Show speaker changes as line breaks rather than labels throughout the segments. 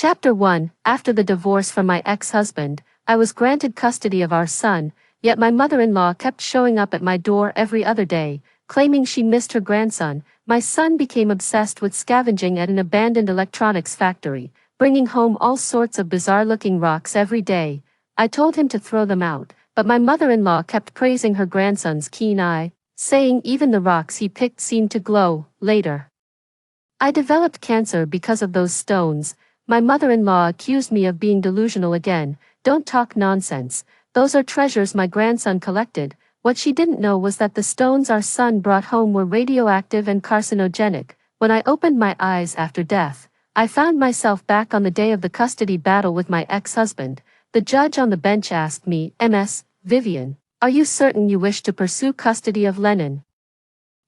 Chapter 1. After the divorce from my ex-husband, I was granted custody of our son, yet my mother-in-law kept showing up at my door every other day, claiming she missed her grandson. My son became obsessed with scavenging at an abandoned electronics factory, bringing home all sorts of bizarre-looking rocks every day. I told him to throw them out, but my mother-in-law kept praising her grandson's keen eye, saying even the rocks he picked seemed to glow. Later, I developed cancer because of those stones. My mother-in-law accused me of being delusional again. Don't talk nonsense. Those are treasures my grandson collected. What she didn't know was that the stones our son brought home were radioactive and carcinogenic. When I opened my eyes after death, I found myself back on the day of the custody battle with my ex-husband. The judge on the bench asked me, "Ms. Vivian, are you certain you wish to pursue custody of Lennon?"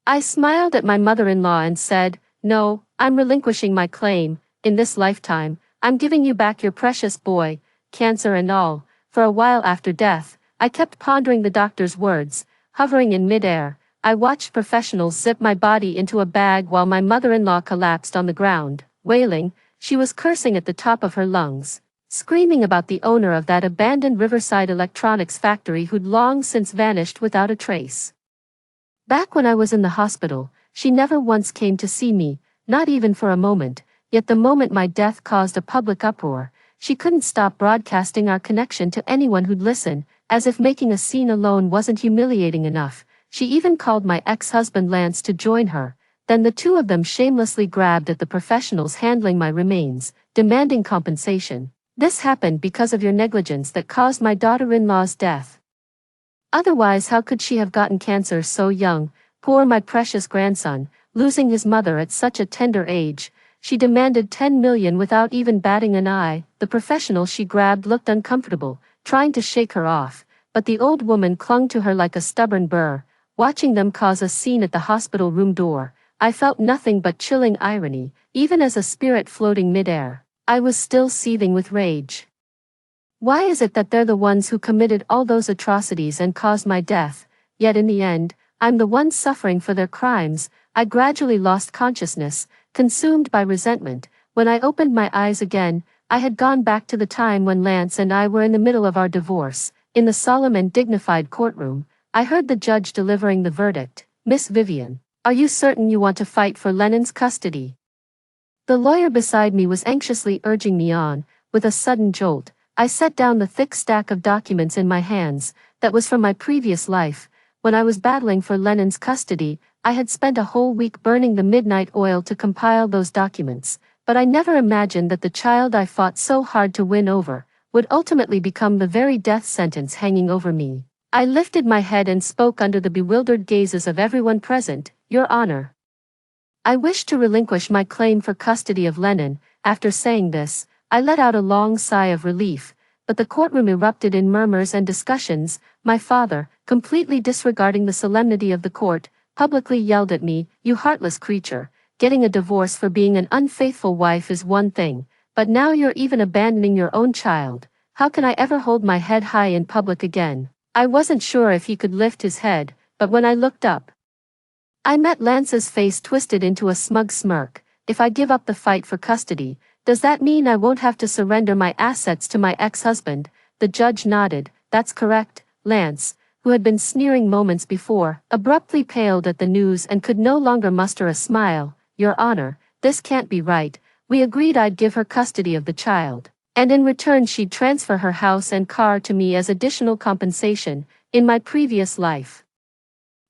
I smiled at my mother-in-law and said, "No, I'm relinquishing my claim. In this lifetime, I'm giving you back your precious boy, cancer and all." For a while after death, I kept pondering the doctor's words. Hovering in midair, I watched professionals zip my body into a bag while my mother-in-law collapsed on the ground, wailing. She was cursing at the top of her lungs, screaming about the owner of that abandoned riverside electronics factory who'd long since vanished without a trace. Back when I was in the hospital, she never once came to see me, not even for a moment. Yet the moment my death caused a public uproar, she couldn't stop broadcasting our connection to anyone who'd listen, as if making a scene alone wasn't humiliating enough. She even called my ex-husband Lance to join her. Then the two of them shamelessly grabbed at the professionals handling my remains, demanding compensation. "This happened because of your negligence that caused my daughter-in-law's death. Otherwise, how could she have gotten cancer so young? Poor my precious grandson, losing his mother at such a tender age." She demanded 10 million without even batting an eye. The professional she grabbed looked uncomfortable, trying to shake her off, but the old woman clung to her like a stubborn burr. Watching them cause a scene at the hospital room door, I felt nothing but chilling irony. Even as a spirit floating midair, I was still seething with rage. Why is it that they're the ones who committed all those atrocities and caused my death, yet in the end, I'm the one suffering for their crimes? I gradually lost consciousness, consumed by resentment. When I opened my eyes again, I had gone back to the time when Lance and I were in the middle of our divorce. In the solemn and dignified courtroom, I heard the judge delivering the verdict. "Miss Vivian, are you certain you want to fight for Lennon's custody?" The lawyer beside me was anxiously urging me on. With a sudden jolt, I set down the thick stack of documents in my hands. That was from my previous life. When I was battling for Lennon's custody, I had spent a whole week burning the midnight oil to compile those documents, but I never imagined that the child I fought so hard to win over would ultimately become the very death sentence hanging over me. I lifted my head and spoke under the bewildered gazes of everyone present. "Your Honor, I wish to relinquish my claim for custody of Lennon." After saying this, I let out a long sigh of relief, but the courtroom erupted in murmurs and discussions. My father, completely disregarding the solemnity of the court, publicly yelled at me, "You heartless creature, getting a divorce for being an unfaithful wife is one thing, but now you're even abandoning your own child. How can I ever hold my head high in public again?" I wasn't sure if he could lift his head, but when I looked up, I met Lance's face twisted into a smug smirk. "If I give up the fight for custody, does that mean I won't have to surrender my assets to my ex-husband?" The judge nodded. "That's correct." Lance, who had been sneering moments before, abruptly paled at the news and could no longer muster a smile. "Your Honor, this can't be right. We agreed I'd give her custody of the child, and in return she'd transfer her house and car to me as additional compensation. In my previous life,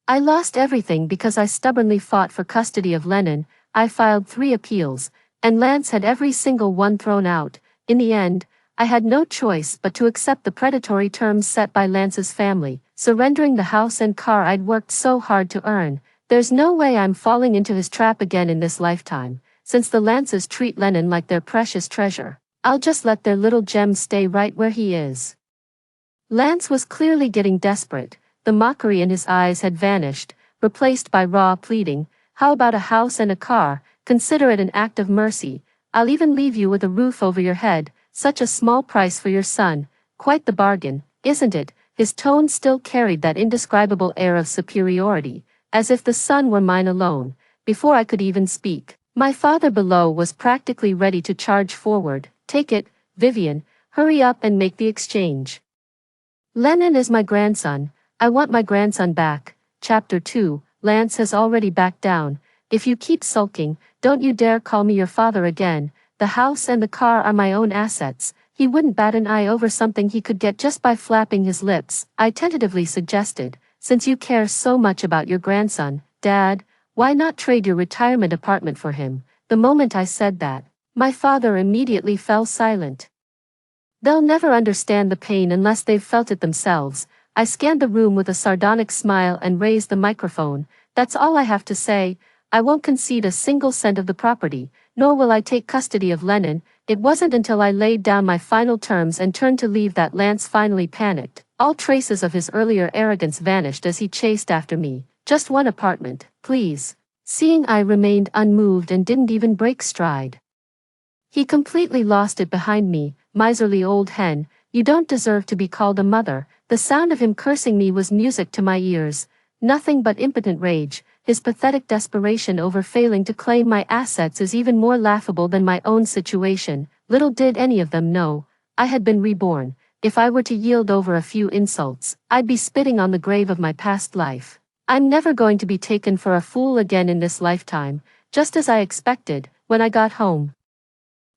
I lost everything because I stubbornly fought for custody of Lennon. I filed 3 appeals, and Lance had every single one thrown out. In the end, I had no choice but to accept the predatory terms set by Lance's family, surrendering the house and car I'd worked so hard to earn. There's no way I'm falling into his trap again in this lifetime. Since the Lances treat Lennon like their precious treasure, I'll just let their little gem stay right where he is." Lance was clearly getting desperate. The mockery in his eyes had vanished, replaced by raw pleading. "How about a house and a car? Consider it an act of mercy. I'll even leave you with a roof over your head. Such a small price for your son. Quite the bargain, isn't it?" His tone still carried that indescribable air of superiority, as if the son were mine alone. Before I could even speak, my father below was practically ready to charge forward. Take it, Vivian, hurry up and make the exchange. Lennon is my grandson, I want my grandson back. Chapter 2, Lance has already backed down. If you keep sulking, don't you dare call me your father again. The house and the car are my own assets. He wouldn't bat an eye over something he could get just by flapping his lips, I tentatively suggested. Since you care so much about your grandson, Dad, why not trade your retirement apartment for him? The moment I said that, my father immediately fell silent. They'll never understand the pain unless they've felt it themselves. I scanned the room with a sardonic smile and raised the microphone. That's all I have to say. I won't concede a single cent of the property, nor will I take custody of Lennon. It wasn't until I laid down my final terms and turned to leave that Lance finally panicked. All traces of his earlier arrogance vanished as he chased after me. Just one apartment, please. Seeing I remained unmoved and didn't even break stride. He completely lost it behind me. Miserly old hen, you don't deserve to be called a mother. The sound of him cursing me was music to my ears. Nothing but impotent rage. His pathetic desperation over failing to claim my assets is even more laughable than my own situation. Little did any of them know, I had been reborn. If I were to yield over a few insults, I'd be spitting on the grave of my past life. I'm never going to be taken for a fool again in this lifetime, just as I expected, when I got home.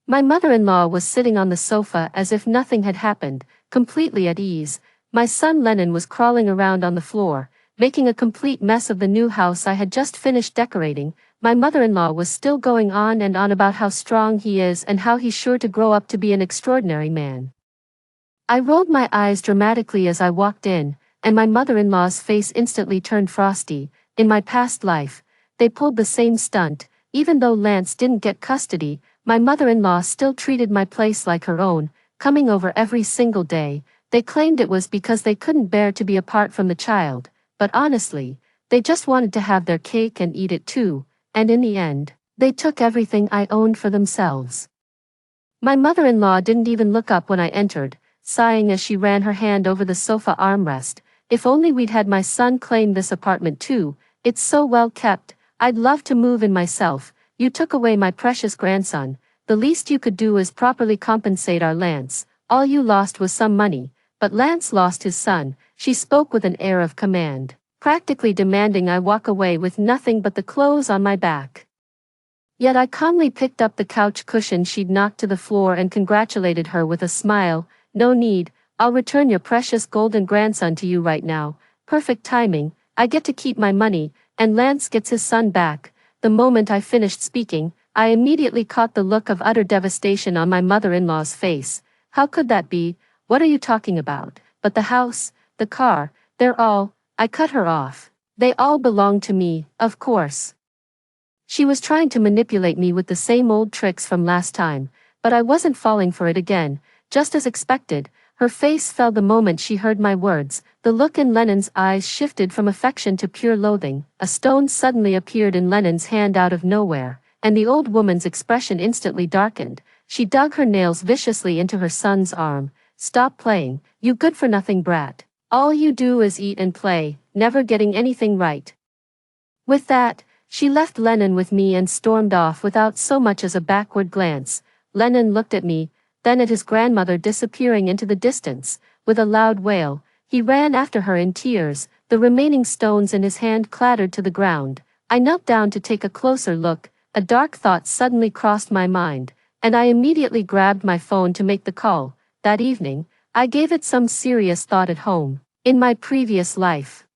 My mother-in-law was sitting on the sofa as if nothing had happened, completely at ease. My son Lennon was crawling around on the floor, making a complete mess of the new house I had just finished decorating. My mother-in-law was still going on and on about how strong he is and how he's sure to grow up to be an extraordinary man. I rolled my eyes dramatically as I walked in, and my mother-in-law's face instantly turned frosty. In my past life, they pulled the same stunt. Even though Lance didn't get custody, my mother-in-law still treated my place like her own, coming over every single day. They claimed it was because they couldn't bear to be apart from the child, but honestly, they just wanted to have their cake and eat it too, and in the end, they took everything I owned for themselves. My mother-in-law didn't even look up when I entered, sighing as she ran her hand over the sofa armrest. If only we'd had my son claim this apartment too. It's so well kept, I'd love to move in myself. You took away my precious grandson. The least you could do is properly compensate our Lance. All you lost was some money, but Lance lost his son. She spoke with an air of command, practically demanding I walk away with nothing but the clothes on my back. Yet I calmly picked up the couch cushion she'd knocked to the floor and congratulated her with a smile. No need, I'll return your precious golden grandson to you right now. Perfect timing, I get to keep my money, and Lance gets his son back. The moment I finished speaking, I immediately caught the look of utter devastation on my mother-in-law's face. How could that be? What are you talking about? But the house, the car, they're all, I cut her off. They all belong to me, of course. She was trying to manipulate me with the same old tricks from last time, but I wasn't falling for it again. Just as expected, her face fell the moment she heard my words. The look in Lennon's eyes shifted from affection to pure loathing. A stone suddenly appeared in Lennon's hand out of nowhere, and the old woman's expression instantly darkened. She dug her nails viciously into her son's arm. Stop playing, you good-for-nothing brat. All you do is eat and play, never getting anything right. With that, she left Lennon with me and stormed off without so much as a backward glance. Lennon looked at me, then at his grandmother disappearing into the distance. With a loud wail, he ran after her in tears. The remaining stones in his hand clattered to the ground. I knelt down to take a closer look. A dark thought suddenly crossed my mind, and I immediately grabbed my phone to make the call. That evening, I gave it some serious thought at home. In my previous life,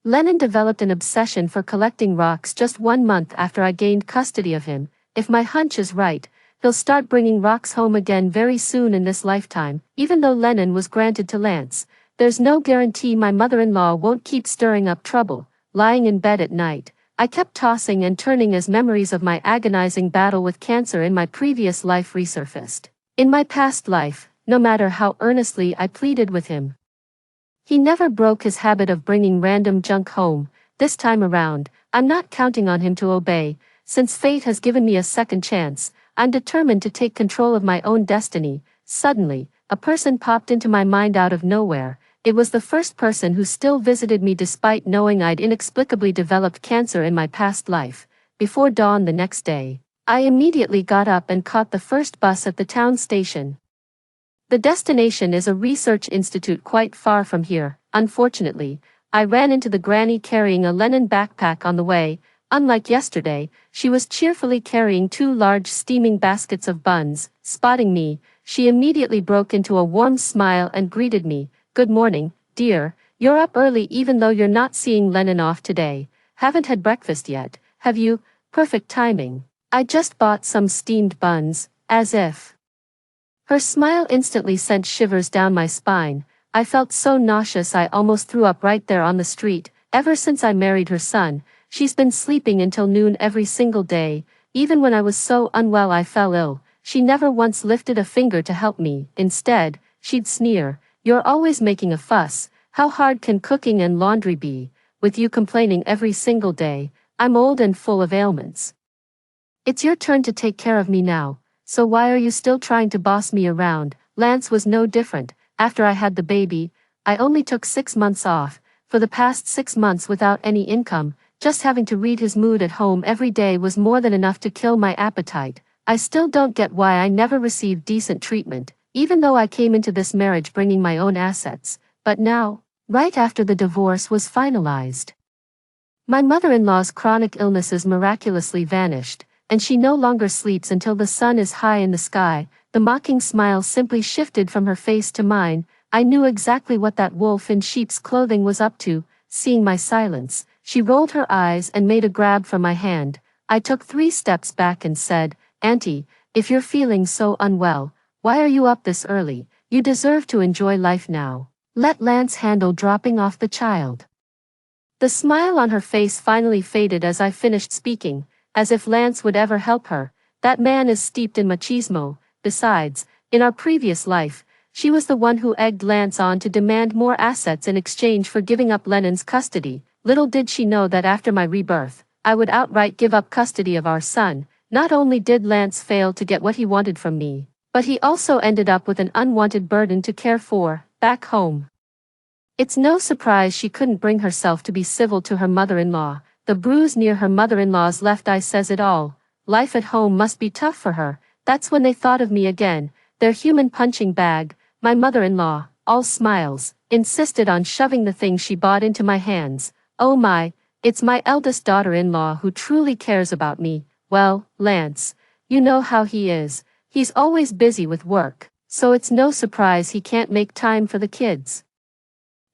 Lennon developed an obsession for collecting rocks just 1 month after I gained custody of him. If my hunch is right, he'll start bringing rocks home again very soon in this lifetime. Even though Lennon was granted to Lance, there's no guarantee my mother-in-law won't keep stirring up trouble. Lying in bed at night, I kept tossing and turning as memories of my agonizing battle with cancer in my previous life resurfaced. In my past life, no matter how earnestly I pleaded with him, he never broke his habit of bringing random junk home. This time around, I'm not counting on him to obey. Since fate has given me a second chance, I'm determined to take control of my own destiny. Suddenly, a person popped into my mind out of nowhere. It was the first person who still visited me despite knowing I'd inexplicably developed cancer in my past life. Before dawn the next day, I immediately got up and caught the first bus at the town station. The destination is a research institute quite far from here. Unfortunately, I ran into the granny carrying a linen backpack on the way. Unlike yesterday, she was cheerfully carrying two large steaming baskets of buns. Spotting me, she immediately broke into a warm smile and greeted me. "Good morning, dear. You're up early even though you're not seeing Lennon off today. Haven't had breakfast yet, have you?" Perfect timing. I just bought some steamed buns, as if. Her smile instantly sent shivers down my spine. I felt so nauseous I almost threw up right there on the street. Ever since I married her son, she's been sleeping until noon every single day. Even when I was so unwell I fell ill, she never once lifted a finger to help me. Instead, she'd sneer, "You're always making a fuss. How hard can cooking and laundry be, with you complaining every single day? I'm old and full of ailments. It's your turn to take care of me now, so why are you still trying to boss me around?" Lance was no different. After I had the baby, I only took 6 months off. For the past 6 months without any income, just having to read his mood at home every day was more than enough to kill my appetite. I still don't get why I never received decent treatment, even though I came into this marriage bringing my own assets. But now, right after the divorce was finalized, my mother-in-law's chronic illnesses miraculously vanished, and she no longer sleeps until the sun is high in the sky. The mocking smile simply shifted from her face to mine. I knew exactly what that wolf in sheep's clothing was up to. Seeing my silence, she rolled her eyes and made a grab for my hand. I took 3 steps back and said, "Auntie, if you're feeling so unwell, why are you up this early? You deserve to enjoy life now." Let Lance handle dropping off the child. The smile on her face finally faded as I finished speaking. As if Lance would ever help her. That man is steeped in machismo. Besides, in our previous life, she was the one who egged Lance on to demand more assets in exchange for giving up Lennon's custody. Little did she know that after my rebirth, I would outright give up custody of our son. Not only did Lance fail to get what he wanted from me, but he also ended up with an unwanted burden to care for, back home. It's no surprise she couldn't bring herself to be civil to her mother-in-law. The bruise near her mother-in-law's left eye says it all. Life at home must be tough for her. That's when they thought of me again, their human punching bag. My mother-in-law, all smiles, insisted on shoving the thing she bought into my hands. Oh my, it's my eldest daughter-in-law who truly cares about me. Well, Lance, you know how he is. He's always busy with work, so it's no surprise he can't make time for the kids.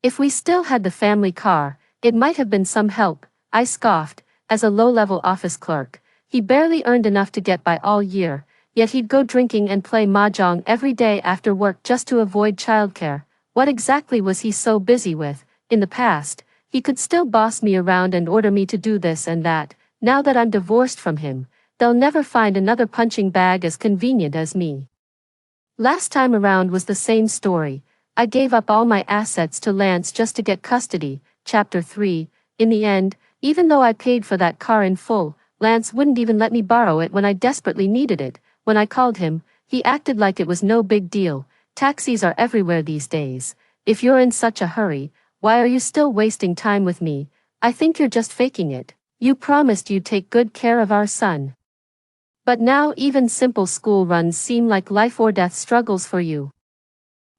If we still had the family car, it might have been some help. I scoffed. As a low-level office clerk, he barely earned enough to get by all year, yet he'd go drinking and play mahjong every day after work just to avoid childcare. What exactly was he so busy with? In the past, he could still boss me around and order me to do this and that. Now that I'm divorced from him, they'll never find another punching bag as convenient as me. Last time around was the same story. I gave up all my assets to Lance just to get custody. Chapter 3. In the end, even though I paid for that car in full, Lance wouldn't even let me borrow it when I desperately needed it. When I called him, he acted like it was no big deal. Taxis are everywhere these days. If you're in such a hurry, why are you still wasting time with me? I think you're just faking it. You promised you'd take good care of our son. But now even simple school runs seem like life or death struggles for you.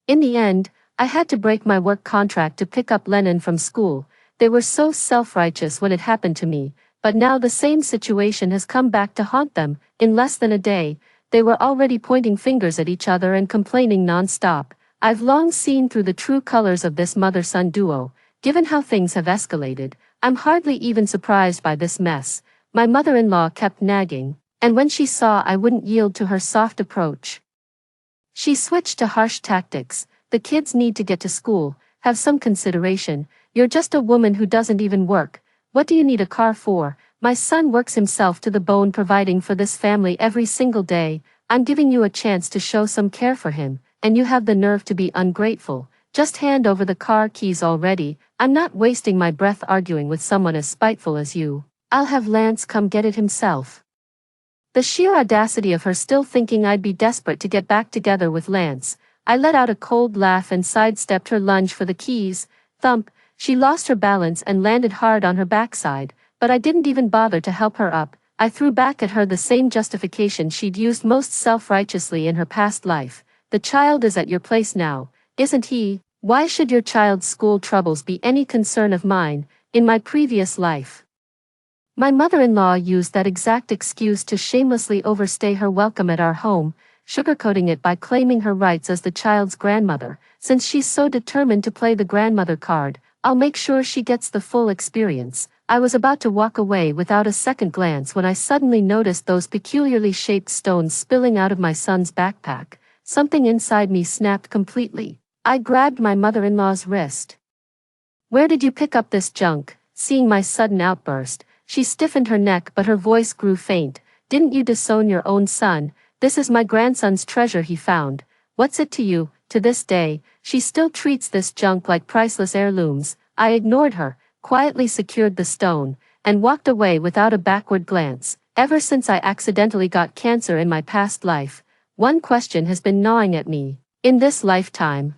In the end, I had to break my work contract to pick up Lennon from school. They were so self-righteous when it happened to me, but now the same situation has come back to haunt them. In less than a day, they were already pointing fingers at each other and complaining non-stop. I've long seen through the true colors of this mother-son duo. Given how things have escalated, I'm hardly even surprised by this mess. My mother-in-law kept nagging, and when she saw I wouldn't yield to her soft approach, she switched to harsh tactics. The kids need to get to school. Have some consideration. You're just a woman who doesn't even work. What do you need a car for? My son works himself to the bone providing for this family every single day. I'm giving you a chance to show some care for him, and you have the nerve to be ungrateful. Just hand over the car keys already. I'm not wasting my breath arguing with someone as spiteful as you. I'll have Lance come get it himself. The sheer audacity of her still thinking I'd be desperate to get back together with Lance. I let out a cold laugh and sidestepped her lunge for the keys. Thump, she lost her balance and landed hard on her backside, but I didn't even bother to help her up. I threw back at her the same justification she'd used most self-righteously in her past life. The child is at your place now, isn't he? Why should your child's school troubles be any concern of mine, in my previous life? My mother-in-law used that exact excuse to shamelessly overstay her welcome at our home, sugarcoating it by claiming her rights as the child's grandmother. Since she's so determined to play the grandmother card, I'll make sure she gets the full experience. I was about to walk away without a second glance when I suddenly noticed those peculiarly shaped stones spilling out of my son's backpack. Something inside me snapped completely. I grabbed my mother-in-law's wrist. "Where did you pick up this junk?" Seeing my sudden outburst, she stiffened her neck but her voice grew faint. "Didn't you disown your own son? This is my grandson's treasure he found. What's it to you?" To this day, she still treats this junk like priceless heirlooms. I ignored her, quietly secured the stone, and walked away without a backward glance. Ever since I accidentally got cancer in my past life, one question has been gnawing at me. In this lifetime,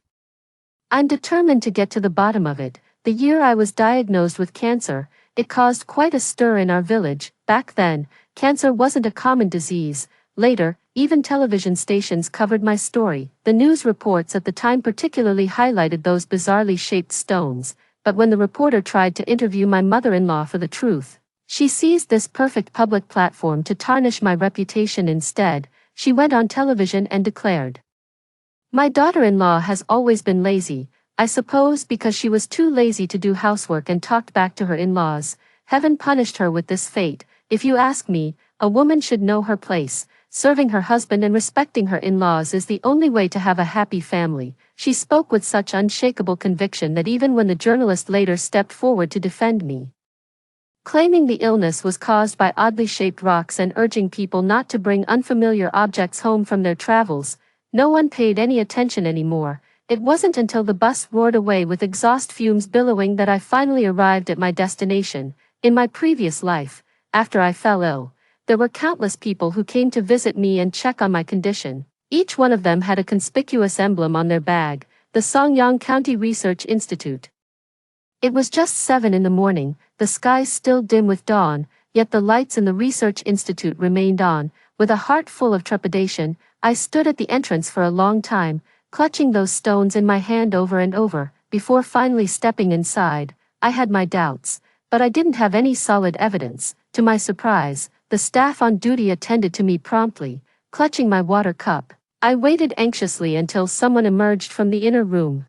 I'm determined to get to the bottom of it. The year I was diagnosed with cancer, it caused quite a stir in our village. Back then, cancer wasn't a common disease. Later, even television stations covered my story. The news reports at the time particularly highlighted those bizarrely shaped stones, but when the reporter tried to interview my mother-in-law for the truth, she seized this perfect public platform to tarnish my reputation instead. She went on television and declared, "My daughter-in-law has always been lazy, I suppose because she was too lazy to do housework and talked back to her in-laws. Heaven punished her with this fate. If you ask me, a woman should know her place. Serving her husband and respecting her in-laws is the only way to have a happy family." She spoke with such unshakable conviction that even when the journalist later stepped forward to defend me, claiming the illness was caused by oddly shaped rocks and urging people not to bring unfamiliar objects home from their travels, no one paid any attention anymore. It wasn't until the bus roared away with exhaust fumes billowing that I finally arrived at my destination. In my previous life, after I fell ill, there were countless people who came to visit me and check on my condition. Each one of them had a conspicuous emblem on their bag, the Songyang County Research Institute. It was just 7 in the morning, the skies still dim with dawn, yet the lights in the research institute remained on. With a heart full of trepidation, I stood at the entrance for a long time, clutching those stones in my hand over and over. Before finally stepping inside, I had my doubts, but I didn't have any solid evidence. To my surprise, the staff on duty attended to me promptly, clutching my water cup. I waited anxiously until someone emerged from the inner room.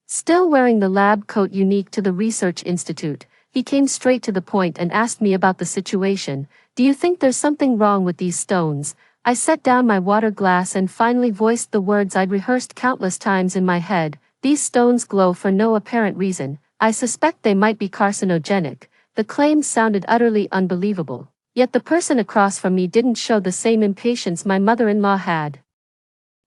Still wearing the lab coat unique to the research institute, he came straight to the point and asked me about the situation. "Do you think there's something wrong with these stones?" I set down my water glass and finally voiced the words I'd rehearsed countless times in my head. "These stones glow for no apparent reason. I suspect they might be carcinogenic." The claim sounded utterly unbelievable. Yet the person across from me didn't show the same impatience my mother-in-law had.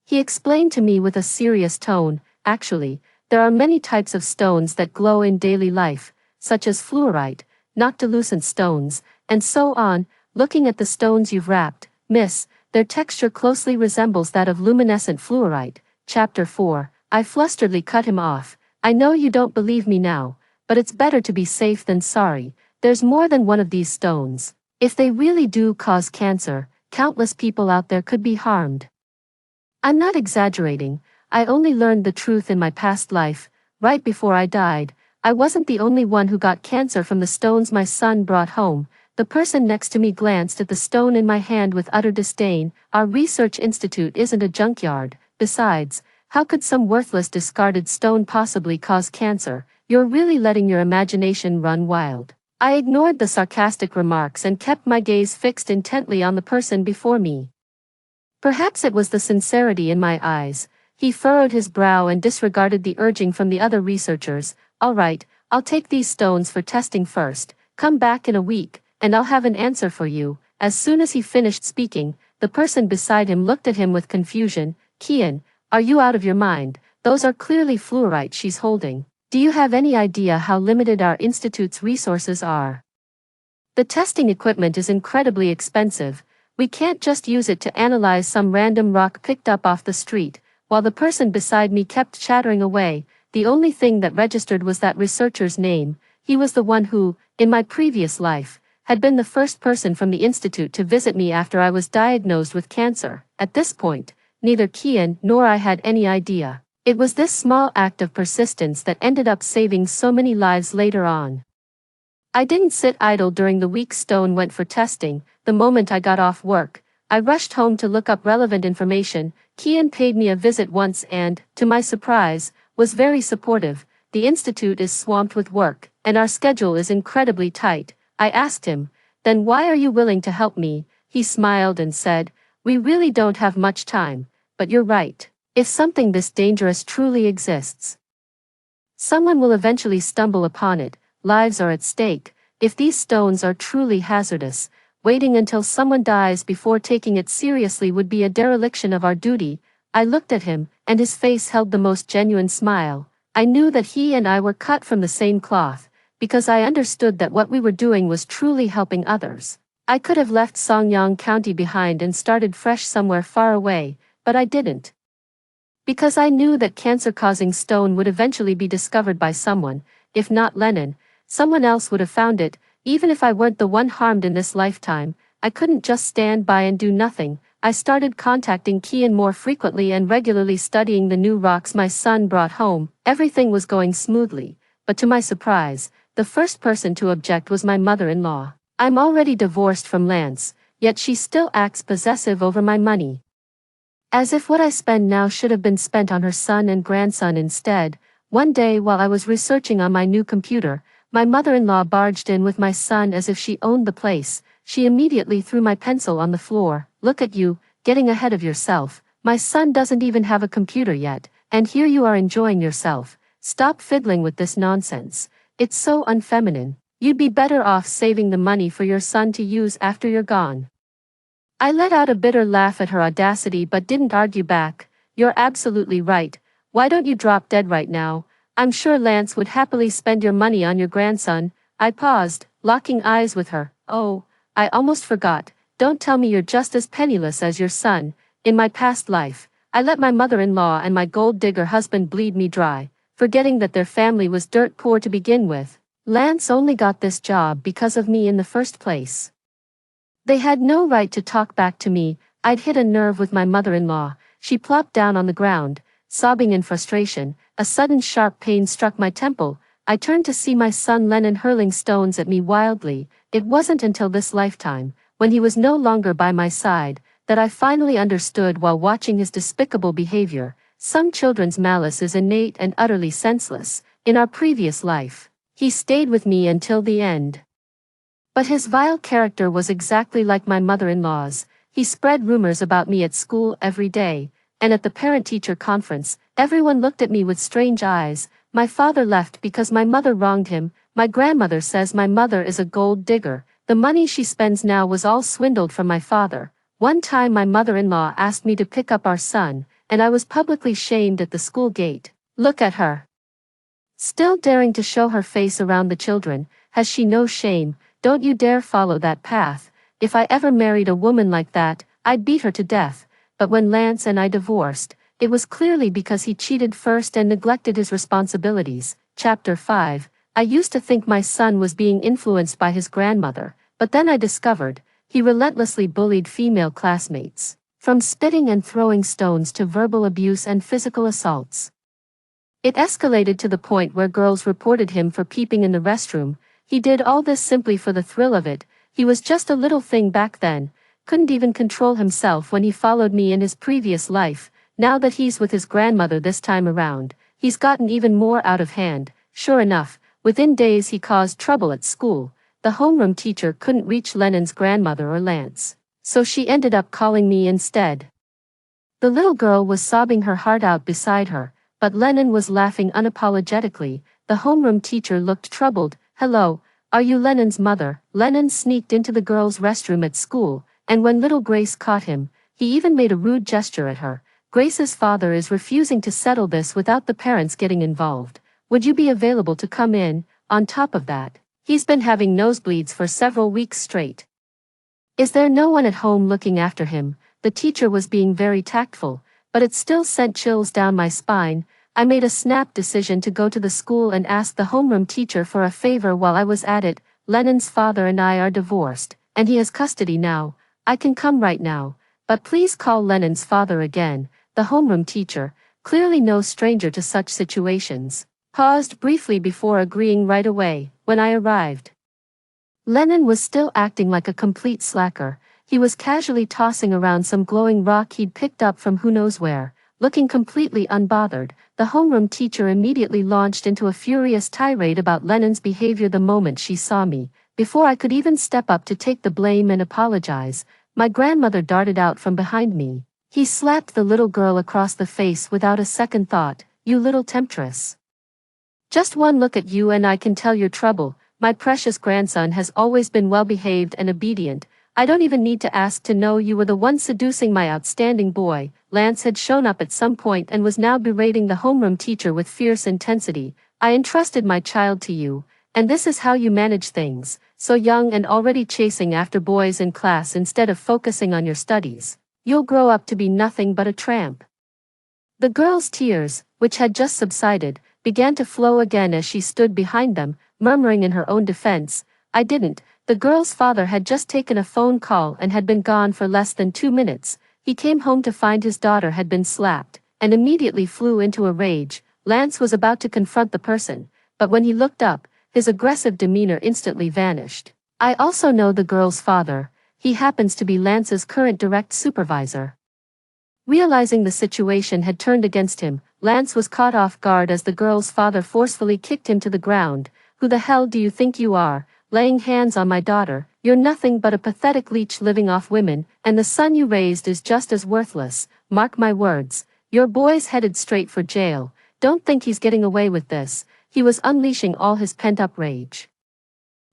He explained to me with a serious tone, "Actually, there are many types of stones that glow in daily life, such as fluorite, noctilucent stones, and so on. Looking at the stones you've wrapped, miss, their texture closely resembles that of luminescent fluorite." Chapter 4. I flusteredly cut him off. "I know you don't believe me now, but it's better to be safe than sorry. There's more than one of these stones. If they really do cause cancer, countless people out there could be harmed. I'm not exaggerating. I only learned the truth in my past life, right before I died. I wasn't the only one who got cancer from the stones my son brought home." The person next to me glanced at the stone in my hand with utter disdain. "Our research institute isn't a junkyard. Besides, how could some worthless discarded stone possibly cause cancer? You're really letting your imagination run wild." I ignored the sarcastic remarks and kept my gaze fixed intently on the person before me. Perhaps it was the sincerity in my eyes. He furrowed his brow and disregarded the urging from the other researchers. "All right, I'll take these stones for testing first. Come back in a week, and I'll have an answer for you." As soon as he finished speaking, the person beside him looked at him with confusion. "Kian, are you out of your mind? Those are clearly fluorite she's holding. Do you have any idea how limited our institute's resources are? The testing equipment is incredibly expensive. We can't just use it to analyze some random rock picked up off the street." While the person beside me kept chattering away, the only thing that registered was that researcher's name. He was the one who, in my previous life, had been the first person from the institute to visit me after I was diagnosed with cancer. At this point, neither Kian nor I had any idea. It was this small act of persistence that ended up saving so many lives later on. I didn't sit idle during the week Stone went for testing. The moment I got off work, I rushed home to look up relevant information. Kian paid me a visit once and, to my surprise, was very supportive. The institute is swamped with work, and our schedule is incredibly tight. I asked him, then why are you willing to help me? He smiled and said, we really don't have much time, but you're right. If something this dangerous truly exists, someone will eventually stumble upon it. Lives are at stake. If these stones are truly hazardous, waiting until someone dies before taking it seriously would be a dereliction of our duty. I looked at him, and his face held the most genuine smile. I knew that he and I were cut from the same cloth, because I understood that what we were doing was truly helping others. I could have left Songyang County behind and started fresh somewhere far away, but I didn't. Because I knew that cancer-causing stone would eventually be discovered by someone. If not Lennon, someone else would have found it. Even if I weren't the one harmed in this lifetime, I couldn't just stand by and do nothing. I started contacting Kian more frequently and regularly studying the new rocks my son brought home. Everything was going smoothly, but to my surprise, the first person to object was my mother-in-law. I'm already divorced from Lance, yet she still acts possessive over my money. As if what I spend now should have been spent on her son and grandson instead. One day while I was researching on my new computer, my mother-in-law barged in with my son as if she owned the place. She immediately threw my pencil on the floor. Look at you, getting ahead of yourself. My son doesn't even have a computer yet, and here you are enjoying yourself. Stop fiddling with this nonsense. It's so unfeminine. You'd be better off saving the money for your son to use after you're gone. I let out a bitter laugh at her audacity but didn't argue back. You're absolutely right. Why don't you drop dead right now? I'm sure Lance would happily spend your money on your grandson. I paused, locking eyes with her. Oh, I almost forgot. Don't tell me you're just as penniless as your son. In my past life, I let my mother-in-law and my gold-digger husband bleed me dry, forgetting that their family was dirt poor to begin with. Lance only got this job because of me in the first place. They had no right to talk back to me. I'd hit a nerve with my mother-in-law. She plopped down on the ground, sobbing in frustration. A sudden sharp pain struck my temple. I turned to see my son Lennon hurling stones at me wildly. It wasn't until this lifetime, when he was no longer by my side, that I finally understood while watching his despicable behavior. Some children's malice is innate and utterly senseless. In our previous life, he stayed with me until the end. But his vile character was exactly like my mother-in-law's. He spread rumors about me at school every day, and at the parent-teacher conference, everyone looked at me with strange eyes. My father left because my mother wronged him. My grandmother says my mother is a gold digger. The money she spends now was all swindled from my father. One time my mother-in-law asked me to pick up our son, and I was publicly shamed at the school gate. Look at her. Still daring to show her face around the children. Has she no shame? Don't you dare follow that path. If I ever married a woman like that, I'd beat her to death. But when Lance and I divorced, it was clearly because he cheated first and neglected his responsibilities. Chapter 5. I used to think my son was being influenced by his grandmother, but then I discovered, he relentlessly bullied female classmates, from spitting and throwing stones to verbal abuse and physical assaults. It escalated to the point where girls reported him for peeping in the restroom. He did all this simply for the thrill of it. He was just a little thing back then, couldn't even control himself when he followed me in his previous life. Now that he's with his grandmother this time around, he's gotten even more out of hand. Sure enough, within days he caused trouble at school. The homeroom teacher couldn't reach Lennon's grandmother or Lance, so she ended up calling me instead. The little girl was sobbing her heart out beside her, but Lennon was laughing unapologetically. The homeroom teacher looked troubled. Hello, are you Lennon's mother? Lennon sneaked into the girls' restroom at school, and when little Grace caught him, he even made a rude gesture at her. Grace's father is refusing to settle this without the parents getting involved. Would you be available to come in? On top of that, he's been having nosebleeds for several weeks straight. Is there no one at home looking after him? The teacher was being very tactful, but it still sent chills down my spine. I made a snap decision to go to the school and ask the homeroom teacher for a favor while I was at it. Lennon's father and I are divorced, and he has custody now. I can come right now, but please call Lennon's father again." The homeroom teacher, clearly no stranger to such situations, paused briefly before agreeing right away. When I arrived, Lennon was still acting like a complete slacker. He was casually tossing around some glowing rock he'd picked up from who knows where, looking completely unbothered. The homeroom teacher immediately launched into a furious tirade about Lennon's behavior the moment she saw me. Before I could even step up to take the blame and apologize, my grandmother darted out from behind me. He slapped the little girl across the face without a second thought. "You little temptress. Just one look at you and I can tell you're trouble. My precious grandson has always been well-behaved and obedient. I don't even need to ask to know you were the one seducing my outstanding boy." Lance had shown up at some point and was now berating the homeroom teacher with fierce intensity. "I entrusted my child to you, and this is how you manage things, so young and already chasing after boys in class instead of focusing on your studies. You'll grow up to be nothing but a tramp." The girl's tears, which had just subsided, began to flow again as she stood behind them, murmuring in her own defense, "I didn't." The girl's father had just taken a phone call and had been gone for less than 2 minutes. He came home to find his daughter had been slapped, and immediately flew into a rage. Lance was about to confront the person, but when he looked up, his aggressive demeanor instantly vanished. "I also know the girl's father. He happens to be Lance's current direct supervisor." Realizing the situation had turned against him, Lance was caught off guard as the girl's father forcefully kicked him to the ground. "Who the hell do you think you are, laying hands on my daughter? You're nothing but a pathetic leech living off women, and the son you raised is just as worthless. Mark my words, your boy's headed straight for jail. Don't think he's getting away with this." He was unleashing all his pent-up rage.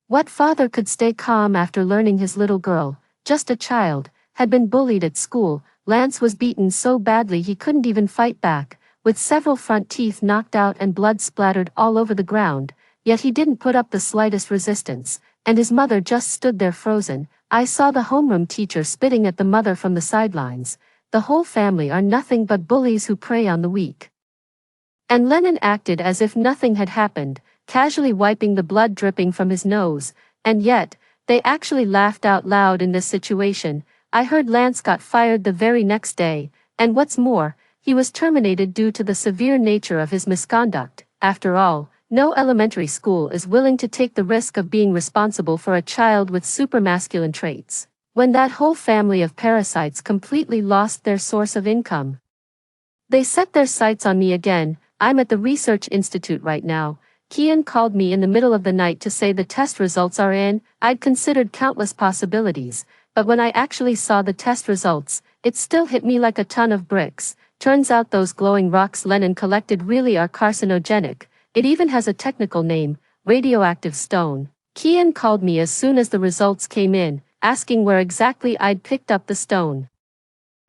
What father could stay calm after learning his little girl, just a child, had been bullied at school? Lance was beaten so badly he couldn't even fight back, with several front teeth knocked out and blood splattered all over the ground, yet he didn't put up the slightest resistance, and his mother just stood there frozen. I saw the homeroom teacher spitting at the mother from the sidelines. The whole family are nothing but bullies who prey on the weak. And Lennon acted as if nothing had happened, casually wiping the blood dripping from his nose, and yet, they actually laughed out loud in this situation. I heard Lance got fired the very next day, and what's more, he was terminated due to the severe nature of his misconduct. After all, no elementary school is willing to take the risk of being responsible for a child with supermasculine traits, when that whole family of parasites completely lost their source of income. They set their sights on me again. I'm at the research institute right now. Kian called me in the middle of the night to say the test results are in. I'd considered countless possibilities, but when I actually saw the test results, it still hit me like a ton of bricks. Turns out those glowing rocks Lennon collected really are carcinogenic. It even has a technical name, radioactive stone. Kian called me as soon as the results came in, asking where exactly I'd picked up the stone.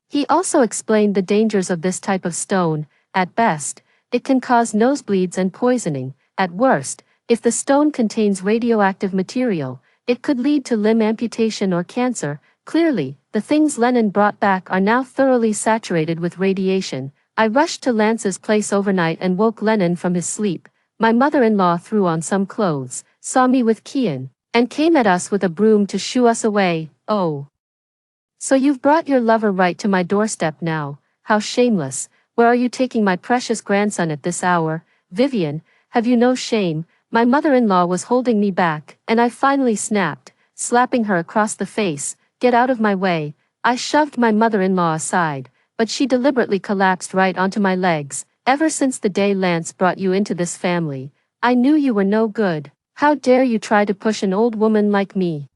He also explained the dangers of this type of stone. At best, it can cause nosebleeds and poisoning. At worst, if the stone contains radioactive material, it could lead to limb amputation or cancer. Clearly, the things Lennon brought back are now thoroughly saturated with radiation. I rushed to Lance's place overnight and woke Lennon from his sleep. My mother-in-law threw on some clothes, saw me with Kian, and came at us with a broom to shoo us away. "Oh. So you've brought your lover right to my doorstep now? How shameless. Where are you taking my precious grandson at this hour? Vivian, have you no shame?" My mother-in-law was holding me back, and I finally snapped, slapping her across the face. "Get out of my way." I shoved my mother-in-law aside, but she deliberately collapsed right onto my legs. "Ever since the day Lance brought you into this family, I knew you were no good. How dare you try to push an old woman like me?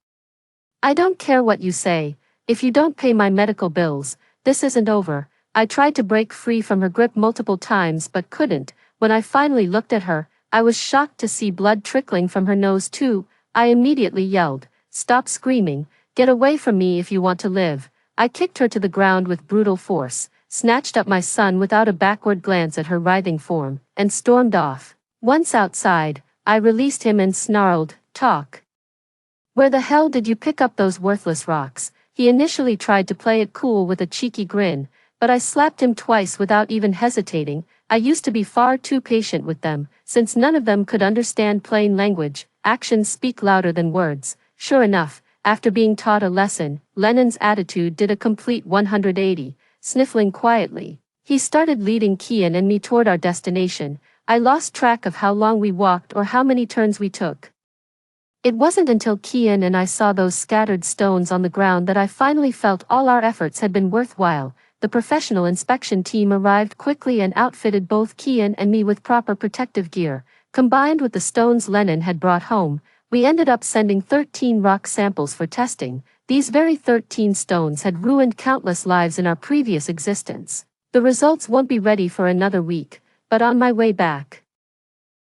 I don't care what you say. If you don't pay my medical bills, this isn't over." I tried to break free from her grip multiple times but couldn't. When I finally looked at her, I was shocked to see blood trickling from her nose too. I immediately yelled, "Stop screaming, get away from me if you want to live." I kicked her to the ground with brutal force, snatched up my son without a backward glance at her writhing form, and stormed off. Once outside, I released him and snarled, "Talk. Where the hell did you pick up those worthless rocks?" He initially tried to play it cool with a cheeky grin, but I slapped him twice without even hesitating. I used to be far too patient with them, since none of them could understand plain language. Actions speak louder than words. Sure enough, after being taught a lesson, Lennon's attitude did a complete 180, sniffling quietly. He started leading Kian and me toward our destination. I lost track of how long we walked or how many turns we took. It wasn't until Kian and I saw those scattered stones on the ground that I finally felt all our efforts had been worthwhile. The professional inspection team arrived quickly and outfitted both Kian and me with proper protective gear. Combined with the stones Lennon had brought home, we ended up sending 13 rock samples for testing. These very 13 stones had ruined countless lives in our previous existence. The results won't be ready for another week, but on my way back,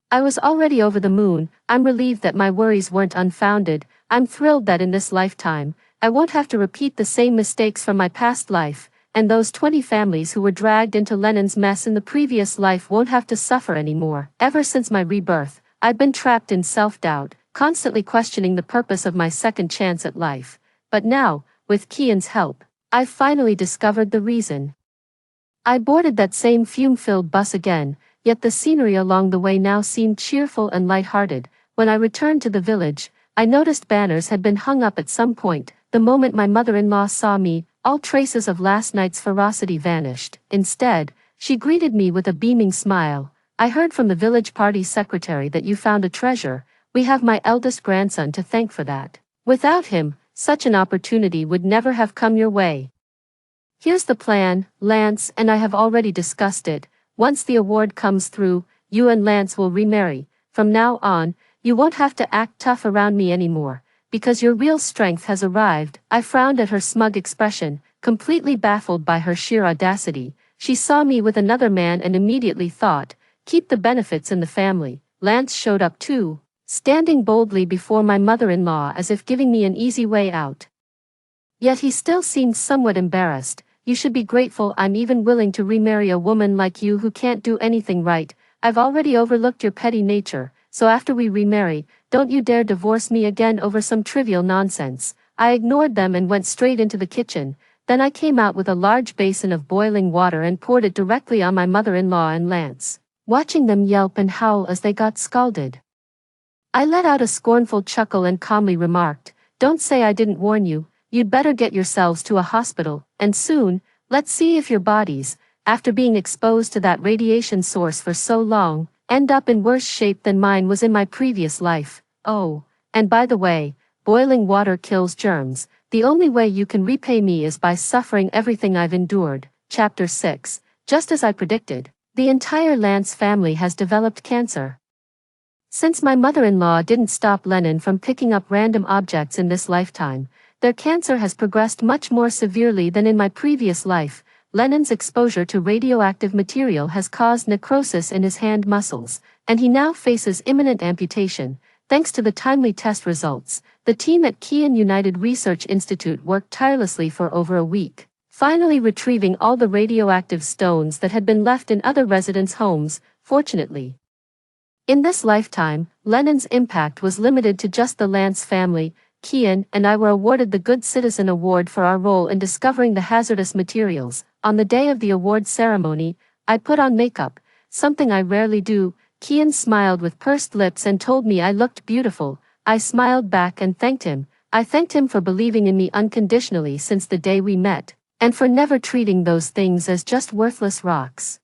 I was already over the moon. I'm relieved that my worries weren't unfounded. I'm thrilled that in this lifetime, I won't have to repeat the same mistakes from my past life, and those 20 families who were dragged into Lennon's mess in the previous life won't have to suffer anymore. Ever since my rebirth, I've been trapped in self-doubt, constantly questioning the purpose of my second chance at life. But now, with Kian's help, I've finally discovered the reason. I boarded that same fume-filled bus again, yet the scenery along the way now seemed cheerful and light-hearted. When I returned to the village, I noticed banners had been hung up at some point. The moment my mother-in-law saw me, all traces of last night's ferocity vanished. Instead, she greeted me with a beaming smile. I heard from the village party secretary that you found a treasure. We have my eldest grandson to thank for that. Without him, such an opportunity would never have come your way. Here's the plan. Lance and I have already discussed it. Once the award comes through, you and Lance will remarry. From now on, you won't have to act tough around me anymore, because your real strength has arrived. I frowned at her smug expression, completely baffled by her sheer audacity. She saw me with another man and immediately thought, keep the benefits in the family. Lance showed up too, standing boldly before my mother-in-law as if giving me an easy way out. Yet he still seemed somewhat embarrassed. You should be grateful I'm even willing to remarry a woman like you who can't do anything right. I've already overlooked your petty nature, so after we remarry, don't you dare divorce me again over some trivial nonsense. I ignored them and went straight into the kitchen. Then I came out with a large basin of boiling water and poured it directly on my mother-in-law and Lance, watching them yelp and howl as they got scalded. I let out a scornful chuckle and calmly remarked, don't say I didn't warn you. You'd better get yourselves to a hospital, and soon. Let's see if your bodies, after being exposed to that radiation source for so long, end up in worse shape than mine was in my previous life. Oh, and by the way, boiling water kills germs. The only way you can repay me is by suffering everything I've endured. Chapter 6. Just as I predicted, the entire Lance family has developed cancer. Since my mother-in-law didn't stop Lennon from picking up random objects in this lifetime, their cancer has progressed much more severely than in my previous life. Lennon's exposure to radioactive material has caused necrosis in his hand muscles, and he now faces imminent amputation. Thanks to the timely test results, the team at Kian United Research Institute worked tirelessly for over a week, finally retrieving all the radioactive stones that had been left in other residents' homes. Fortunately, in this lifetime, Lennon's impact was limited to just the Lance family. Kian and I were awarded the Good Citizen Award for our role in discovering the hazardous materials. On the day of the award ceremony, I put on makeup, something I rarely do. Kian smiled with pursed lips and told me I looked beautiful. I smiled back and thanked him. I thanked him for believing in me unconditionally since the day we met, and for never treating those things as just worthless rocks.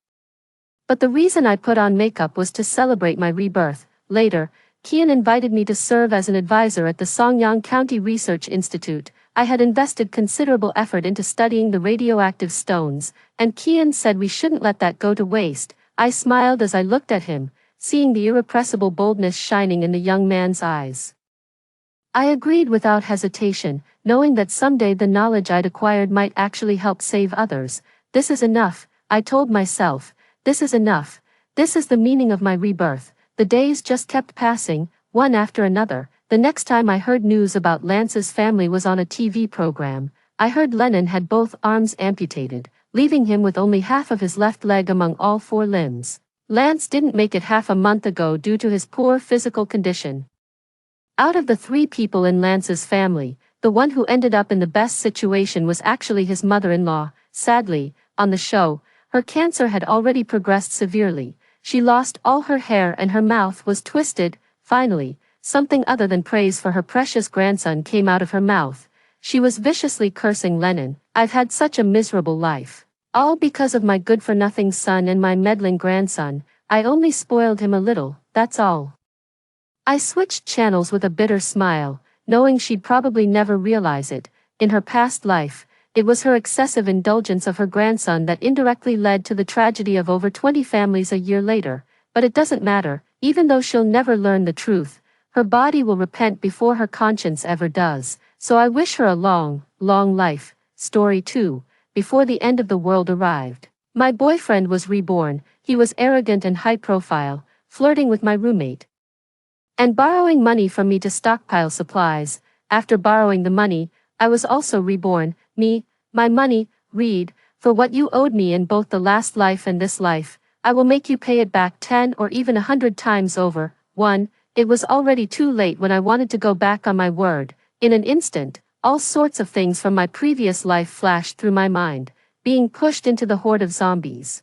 But the reason I put on makeup was to celebrate my rebirth. Later, Kian invited me to serve as an advisor at the Songyang County Research Institute. I had invested considerable effort into studying the radioactive stones, and Kian said we shouldn't let that go to waste. I smiled as I looked at him, seeing the irrepressible boldness shining in the young man's eyes. I agreed without hesitation, knowing that someday the knowledge I'd acquired might actually help save others. This is enough, I told myself. This is enough. This is the meaning of my rebirth. The days just kept passing, one after another. The next time I heard news about Lance's family was on a TV program. I heard Lennon had both arms amputated, leaving him with only half of his left leg among all 4 limbs. Lance didn't make it half a month ago due to his poor physical condition. Out of the 3 people in Lance's family, the one who ended up in the best situation was actually his mother-in-law. Sadly, on the show, Her cancer had already progressed severely. She lost all her hair and her mouth was twisted. Finally, something other than praise for her precious grandson came out of her mouth. She was viciously cursing Lennon. "I've had such a miserable life. All because of my good-for-nothing son and my meddling grandson. I only spoiled him a little, that's all." I switched channels with a bitter smile, knowing she'd probably never realize it. In her past life, it was her excessive indulgence of her grandson that indirectly led to the tragedy of over 20 families a year later. But it doesn't matter, even though she'll never learn the truth. Her body will repent before her conscience ever does, so I wish her a long, long life. Story 2. Before the end of the world arrived, my boyfriend was reborn. He was arrogant and high-profile, flirting with my roommate, and borrowing money from me to stockpile supplies. After borrowing the money, I was also reborn. My money, Reed, for what you owed me in both the last life and this life. I will make you pay it back 10 or even 100 times over. 1. It was already too late when I wanted to go back on my word. In an instant, all sorts of things from my previous life flashed through my mind. Being pushed into the horde of zombies,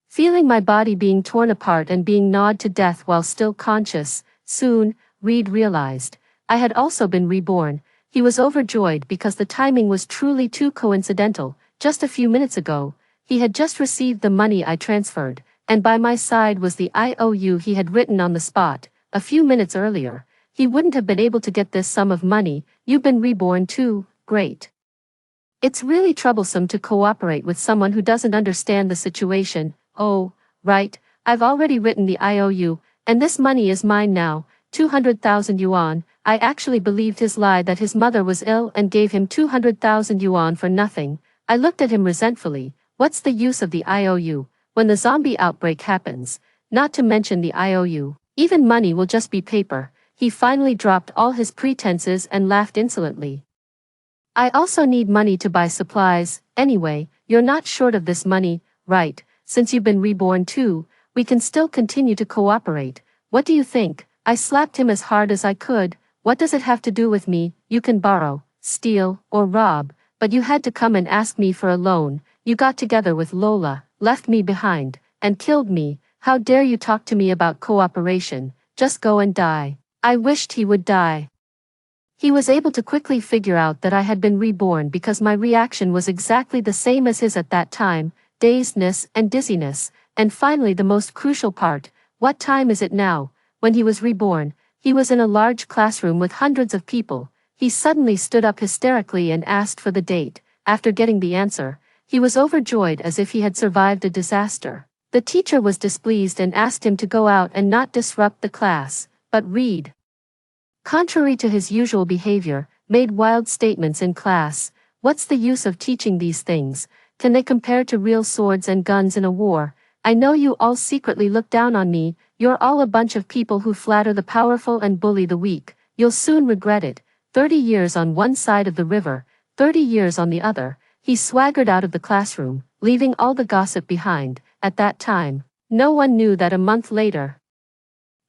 feeling my body being torn apart and being gnawed to death while still conscious. Soon, Reed realized I had also been reborn. He was overjoyed because the timing was truly too coincidental. Just a few minutes ago, he had just received the money I transferred, and by my side was the IOU he had written on the spot. A few minutes earlier, he wouldn't have been able to get this sum of money. "You've been reborn too, great." It's really troublesome to cooperate with someone who doesn't understand the situation. "Oh, right, I've already written the IOU, and this money is mine now, 200,000 yuan. I actually believed his lie that his mother was ill and gave him 200,000 yuan for nothing. I looked at him resentfully. What's the use of the IOU when the zombie outbreak happens? Not to mention the IOU. Even money will just be paper." He finally dropped all his pretenses and laughed insolently. "I also need money to buy supplies. Anyway, you're not short of this money, right? Since you've been reborn too, we can still continue to cooperate. What do you think?" I slapped him as hard as I could. "What does it have to do with me? You can borrow, steal, or rob, but you had to come and ask me for a loan. You got together with Lola, left me behind, and killed me. How dare you talk to me about cooperation? Just go and die." I wished he would die. He was able to quickly figure out that I had been reborn because my reaction was exactly the same as his at that time, dazedness and dizziness. And finally, the most crucial part: what time is it now? When he was reborn, he was in a large classroom with hundreds of people. He suddenly stood up hysterically and asked for the date. After getting the answer, he was overjoyed as if he had survived a disaster. The teacher was displeased and asked him to go out and not disrupt the class. But Reed, contrary to his usual behavior, made wild statements in class. "What's the use of teaching these things? Can they compare to real swords and guns in a war? I know you all secretly look down on me. You're all a bunch of people who flatter the powerful and bully the weak. You'll soon regret it. 30 years on one side of the river, 30 years on the other." He swaggered out of the classroom, leaving all the gossip behind. At that time, no one knew that a month later,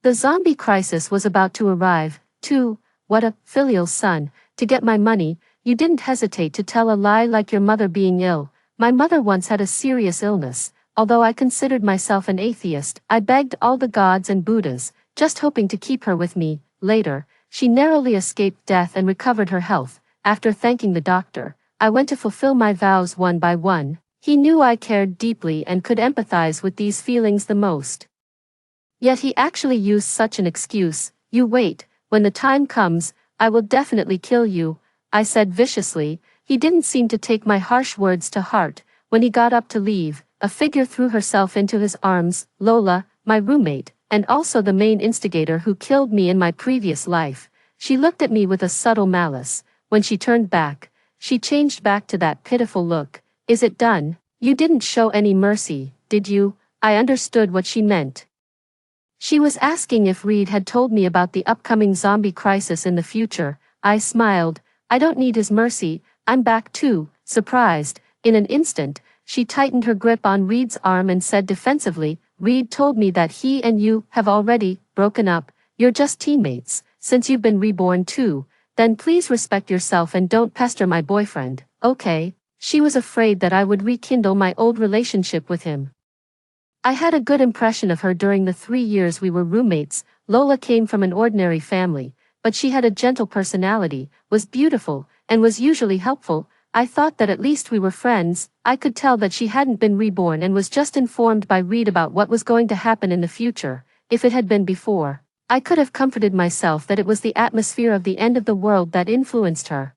the zombie crisis was about to arrive. 2. What a filial son. To get my money, you didn't hesitate to tell a lie like your mother being ill. My mother once had a serious illness. Although I considered myself an atheist, I begged all the gods and Buddhas, just hoping to keep her with me. Later, she narrowly escaped death and recovered her health. After thanking the doctor, I went to fulfill my vows one by one. He knew I cared deeply and could empathize with these feelings the most. Yet he actually used such an excuse. "You wait, when the time comes, I will definitely kill you," I said viciously. He didn't seem to take my harsh words to heart. When he got up to leave, a figure threw herself into his arms. Lola, my roommate, and also the main instigator who killed me in my previous life. She looked at me with a subtle malice. When she turned back, she changed back to that pitiful look. "Is it done? You didn't show any mercy, did you?" I understood what she meant. She was asking if Reed had told me about the upcoming zombie crisis in the future. I smiled. "I don't need his mercy, I'm back too." Surprised, in an instant, she tightened her grip on Reed's arm and said defensively, "Reed told me that he and you have already broken up. You're just teammates. Since you've been reborn too, then please respect yourself and don't pester my boyfriend, okay?" She was afraid that I would rekindle my old relationship with him. I had a good impression of her during the 3 years we were roommates. Lola came from an ordinary family, but she had a gentle personality, was beautiful, and was usually helpful. I thought that at least we were friends. I could tell that she hadn't been reborn and was just informed by Reed about what was going to happen in the future. If it had been before, I could have comforted myself that it was the atmosphere of the end of the world that influenced her.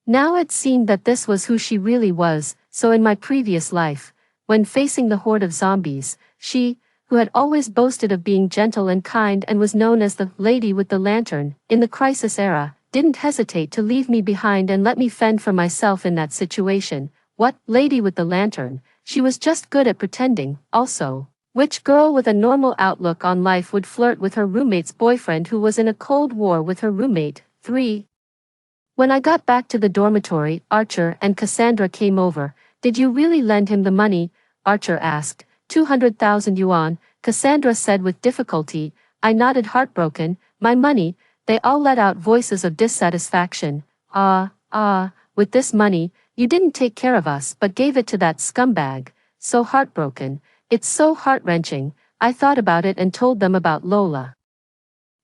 Now it seemed that this was who she really was. So in my previous life, when facing the horde of zombies, she, who had always boasted of being gentle and kind and was known as the lady with the lantern, in the crisis era, didn't hesitate to leave me behind and let me fend for myself in that situation. What, lady with the lantern? She was just good at pretending. Also, which girl with a normal outlook on life would flirt with her roommate's boyfriend who was in a cold war with her roommate? 3. When I got back to the dormitory, Archer and Cassandra came over. Did you really lend him the money? Archer asked. 200,000 yuan, Cassandra said with difficulty. I nodded heartbroken. My money? They all let out voices of dissatisfaction. With this money, you didn't take care of us but gave it to that scumbag. So heartbroken. It's so heart-wrenching. I thought about it and told them about Lola.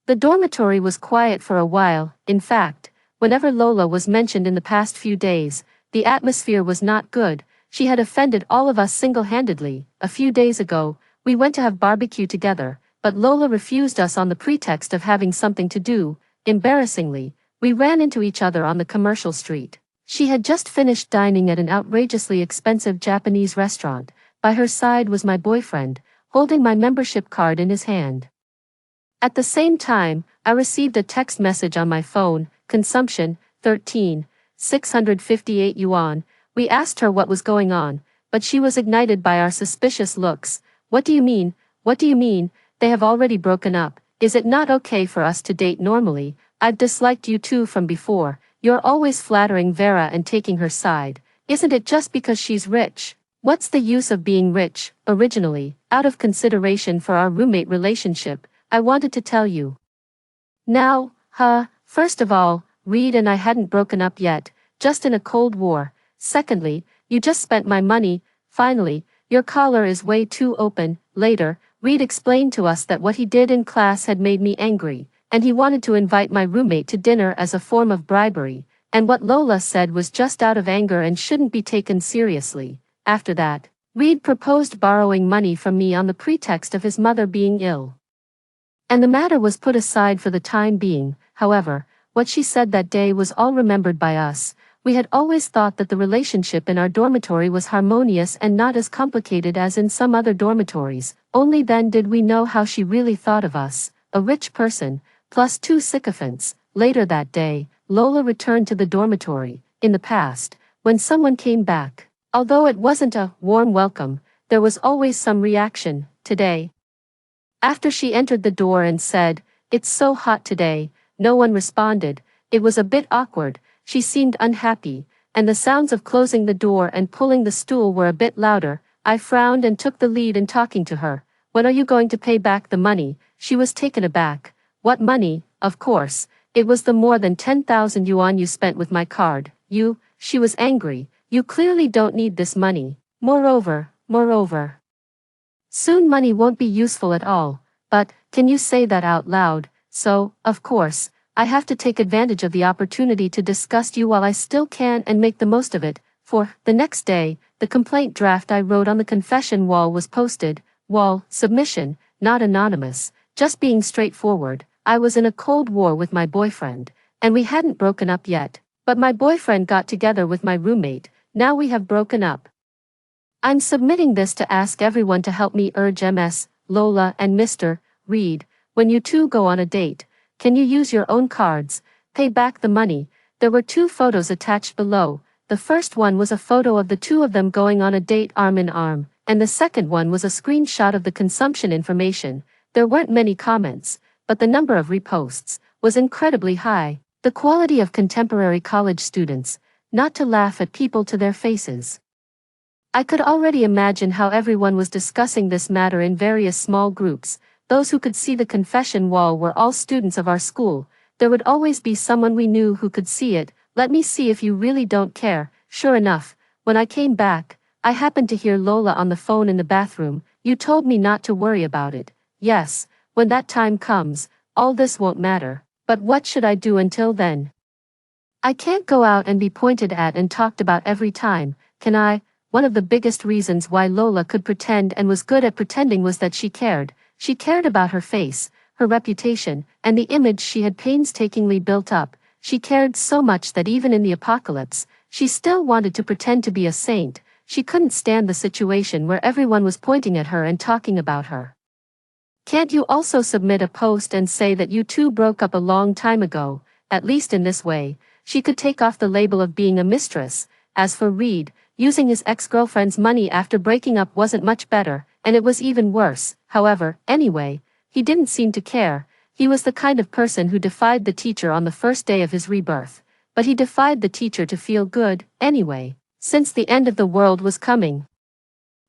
The dormitory was quiet for a while. In fact, whenever Lola was mentioned in the past few days, the atmosphere was not good. She had offended all of us single-handedly. A few days ago, we went to have barbecue together, but Lola refused us on the pretext of having something to do. Embarrassingly, we ran into each other on the commercial street. She had just finished dining at an outrageously expensive Japanese restaurant. By her side was my boyfriend, holding my membership card in his hand. At the same time, I received a text message on my phone. Consumption, 13,658 yuan. We asked her what was going on, but she was ignited by our suspicious looks. What do you mean? What do you mean? They have already broken up. Is it not okay for us to date normally? I've disliked you two from before. You're always flattering Vera and taking her side. Isn't it just because she's rich? What's the use of being rich? Originally, out of consideration for our roommate relationship, I wanted to tell you. Now, first of all, Reed and I hadn't broken up yet, just in a cold war. Secondly, you just spent my money. Finally, your collar is way too open. Later, Reed explained to us that what he did in class had made me angry, and he wanted to invite my roommate to dinner as a form of bribery, and what Lola said was just out of anger and shouldn't be taken seriously. After that, Reed proposed borrowing money from me on the pretext of his mother being ill. And the matter was put aside for the time being. However, what she said that day was all remembered by us. We had always thought that the relationship in our dormitory was harmonious and not as complicated as in some other dormitories. Only then did we know how she really thought of us, a rich person, plus 2 sycophants. Later that day, Lola returned to the dormitory. In the past, when someone came back, although it wasn't a warm welcome, there was always some reaction. Today, after she entered the door and said, "It's so hot today," no one responded. It was a bit awkward. She seemed unhappy, and the sounds of closing the door and pulling the stool were a bit louder. I frowned and took the lead in talking to her. "When are you going to pay back the money?" She was taken aback. "What money?" "Of course, it was the more than 10,000 yuan you spent with my card." She was angry. "You clearly don't need this money. Moreover, soon money won't be useful at all." "But, can you say that out loud?" "So, of course, I have to take advantage of the opportunity to discuss you while I still can and make the most of it." For, the next day, the complaint draft I wrote on the confession wall was posted. Wall, submission, not anonymous, just being straightforward. I was in a cold war with my boyfriend, and we hadn't broken up yet, but my boyfriend got together with my roommate. Now we have broken up. I'm submitting this to ask everyone to help me urge Ms. Lola and Mr. Reed, when you two go on a date, can you use your own cards, pay back the money? There were 2 photos attached below. The first one was a photo of the 2 of them going on a date arm in arm, and the second one was a screenshot of the consumption information. There weren't many comments, but the number of reposts was incredibly high. The quality of contemporary college students, not to laugh at people to their faces. I could already imagine how everyone was discussing this matter in various small groups. Those who could see the confession wall were all students of our school. There would always be someone we knew who could see it. "Let me see if you really don't care." Sure enough, When I came back, I happened to hear Lola on the phone in the bathroom. You told me not to worry about it. Yes, when that time comes, all this won't matter. But what should I do until then? I can't go out and be pointed at and talked about every time, can I? One of the biggest reasons why Lola could pretend and was good at pretending was that she cared. She cared about her face, her reputation, and the image she had painstakingly built up. She cared so much that even in the apocalypse, she still wanted to pretend to be a saint. She couldn't stand the situation where everyone was pointing at her and talking about her. Can't you also submit a post and say that you two broke up a long time ago? At least in this way, she could take off the label of being a mistress. As for Reed, using his ex-girlfriend's money after breaking up wasn't much better, and it was even worse. However, anyway, he didn't seem to care. He was the kind of person who defied the teacher on the first day of his rebirth. But he defied the teacher to feel good, anyway, since the end of the world was coming.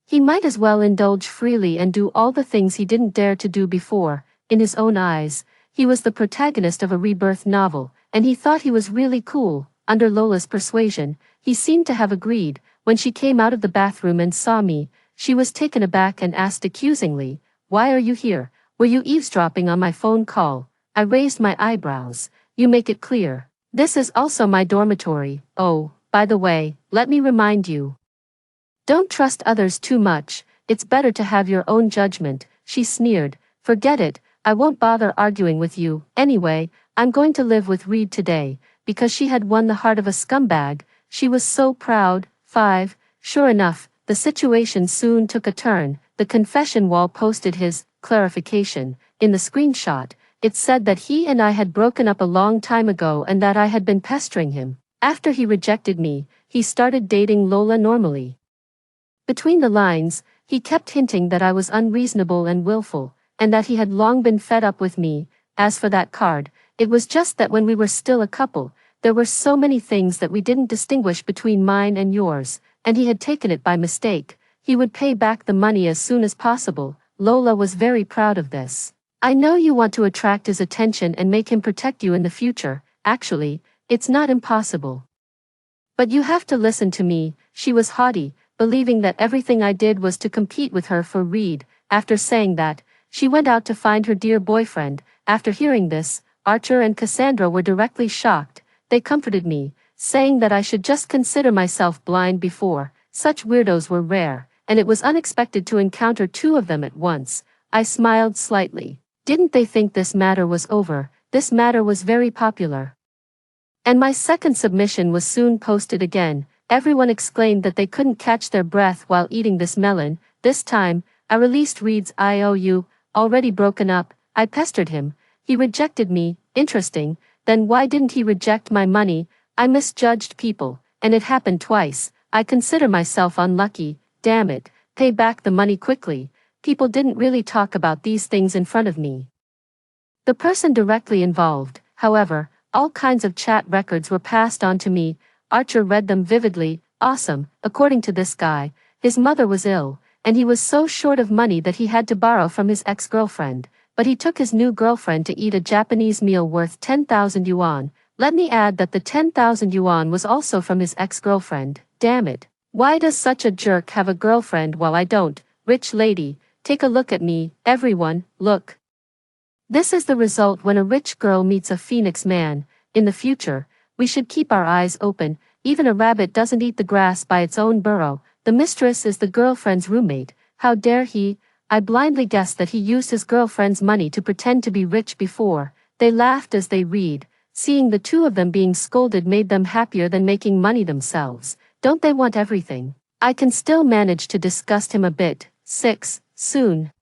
He might as well indulge freely and do all the things he didn't dare to do before. In his own eyes, he was the protagonist of a rebirth novel, and he thought he was really cool. Under Lola's persuasion, he seemed to have agreed. When she came out of the bathroom and saw me, she was taken aback and asked accusingly, "Why are you here? Were you eavesdropping on my phone call?" I raised my eyebrows. "You make it clear. This is also my dormitory. Oh, by the way, let me remind you. Don't trust others too much, it's better to have your own judgment," she sneered. "Forget it, I won't bother arguing with you. Anyway, I'm going to live with Reed today," because she had won the heart of a scumbag. She was so proud. 5. Sure enough, the situation soon took a turn. The confession wall posted his clarification. In the screenshot, it said that he and I had broken up a long time ago and that I had been pestering him. After he rejected me, he started dating Lola normally. Between the lines, he kept hinting that I was unreasonable and willful, and that he had long been fed up with me. As for that card, it was just that when we were still a couple, there were so many things that we didn't distinguish between mine and yours, and he had taken it by mistake. He would pay back the money as soon as possible. Lola was very proud of this. "I know you want to attract his attention and make him protect you in the future. Actually, it's not impossible. But you have to listen to me." She was haughty, believing that everything I did was to compete with her for Reed. After saying that, she went out to find her dear boyfriend. After hearing this, Archer and Cassandra were directly shocked. They comforted me, saying that I should just consider myself blind before. Such weirdos were rare, and it was unexpected to encounter two of them at once. I smiled slightly. Didn't they think this matter was over? This matter was very popular. And my second submission was soon posted again. Everyone exclaimed that they couldn't catch their breath while eating this melon. This time, I released Reed's IOU, already broken up. I pestered him. He rejected me. Interesting. Then why didn't he reject my money? I misjudged people, and it happened twice. I consider myself unlucky. Damn it. Pay back the money quickly. People didn't really talk about these things in front of me. The person directly involved, however, all kinds of chat records were passed on to me. Archer read them vividly. Awesome. According to this guy, his mother was ill, and he was so short of money that he had to borrow from his ex-girlfriend. But he took his new girlfriend to eat a Japanese meal worth 10,000 yuan. Let me add that the 10,000 yuan was also from his ex-girlfriend. Damn it. Why does such a jerk have a girlfriend while I don't? Rich lady, take a look at me. Everyone, look. This is the result when a rich girl meets a phoenix man. In the future, we should keep our eyes open. Even a rabbit doesn't eat the grass by its own burrow. The mistress is the girlfriend's roommate. How dare he? I blindly guessed that he used his girlfriend's money to pretend to be rich before. They laughed as they read. Seeing the two of them being scolded made them happier than making money themselves. Don't they want everything? I can still manage to disgust him a bit. 6. Soon.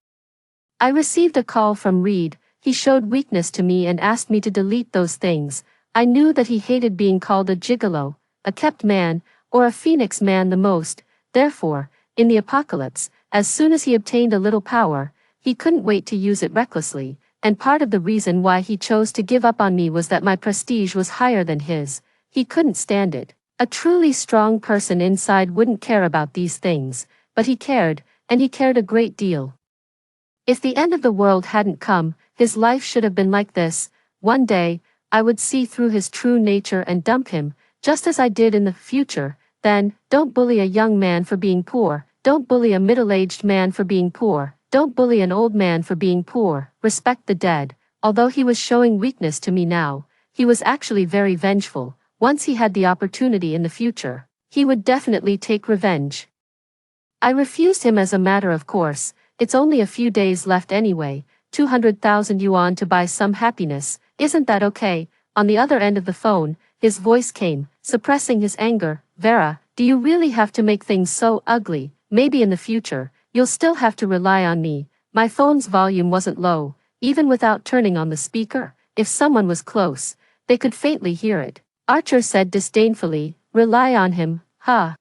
I received a call from Reed. He showed weakness to me and asked me to delete those things. I knew that he hated being called a gigolo, a kept man, or a phoenix man the most. Therefore, in the apocalypse, as soon as he obtained a little power, he couldn't wait to use it recklessly, and part of the reason why he chose to give up on me was that my prestige was higher than his. He couldn't stand it. A truly strong person inside wouldn't care about these things, but he cared, and he cared a great deal. If the end of the world hadn't come, his life should have been like this. One day, I would see through his true nature and dump him, just as I did in the future. Then, don't bully a young man for being poor, don't bully a middle-aged man for being poor, don't bully an old man for being poor, respect the dead. Although he was showing weakness to me now, he was actually very vengeful. Once he had the opportunity in the future, he would definitely take revenge. I refused him as a matter of course. It's only a few days left anyway, 200,000 yuan to buy some happiness, isn't that okay? On the other end of the phone, his voice came, suppressing his anger. Vera, do you really have to make things so ugly? Maybe in the future, you'll still have to rely on me. My phone's volume wasn't low, even without turning on the speaker. If someone was close, they could faintly hear it. Archer said disdainfully, rely on him, huh?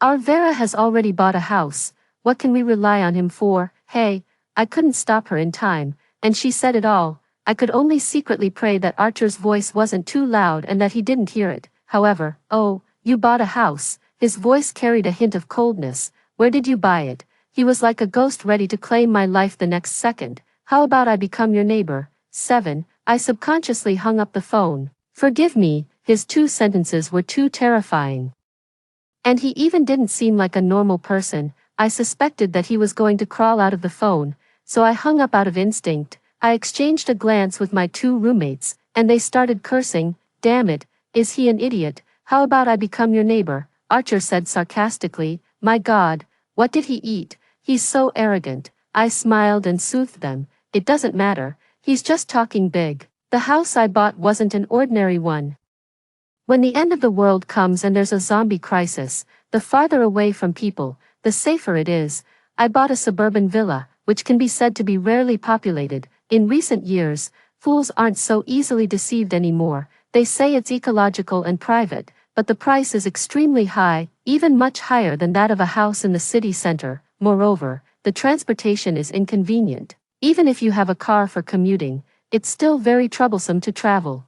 Our Vera has already bought a house. What can we rely on him for? Hey, I couldn't stop her in time, and she said it all. I could only secretly pray that Archer's voice wasn't too loud and that he didn't hear it. However, oh, you bought a house. His voice carried a hint of coldness. Where did you buy it? He was like a ghost ready to claim my life the next second. How about I become your neighbor? 7. I subconsciously hung up the phone. Forgive me, his 2 sentences were too terrifying. And he even didn't seem like a normal person. I suspected that he was going to crawl out of the phone, so I hung up out of instinct. I exchanged a glance with my 2 roommates, and they started cursing. Damn it, is he an idiot? How about I become your neighbor? Archer said sarcastically. My God, what did he eat? He's so arrogant. I smiled and soothed them. It doesn't matter, he's just talking big. The house I bought wasn't an ordinary one. When the end of the world comes and there's a zombie crisis, the farther away from people, the safer it is. I bought a suburban villa, which can be said to be rarely populated. In recent years, fools aren't so easily deceived anymore. They say it's ecological and private, but the price is extremely high, even much higher than that of a house in the city center. Moreover, the transportation is inconvenient. Even if you have a car for commuting, it's still very troublesome to travel.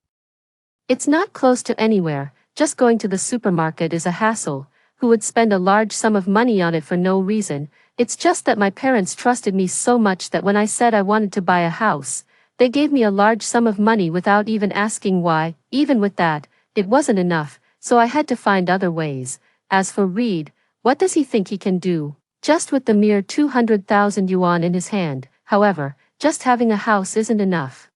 It's not close to anywhere, just going to the supermarket is a hassle. Who would spend a large sum of money on it for no reason? It's just that my parents trusted me so much that when I said I wanted to buy a house, they gave me a large sum of money without even asking why. Even with that, it wasn't enough, so I had to find other ways. As for Reed, what does he think he can do? Just with the mere 200,000 yuan in his hand. However, just having a house isn't enough.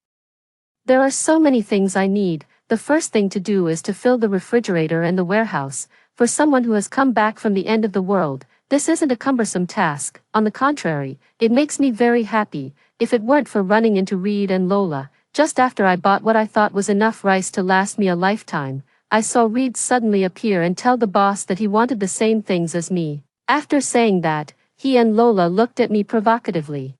There are so many things I need. The first thing to do is to fill the refrigerator and the warehouse. For someone who has come back from the end of the world, this isn't a cumbersome task. On the contrary, it makes me very happy. If it weren't for running into Reed and Lola, just after I bought what I thought was enough rice to last me a lifetime, I saw Reed suddenly appear and tell the boss that he wanted the same things as me. After saying that, he and Lola looked at me provocatively.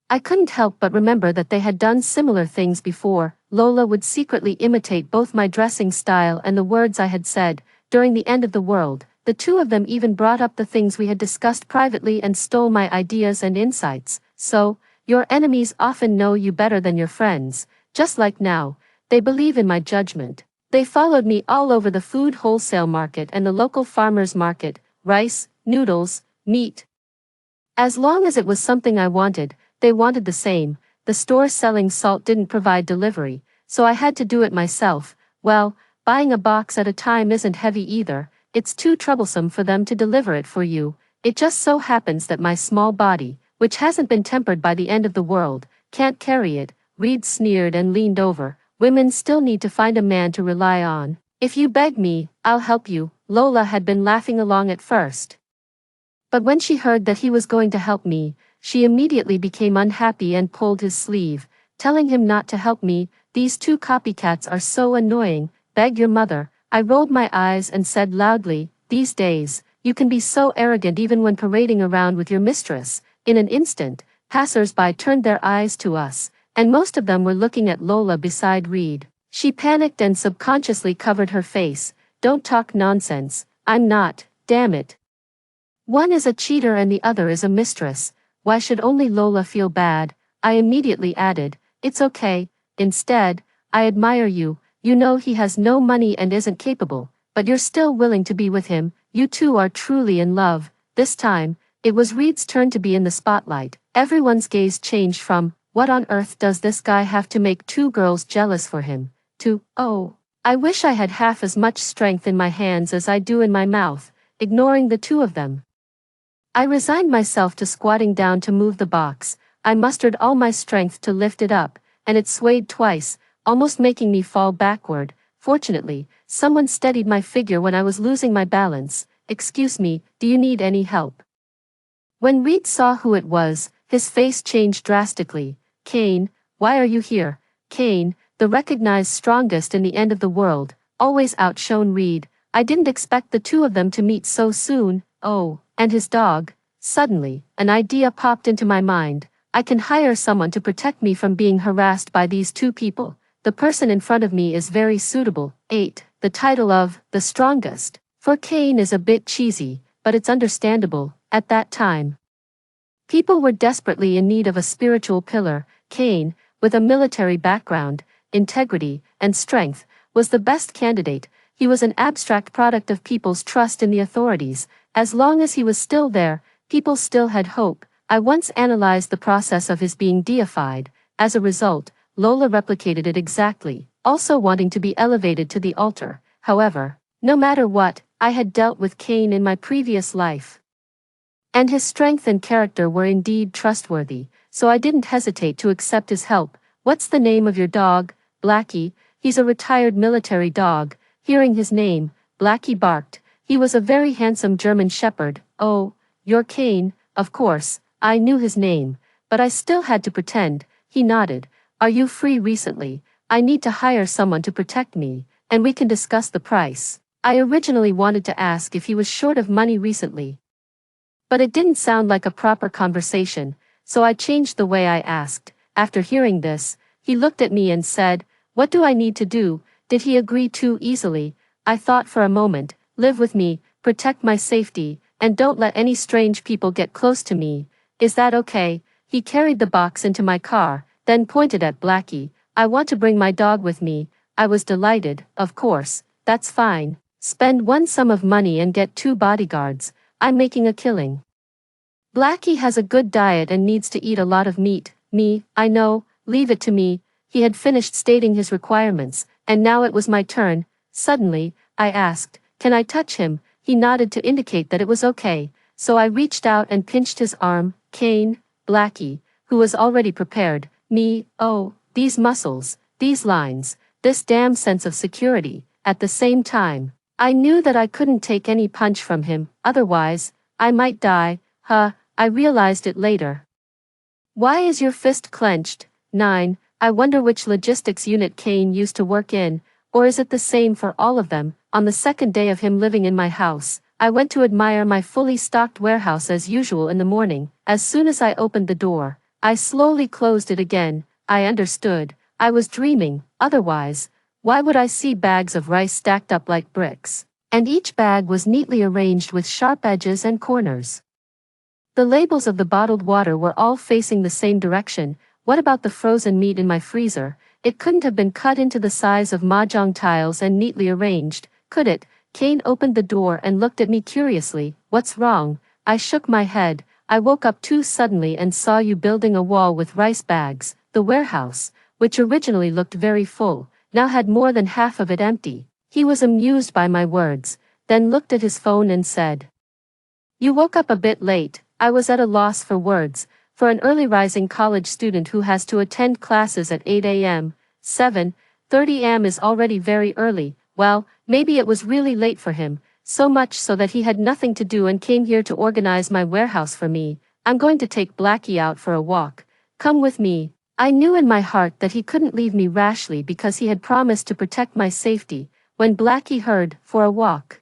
I couldn't help but remember that they had done similar things before. Lola would secretly imitate both my dressing style and the words I had said. During the end of the world, the 2 of them even brought up the things we had discussed privately and stole my ideas and insights. So, your enemies often know you better than your friends. Just like now, they believe in my judgment. They followed me all over the food wholesale market and the local farmers market. Rice, noodles, meat. As long as it was something I wanted, they wanted the same. The store selling salt didn't provide delivery, so I had to do it myself. Well, buying a box at a time isn't heavy either. It's too troublesome for them to deliver it for you. It just so happens that my small body, which hasn't been tempered by the end of the world, can't carry it. Reed sneered and leaned over. Women still need to find a man to rely on. If you beg me, I'll help you. Lola had been laughing along at first. But when she heard that he was going to help me, she immediately became unhappy and pulled his sleeve, telling him not to help me. These 2 copycats are so annoying. Beg your mother. I rolled my eyes and said loudly, these days, you can be so arrogant even when parading around with your mistress. In an instant, passers-by turned their eyes to us, and most of them were looking at Lola beside Reed. She panicked and subconsciously covered her face. Don't talk nonsense. I'm not, damn it. One is a cheater and the other is a mistress. Why should only Lola feel bad? I immediately added, it's okay. Instead, I admire you. You know he has no money and isn't capable, but you're still willing to be with him. You 2 are truly in love. This time, it was Reed's turn to be in the spotlight. Everyone's gaze changed from, what on earth does this guy have to make 2 girls jealous for him, to, oh, I wish I had half as much strength in my hands as I do in my mouth, ignoring the two of them. I resigned myself to squatting down to move the box. I mustered all my strength to lift it up, and it swayed twice, almost making me fall backward. Fortunately, someone steadied my figure when I was losing my balance. "Excuse me, do you need any help?" When Reed saw who it was, his face changed drastically. "Kane, why are you here?" Kane, the recognized strongest in the end of the world, always outshone Reed. I didn't expect the two of them to meet so soon. Oh, and his dog. Suddenly, an idea popped into my mind. I can hire someone to protect me from being harassed by these two people. The person in front of me is very suitable. 8. The title of the strongest for Kane is a bit cheesy, but it's understandable. At that time, people were desperately in need of a spiritual pillar. Kane, with a military background, integrity, and strength, was the best candidate. He was an abstract product of people's trust in the authorities. As long as he was still there, people still had hope. I once analyzed the process of his being deified. As a result, Lola replicated it exactly, also wanting to be elevated to the altar. However, no matter what, I had dealt with Kane in my previous life, and his strength and character were indeed trustworthy, so I didn't hesitate to accept his help. "What's the name of your dog?" "Blackie. He's a retired military dog." Hearing his name, Blackie barked. He was a very handsome German shepherd. "Oh, you're Kane." Of course, I knew his name, but I still had to pretend. He nodded. "Are you free recently? I need to hire someone to protect me, and we can discuss the price." I originally wanted to ask if he was short of money recently, but it didn't sound like a proper conversation, so I changed the way I asked. After hearing this, he looked at me and said, "What do I need to do?" Did he agree too easily? I thought for a moment. "Live with me, protect my safety, and don't let any strange people get close to me. Is that okay?" He carried the box into my car, then pointed at Blackie. "I want to bring my dog with me." I was delighted. "Of course, that's fine. Spend one sum of money and get 2 bodyguards. I'm making a killing. Blackie has a good diet and needs to eat a lot of meat." "Me, I know, leave it to me." He had finished stating his requirements, and now it was my turn. Suddenly, I asked, "Can I touch him?" He nodded to indicate that it was okay, so I reached out and pinched his arm. Kane, Blackie, who was already prepared. Me, oh, these muscles, these lines, this damn sense of security. At the same time, I knew that I couldn't take any punch from him, otherwise, I might die. I realized it later. "Why is your fist clenched?" 9. I wonder which logistics unit Kane used to work in, or is it the same for all of them? On the second day of him living in my house, I went to admire my fully stocked warehouse as usual in the morning. As soon as I opened the door, I slowly closed it again. I understood. I was dreaming. Otherwise, why would I see bags of rice stacked up like bricks? And each bag was neatly arranged with sharp edges and corners. The labels of the bottled water were all facing the same direction. What about the frozen meat in my freezer? It couldn't have been cut into the size of mahjong tiles and neatly arranged, could it? Kane opened the door and looked at me curiously. "What's wrong?" I shook my head. "I woke up too suddenly and saw you building a wall with rice bags." The warehouse, which originally looked very full, now had more than half of it empty. He was amused by my words, then looked at his phone and said, "You woke up a bit late." I was at a loss for words. For an early rising college student who has to attend classes at 8 a.m., 7:30 a.m. is already very early. Well, maybe it was really late for him, so much so that he had nothing to do and came here to organize my warehouse for me. "I'm going to take Blackie out for a walk. Come with me." I knew in my heart that he couldn't leave me rashly because he had promised to protect my safety. When Blackie heard, "for a walk,"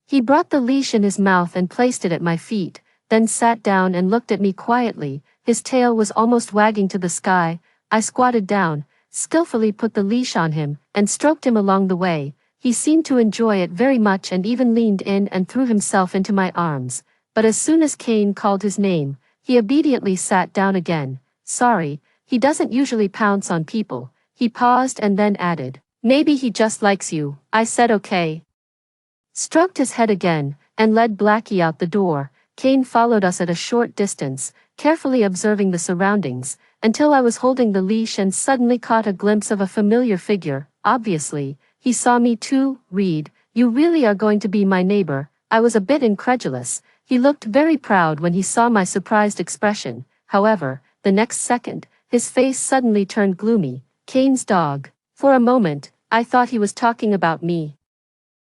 he brought the leash in his mouth and placed it at my feet, then sat down and looked at me quietly. His tail was almost wagging to the sky. I squatted down, skillfully put the leash on him, and stroked him along the way. He seemed to enjoy it very much and even leaned in and threw himself into my arms. But as soon as Kane called his name, he obediently sat down again. "Sorry, he doesn't usually pounce on people." He paused and then added, "Maybe he just likes you." I said okay, stroked his head again, and led Blackie out the door. Kane followed us at a short distance, carefully observing the surroundings, until I was holding the leash and suddenly caught a glimpse of a familiar figure. Obviously, he saw me too. Reed, you really are going to be my neighbor? I was a bit incredulous. He looked very proud when he saw my surprised expression. However, the next second, his face suddenly turned gloomy. Kane's dog. For a moment, I thought he was talking about me.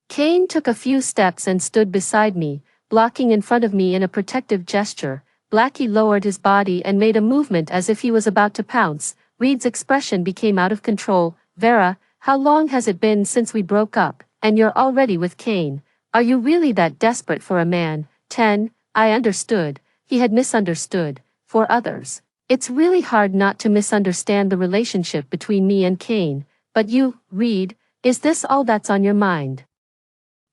Kane took a few steps and stood beside me, blocking in front of me in a protective gesture. Blackie lowered his body and made a movement as if he was about to pounce. Reed's expression became out of control. Vera, how long has it been since we broke up, and you're already with Kane? Are you really that desperate for a man? 10. I understood. He had misunderstood. For others, it's really hard not to misunderstand the relationship between me and Kane. But you, Reed, is this all that's on your mind?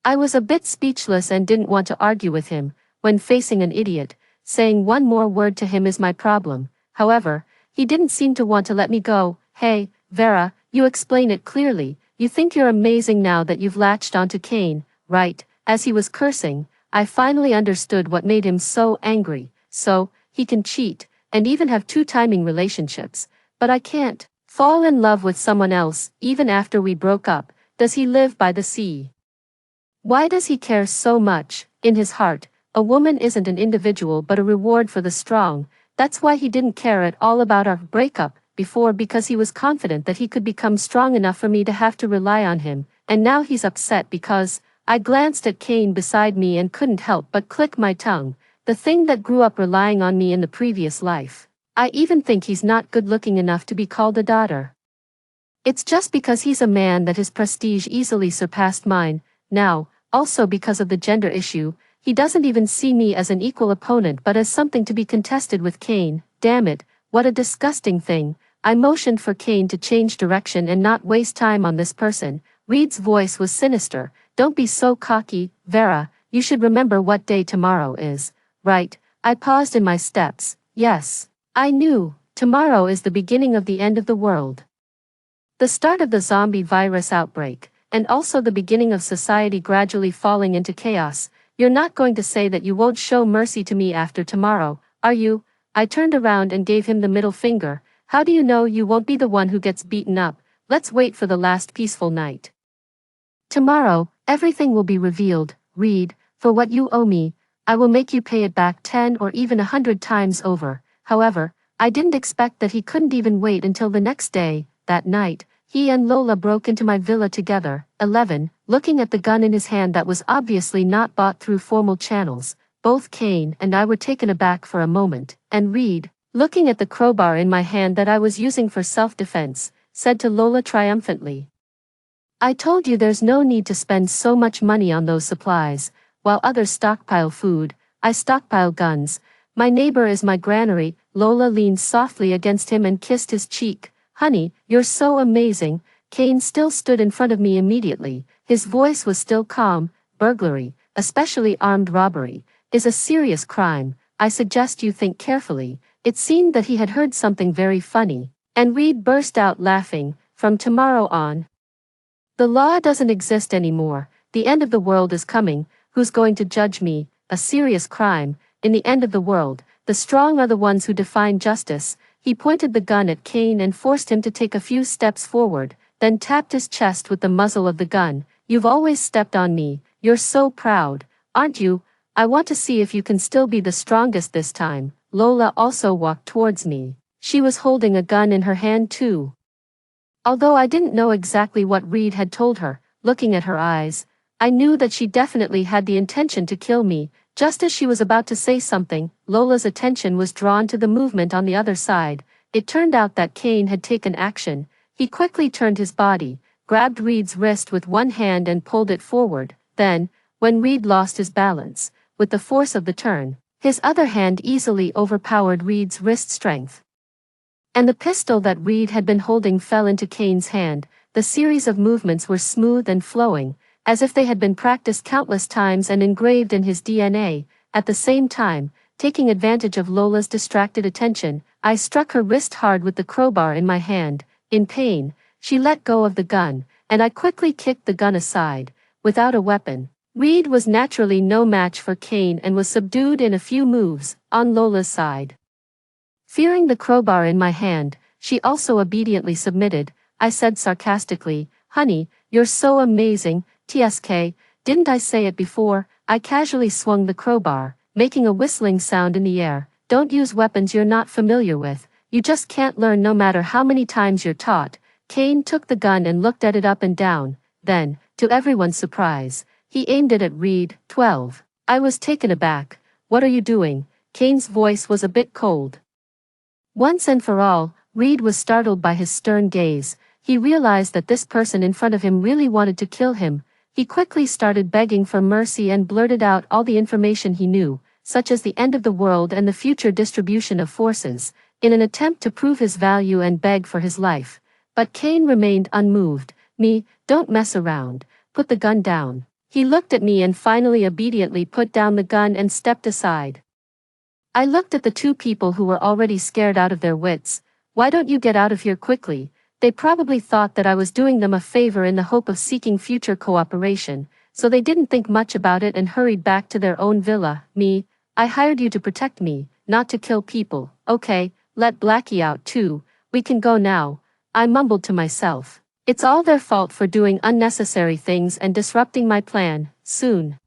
I was a bit speechless and didn't want to argue with him. When facing an idiot, saying one more word to him is my problem. However, he didn't seem to want to let me go. Hey, Vera, you explain it clearly. You think you're amazing now that you've latched onto Kane, right? As he was cursing, I finally understood what made him so angry. So, he can cheat, and even have two-timing relationships. But I can't fall in love with someone else, even after we broke up. Does he live by the sea? Why does he care so much? In his heart, a woman isn't an individual but a reward for the strong. That's why he didn't care at all about our breakup before, because he was confident that he could become strong enough for me to have to rely on him. And now he's upset because I glanced at Kane beside me and couldn't help but click my tongue. The thing that grew up relying on me in the previous life. I even think he's not good looking enough to be called a daughter. It's just because he's a man that his prestige easily surpassed mine. Now, also because of the gender issue, he doesn't even see me as an equal opponent but as something to be contested with Kane. Damn it, what a disgusting thing. I motioned for Kane to change direction and not waste time on this person. Reed's voice was sinister. Don't be so cocky, Vera, you should remember what day tomorrow is. Right, I paused in my steps. Yes, I knew, tomorrow is the beginning of the end of the world. The start of the zombie virus outbreak, and also the beginning of society gradually falling into chaos. You're not going to say that you won't show mercy to me after tomorrow, are you? I turned around and gave him the middle finger. How do you know you won't be the one who gets beaten up? Let's wait for the last peaceful night. Tomorrow, everything will be revealed. Reed, for what you owe me, I will make you pay it back 10 or even 100 times over. However, I didn't expect that he couldn't even wait until the next day. That night, he and Lola broke into my villa together. 11. Looking at the gun in his hand that was obviously not bought through formal channels, both Kane and I were taken aback for a moment, and Reed, looking at the crowbar in my hand that I was using for self-defense, said to Lola triumphantly, I told you there's no need to spend so much money on those supplies. While others stockpile food, I stockpile guns. My neighbor is my granary. Lola leaned softly against him and kissed his cheek. Honey, you're so amazing. Kane still stood in front of me immediately. His voice was still calm. Burglary, especially armed robbery, is a serious crime. I suggest you think carefully. It seemed that he had heard something very funny, and Reed burst out laughing. From tomorrow on, the law doesn't exist anymore. The end of the world is coming. Who's going to judge me? A serious crime. In the end of the world, the strong are the ones who define justice. He pointed the gun at Kane and forced him to take a few steps forward, then tapped his chest with the muzzle of the gun. You've always stepped on me. You're so proud, aren't you? I want to see if you can still be the strongest this time. Lola also walked towards me. She was holding a gun in her hand too. Although I didn't know exactly what Reed had told her, looking at her eyes, I knew that she definitely had the intention to kill me. Just as she was about to say something, Lola's attention was drawn to the movement on the other side. It turned out that Kane had taken action. He quickly turned his body, grabbed Reed's wrist with one hand and pulled it forward. Then, when Reed lost his balance, with the force of the turn, his other hand easily overpowered Reed's wrist strength. And the pistol that Reed had been holding fell into Kane's hand. The series of movements were smooth and flowing, as if they had been practiced countless times and engraved in his DNA. At the same time, taking advantage of Lola's distracted attention, I struck her wrist hard with the crowbar in my hand. In pain, she let go of the gun, and I quickly kicked the gun aside. Without a weapon, Reed was naturally no match for Kane and was subdued in a few moves. On Lola's side, fearing the crowbar in my hand, she also obediently submitted. I said sarcastically, Honey, you're so amazing, TSK, didn't I say it before? I casually swung the crowbar, making a whistling sound in the air. Don't use weapons you're not familiar with. You just can't learn no matter how many times you're taught. Kane took the gun and looked at it up and down. Then, to everyone's surprise, he aimed it at Reed. 12. I was taken aback. What are you doing? Kane's voice was a bit cold. Once and for all, Reed was startled by his stern gaze. He realized that this person in front of him really wanted to kill him. He quickly started begging for mercy and blurted out all the information he knew, such as the end of the world and the future distribution of forces, in an attempt to prove his value and beg for his life. But Kane remained unmoved. Me, don't mess around. Put the gun down. He looked at me and finally obediently put down the gun and stepped aside. I looked at the two people who were already scared out of their wits. Why don't you get out of here quickly? They probably thought that I was doing them a favor in the hope of seeking future cooperation, so they didn't think much about it and hurried back to their own villa. Me, I hired you to protect me, not to kill people. Okay, let Blackie out too. We can go now. I mumbled to myself. It's all their fault for doing unnecessary things and disrupting my plan. Soon.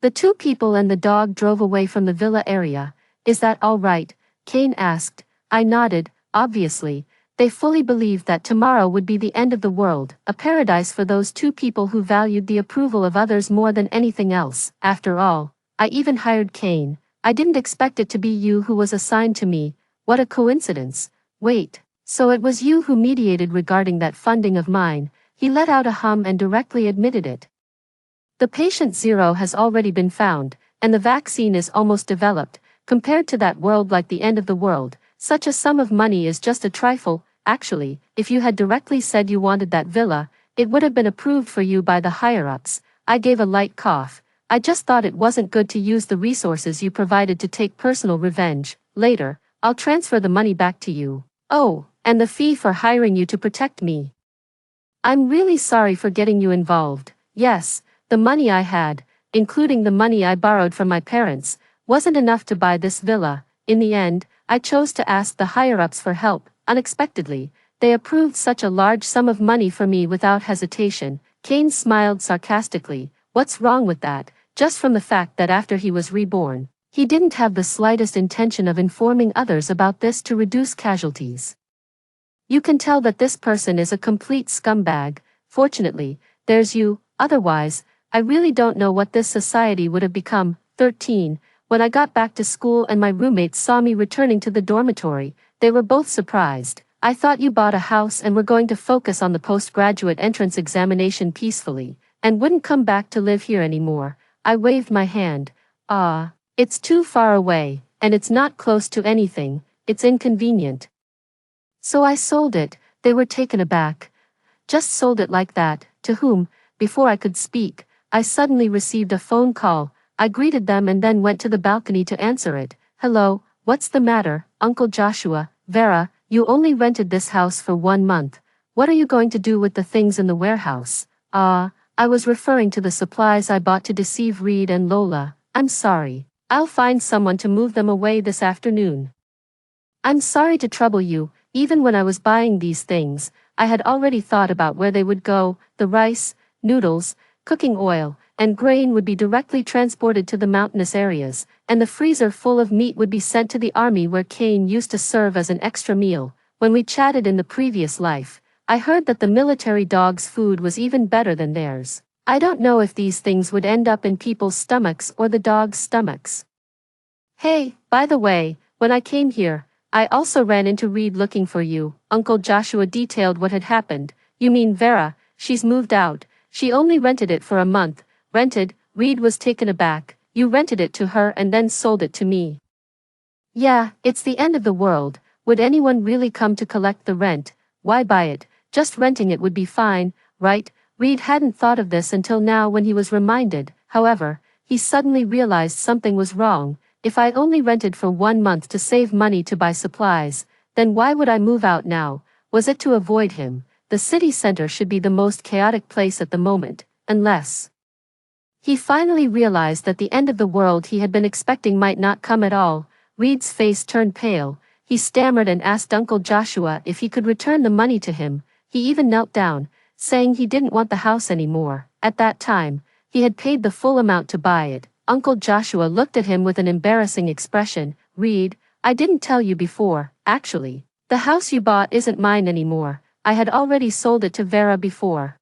The two people and the dog drove away from the villa area. Is that all right? Kane asked. I nodded. Obviously, they fully believed that tomorrow would be the end of the world, a paradise for those two people who valued the approval of others more than anything else. After all, I even hired Kane. I didn't expect it to be you who was assigned to me. What a coincidence. Wait, so it was you who mediated regarding that funding of mine. He let out a hum and directly admitted it. The patient zero has already been found, and the vaccine is almost developed. Compared to that world like the end of the world, such a sum of money is just a trifle. Actually, if you had directly said you wanted that villa, it would have been approved for you by the higher-ups. I gave a light cough. I just thought it wasn't good to use the resources you provided to take personal revenge. Later, I'll transfer the money back to you. Oh, and the fee for hiring you to protect me. I'm really sorry for getting you involved. Yes, the money I had, including the money I borrowed from my parents, wasn't enough to buy this villa. In the end, I chose to ask the higher-ups for help. Unexpectedly, they approved such a large sum of money for me without hesitation. Kane smiled sarcastically. What's wrong with that? Just from the fact that after he was reborn, he didn't have the slightest intention of informing others about this to reduce casualties. You can tell that this person is a complete scumbag. Fortunately, there's you. Otherwise, I really don't know what this society would have become. 13. When I got back to school and my roommates saw me returning to the dormitory, they were both surprised. I thought you bought a house and were going to focus on the postgraduate entrance examination peacefully, and wouldn't come back to live here anymore. I waved my hand. It's too far away, and it's not close to anything. It's inconvenient. So I sold it. They were taken aback. Just sold it like that. To whom? Before I could speak, I suddenly received a phone call. I greeted them and then went to the balcony to answer it. Hello, what's the matter, Uncle Joshua? Vera, you only rented this house for 1 month. What are you going to do with the things in the warehouse? I was referring to the supplies I bought to deceive Reed and Lola. I'm sorry. I'll find someone to move them away this afternoon. I'm sorry to trouble you. Even when I was buying these things, I had already thought about where they would go. The rice, noodles, cooking oil, and grain would be directly transported to the mountainous areas, and the freezer full of meat would be sent to the army where Kane used to serve as an extra meal. When we chatted in the previous life, I heard that the military dog's food was even better than theirs. I don't know if these things would end up in people's stomachs or the dog's stomachs. Hey, by the way, when I came here, I also ran into Reed looking for you. Uncle Joshua detailed what had happened. You mean Vera? She's moved out. She only rented it for a month. Rented? Reed was taken aback. You rented it to her and then sold it to me. Yeah, it's the end of the world. Would anyone really come to collect the rent? Why buy it? Just renting it would be fine, right? Reed hadn't thought of this until now when he was reminded. However, he suddenly realized something was wrong. If I only rented for 1 month to save money to buy supplies, then why would I move out now? Was it to avoid him? The city center should be the most chaotic place at the moment, unless... He finally realized that the end of the world he had been expecting might not come at all. Reed's face turned pale. He stammered and asked Uncle Joshua if he could return the money to him. He even knelt down, saying he didn't want the house anymore. At that time, he had paid the full amount to buy it. Uncle Joshua looked at him with an embarrassing expression. Reed, I didn't tell you before, actually. The house you bought isn't mine anymore. I had already sold it to Vera before.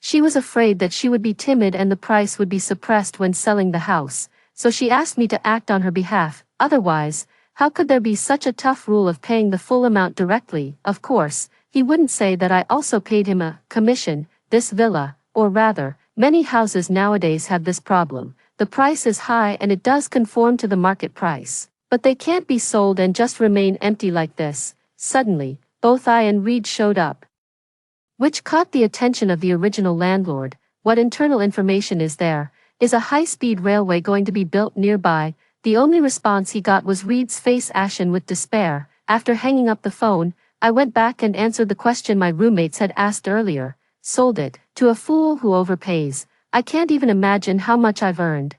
She was afraid that she would be timid and the price would be suppressed when selling the house, so she asked me to act on her behalf. Otherwise, how could there be such a tough rule of paying the full amount directly? Of course, he wouldn't say that I also paid him a commission. This villa, or rather, many houses nowadays have this problem. The price is high and it does conform to the market price, but they can't be sold and just remain empty like this. Suddenly, both I and Reed showed up, which caught the attention of the original landlord. What internal information is there? Is a high-speed railway going to be built nearby? The only response he got was Reed's face ashen with despair. After hanging up the phone, I went back and answered the question my roommates had asked earlier. Sold it, to a fool who overpays. I can't even imagine how much I've earned.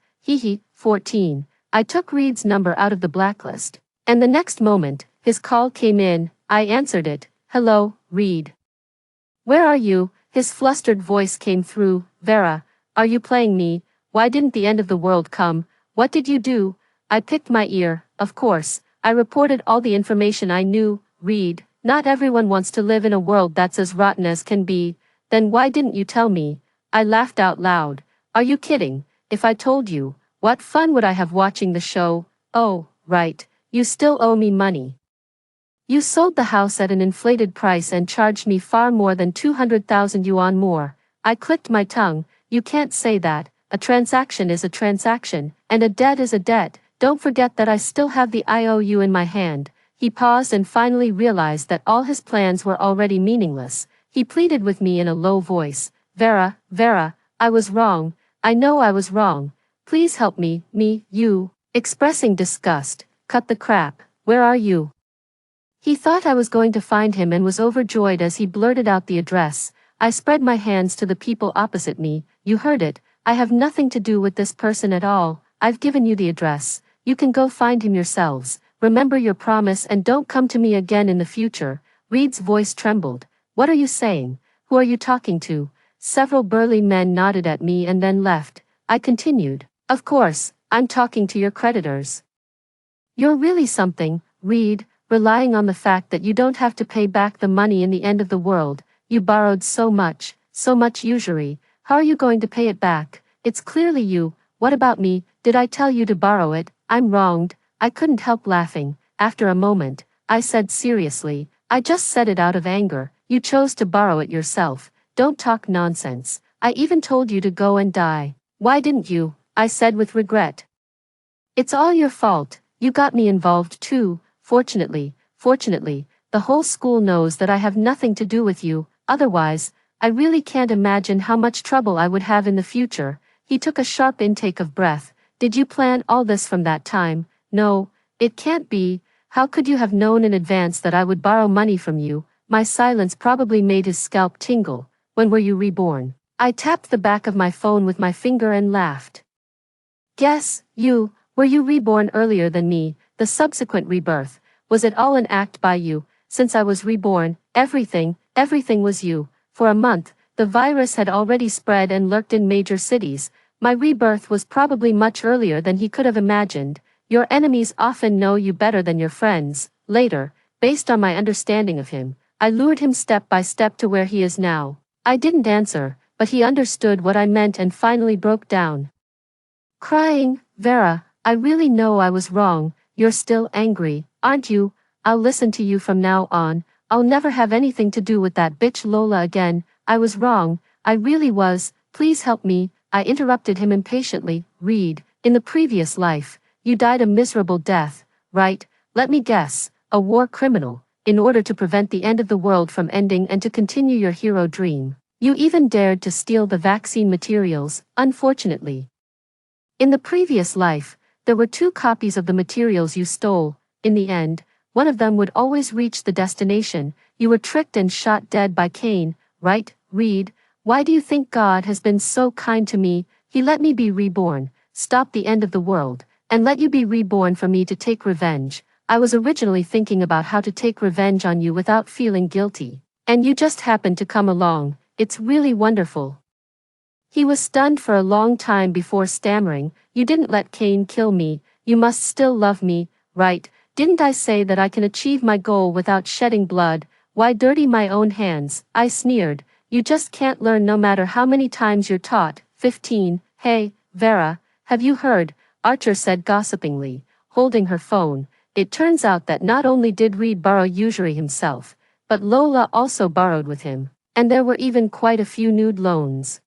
14. I took Reed's number out of the blacklist, and the next moment, his call came in. I answered it. Hello, Reed. Where are you? His flustered voice came through. Vera, are you playing me? Why didn't the end of the world come? What did you do? I picked my ear. Of course, I reported all the information I knew. Reed, not everyone wants to live in a world that's as rotten as can be. Then why didn't you tell me? I laughed out loud. Are you kidding? If I told you, what fun would I have watching the show? Oh, right, you still owe me money. You sold the house at an inflated price and charged me far more than 200,000 yuan more. I clicked my tongue. You can't say that. A transaction is a transaction, and a debt is a debt. Don't forget that I still have the IOU in my hand. He paused and finally realized that all his plans were already meaningless. He pleaded with me in a low voice. Vera, I was wrong. I know I was wrong. Please help me, you. Expressing disgust. Cut the crap. Where are you? He thought I was going to find him and was overjoyed as he blurted out the address. I spread my hands to the people opposite me. You heard it. I have nothing to do with this person at all. I've given you the address. You can go find him yourselves. Remember your promise and don't come to me again in the future. Reed's voice trembled. What are you saying? Who are you talking to? Several burly men nodded at me and then left. I continued. Of course, I'm talking to your creditors. You're really something, Reed, relying on the fact that you don't have to pay back the money in the end of the world. You borrowed so much usury. How are you going to pay it back? It's clearly you. What about me? Did I tell you to borrow it? I'm wronged. I couldn't help laughing. After a moment, I said seriously, I just said it out of anger. You chose to borrow it yourself. Don't talk nonsense. I even told you to go and die. Why didn't you? I said with regret. It's all your fault. You got me involved too. Fortunately, the whole school knows that I have nothing to do with you. Otherwise, I really can't imagine how much trouble I would have in the future. He took a sharp intake of breath. Did you plan all this from that time? No, it can't be. How could you have known in advance that I would borrow money from you? My silence probably made his scalp tingle. When were you reborn? I tapped the back of my phone with my finger and laughed. Guess, you. Were you reborn earlier than me? The subsequent rebirth. Was it all an act by you? Since I was reborn, everything was you. For a month, the virus had already spread and lurked in major cities. My rebirth was probably much earlier than he could have imagined. Your enemies often know you better than your friends. Later, based on my understanding of him, I lured him step by step to where he is now. I didn't answer, but he understood what I meant and finally broke down, crying. Vera, I really know I was wrong. You're still angry, aren't you? I'll listen to you from now on. I'll never have anything to do with that bitch Lola again. I was wrong. I really was. Please help me. I interrupted him impatiently. Reed, in the previous life, you died a miserable death, right? Let me guess, a war criminal, in order to prevent the end of the world from ending and to continue your hero dream. You even dared to steal the vaccine materials. Unfortunately, in the previous life, there were 2 copies of the materials you stole. In the end, one of them would always reach the destination. You were tricked and shot dead by Cain, right, Reed? Why do you think God has been so kind to me? He let me be reborn, stop the end of the world, and let you be reborn for me to take revenge. I was originally thinking about how to take revenge on you without feeling guilty, and you just happened to come along. it's really wonderful. He was stunned for a long time before stammering, "You didn't let Cain kill me, you must still love me, right? Didn't I say that I can achieve my goal without shedding blood? Why dirty my own hands?" I sneered. "You just can't learn no matter how many times you're taught." 15. "Hey, Vera, have you heard?" Archer said gossipingly, holding her phone. It turns out that not only did Reed borrow usury himself, but Lola also borrowed with him, and there were even quite a few nude loans.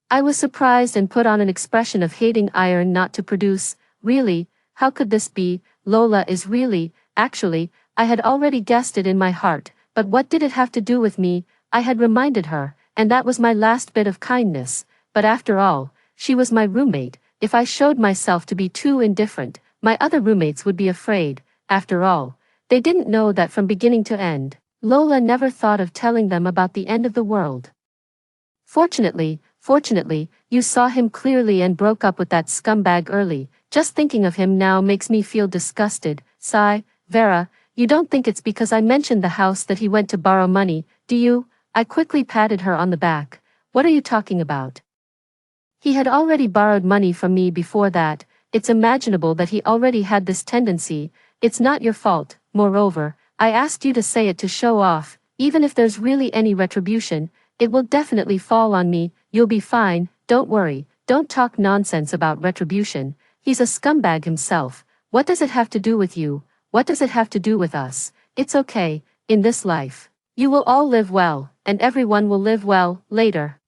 I was surprised and put on an expression of hating iron not to produce. "Really? How could this be? Lola is really..." Actually, I had already guessed it in my heart, but what did it have to do with me? I had reminded her, and that was my last bit of kindness. But after all, she was my roommate. If I showed myself to be too indifferent, my other roommates would be afraid. After all, they didn't know that from beginning to end, Lola never thought of telling them about the end of the world. Fortunately, you saw him clearly and broke up with that scumbag early. Just thinking of him now makes me feel disgusted. Sigh. "Vera, you don't think it's because I mentioned the house that he went to borrow money, do you?" I quickly patted her on the back. "What are you talking about? He had already borrowed money from me before that. It's imaginable that he already had this tendency. It's not your fault. Moreover, I asked you to say it to show off. Even if there's really any retribution, it will definitely fall on me. You'll be fine, don't worry. Don't talk nonsense about retribution. He's a scumbag himself. What does it have to do with you? What does it have to do with us? It's okay, in this life. You will all live well, and everyone will live well, later."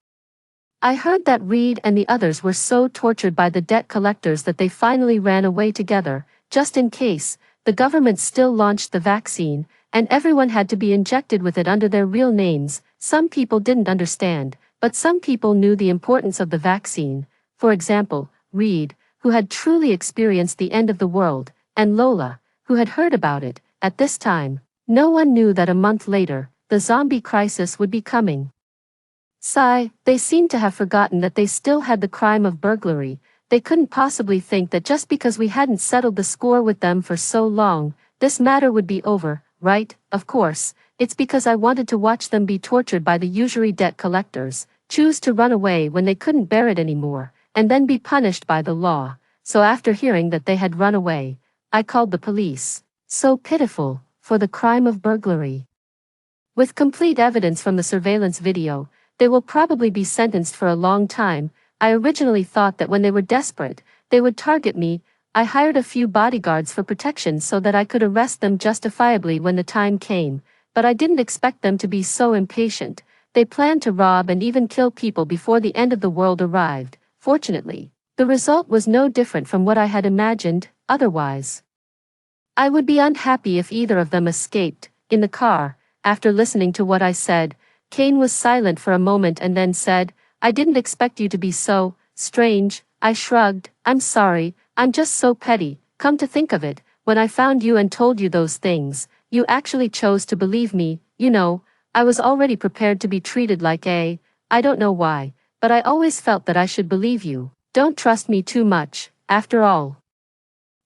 I heard that Reed and the others were so tortured by the debt collectors that they finally ran away together. Just in case, the government still launched the vaccine, and everyone had to be injected with it under their real names. Some people didn't understand, but some people knew the importance of the vaccine. For example, Reed, who had truly experienced the end of the world, and Lola, who had heard about it. At this time, no one knew that a month later, the zombie crisis would be coming. Sigh, they seemed to have forgotten that they still had the crime of burglary. They couldn't possibly think that just because we hadn't settled the score with them for so long, this matter would be over, right? Of course, it's because I wanted to watch them be tortured by the usury debt collectors, choose to run away when they couldn't bear it anymore, and then be punished by the law. So after hearing that they had run away, I called the police. So pitiful, for the crime of burglary. With complete evidence from the surveillance video, they will probably be sentenced for a long time. I originally thought that when they were desperate, they would target me. I hired a few bodyguards for protection so that I could arrest them justifiably when the time came, but I didn't expect them to be so impatient. They planned to rob and even kill people before the end of the world arrived. Fortunately, the result was no different from what I had imagined. Otherwise, I would be unhappy if either of them escaped. In the car, after listening to what I said, Cain was silent for a moment and then said, "I didn't expect you to be so strange." I shrugged. "I'm sorry, I'm just so petty. Come to think of it, when I found you and told you those things, you actually chose to believe me. You know, I was already prepared to be treated like I don't know why, but I always felt that I should believe you. Don't trust me too much, after all.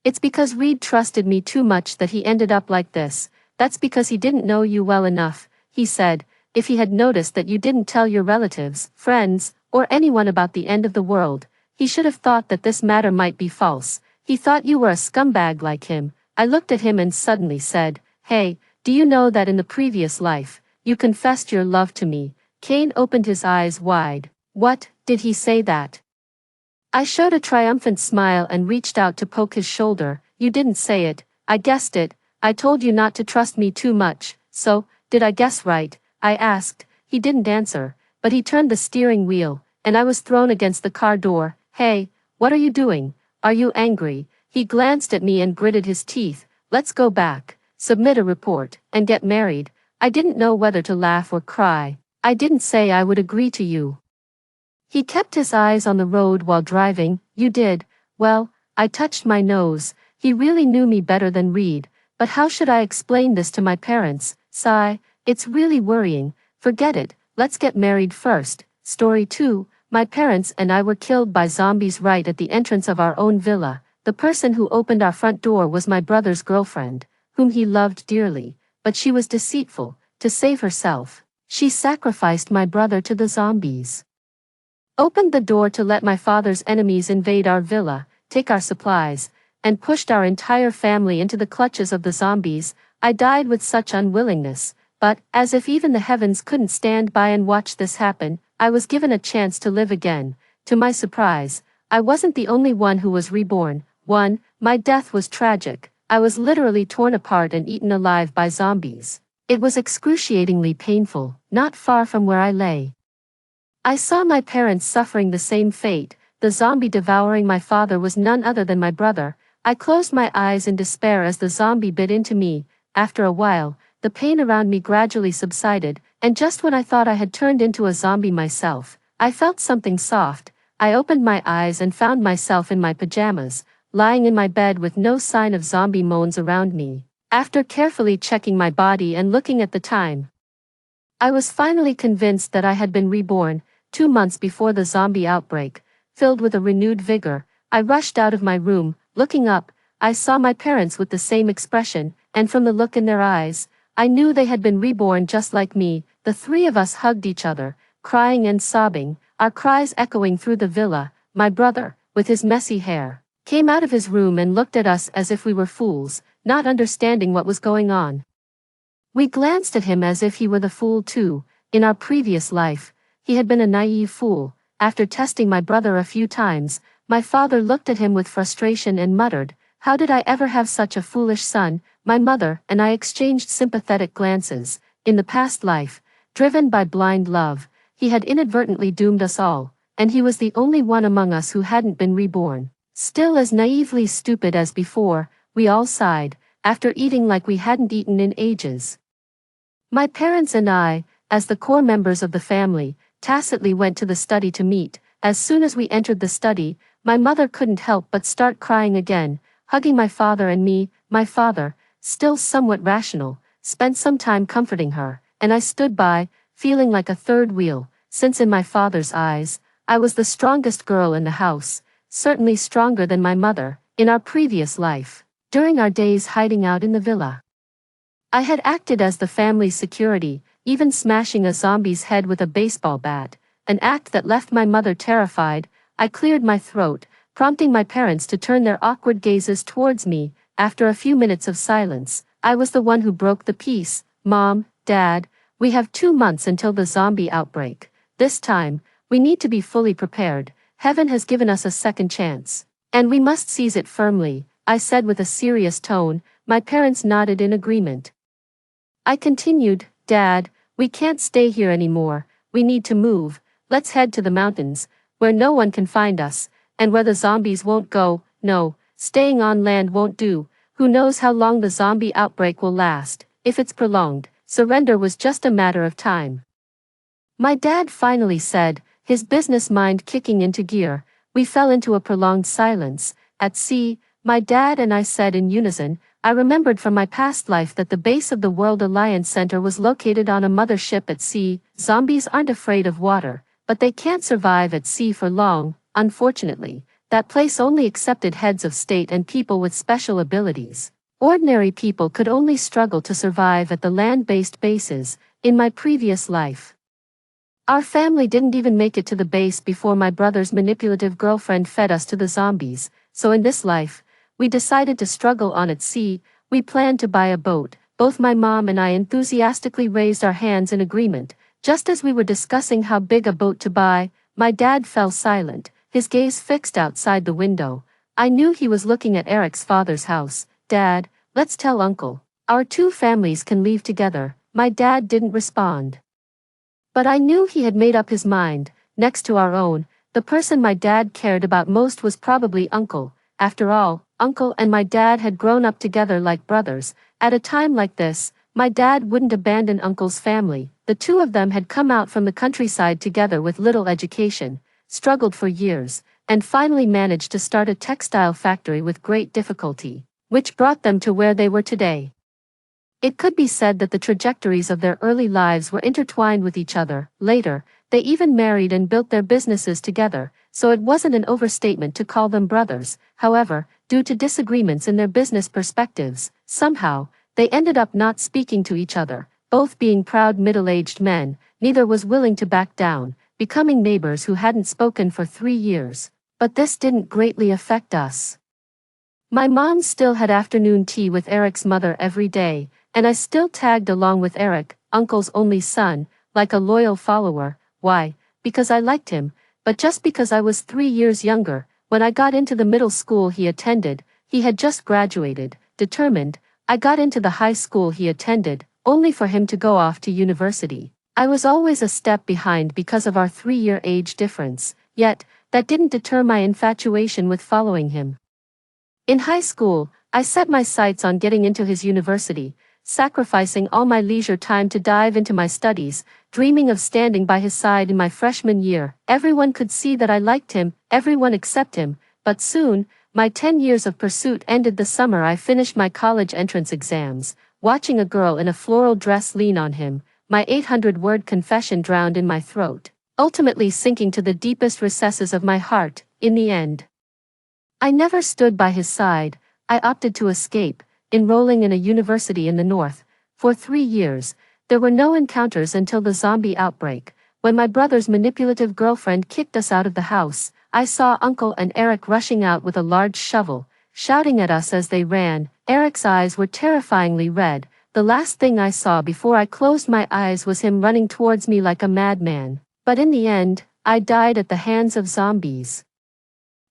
It's because Reed trusted me too much that he ended up like this. That's because he didn't know you well enough," he said. "If he had noticed that you didn't tell your relatives, friends, or anyone about the end of the world, he should have thought that this matter might be false. He thought you were a scumbag like him." I looked at him and suddenly said, "Hey, do you know that in the previous life, you confessed your love to me?" Cain opened his eyes wide. "What, did he say that?" I showed a triumphant smile and reached out to poke his shoulder. "You didn't say it, I guessed it. I told you not to trust me too much, so, did I guess right?" I asked. He didn't answer, but he turned the steering wheel, and I was thrown against the car door. "Hey, what are you doing? Are you angry?" He glanced at me and gritted his teeth. "Let's go back, submit a report, and get married." I didn't know whether to laugh or cry. I didn't say I would agree to you. He kept his eyes on the road while driving. "You did." Well, I touched my nose. He really knew me better than Reed, but how should I explain this to my parents? Sigh. It's really worrying. Forget it, let's get married first. Story 2, my parents and I were killed by zombies right at the entrance of our own villa. The person who opened our front door was my brother's girlfriend, whom he loved dearly, but she was deceitful. To save herself, She sacrificed my brother to the zombies. Opened the door to let my father's enemies invade our villa, take our supplies, and pushed our entire family into the clutches of the zombies. I died with such unwillingness, but, as if even the heavens couldn't stand by and watch this happen, I was given a chance to live again. To my surprise, I wasn't the only one who was reborn. My death was tragic. I was literally torn apart and eaten alive by zombies. It was excruciatingly painful, not far from where I lay. I saw my parents suffering the same fate. The zombie devouring my father was none other than my brother. I closed my eyes in despair as the zombie bit into me. After a while, the pain around me gradually subsided, and just when I thought I had turned into a zombie myself, I felt something soft. I opened my eyes and found myself in my pajamas, lying in my bed with no sign of zombie moans around me. After carefully checking my body and looking at the time, I was finally convinced that I had been reborn. 2 months before the zombie outbreak. Filled with a renewed vigor, I rushed out of my room. Looking up, I saw my parents with the same expression, and from the look in their eyes, I knew they had been reborn just like me. The three of us hugged each other, crying and sobbing, our cries echoing through the villa. My brother, with his messy hair, came out of his room and looked at us as if we were fools, not understanding what was going on. We glanced at him as if he were the fool too. In our previous life, he had been a naive fool. After testing my brother a few times, my father looked at him with frustration and muttered, "How did I ever have such a foolish son?" My mother and I exchanged sympathetic glances. In the past life, driven by blind love, he had inadvertently doomed us all, and he was the only one among us who hadn't been reborn. Still as naively stupid as before, we all sighed, after eating like we hadn't eaten in ages. My parents and I, as the core members of the family, tacitly went to the study to meet. As soon as we entered the study, my mother couldn't help but start crying again, hugging my father and me. My father, still somewhat rational, spent some time comforting her, and I stood by, feeling like a third wheel, since in my father's eyes, I was the strongest girl in the house, certainly stronger than my mother. In our previous life, during our days hiding out in the villa, I had acted as the family's security, even smashing a zombie's head with a baseball bat, an act that left my mother terrified. I cleared my throat, prompting my parents to turn their awkward gazes towards me. After a few minutes of silence, I was the one who broke the peace. "Mom, Dad, we have 2 months until the zombie outbreak. This time, we need to be fully prepared. Heaven has given us a second chance, and we must seize it firmly," I said with a serious tone. My parents nodded in agreement. I continued, "Dad, we can't stay here anymore. We need to move. Let's head to the mountains, where no one can find us, and where the zombies won't go. No, staying on land won't do. Who knows how long the zombie outbreak will last. If it's prolonged, surrender was just a matter of time." My dad finally said, his business mind kicking into gear. We fell into a prolonged silence. At sea, my dad and I said in unison, I remembered from my past life that the base of the World Alliance Center was located on a mothership at sea. Zombies aren't afraid of water, but they can't survive at sea for long. Unfortunately, that place only accepted heads of state and people with special abilities. Ordinary people could only struggle to survive at the land-based bases. In my previous life, our family didn't even make it to the base before my brother's manipulative girlfriend fed us to the zombies. So in this life, we decided to struggle on at sea. We planned to buy a boat. Both my mom and I enthusiastically raised our hands in agreement. Just as we were discussing how big a boat to buy, my dad fell silent, his gaze fixed outside the window. I knew he was looking at Eric's father's house. "Dad, let's tell Uncle. Our two families can leave together." My dad didn't respond, but I knew he had made up his mind. Next to our own, the person my dad cared about most was probably Uncle. After all, Uncle and my dad had grown up together like brothers. At a time like this, my dad wouldn't abandon Uncle's family. The two of them had come out from the countryside together with little education, struggled for years, and finally managed to start a textile factory with great difficulty, which brought them to where they were today. It could be said that the trajectories of their early lives were intertwined with each other. Later, they even married and built their businesses together, so it wasn't an overstatement to call them brothers. However, due to disagreements in their business perspectives, somehow, they ended up not speaking to each other. Both being proud middle-aged men, neither was willing to back down, becoming neighbors who hadn't spoken for 3 years. But this didn't greatly affect us. My mom still had afternoon tea with Eric's mother every day, and I still tagged along with Eric, Uncle's only son, like a loyal follower. Why? Because I liked him, but just because I was 3 years younger. When I got into the middle school he attended, he had just graduated, determined. I got into the high school he attended, only for him to go off to university. I was always a step behind because of our 3-year age difference, yet, that didn't deter my infatuation with following him. In high school, I set my sights on getting into his university, sacrificing all my leisure time to dive into my studies, dreaming of standing by his side in my freshman year. Everyone could see that I liked him, everyone except him, but soon, my 10 years of pursuit ended the summer I finished my college entrance exams, watching a girl in a floral dress lean on him, my 800-word confession drowned in my throat, ultimately sinking to the deepest recesses of my heart. In the end, I never stood by his side. I opted to escape, enrolling in a university in the north. For 3 years, there were no encounters until the zombie outbreak. When my brother's manipulative girlfriend kicked us out of the house, I saw Uncle and Eric rushing out with a large shovel, shouting at us as they ran. Eric's eyes were terrifyingly red. The last thing I saw before I closed my eyes was him running towards me like a madman. But in the end, I died at the hands of zombies.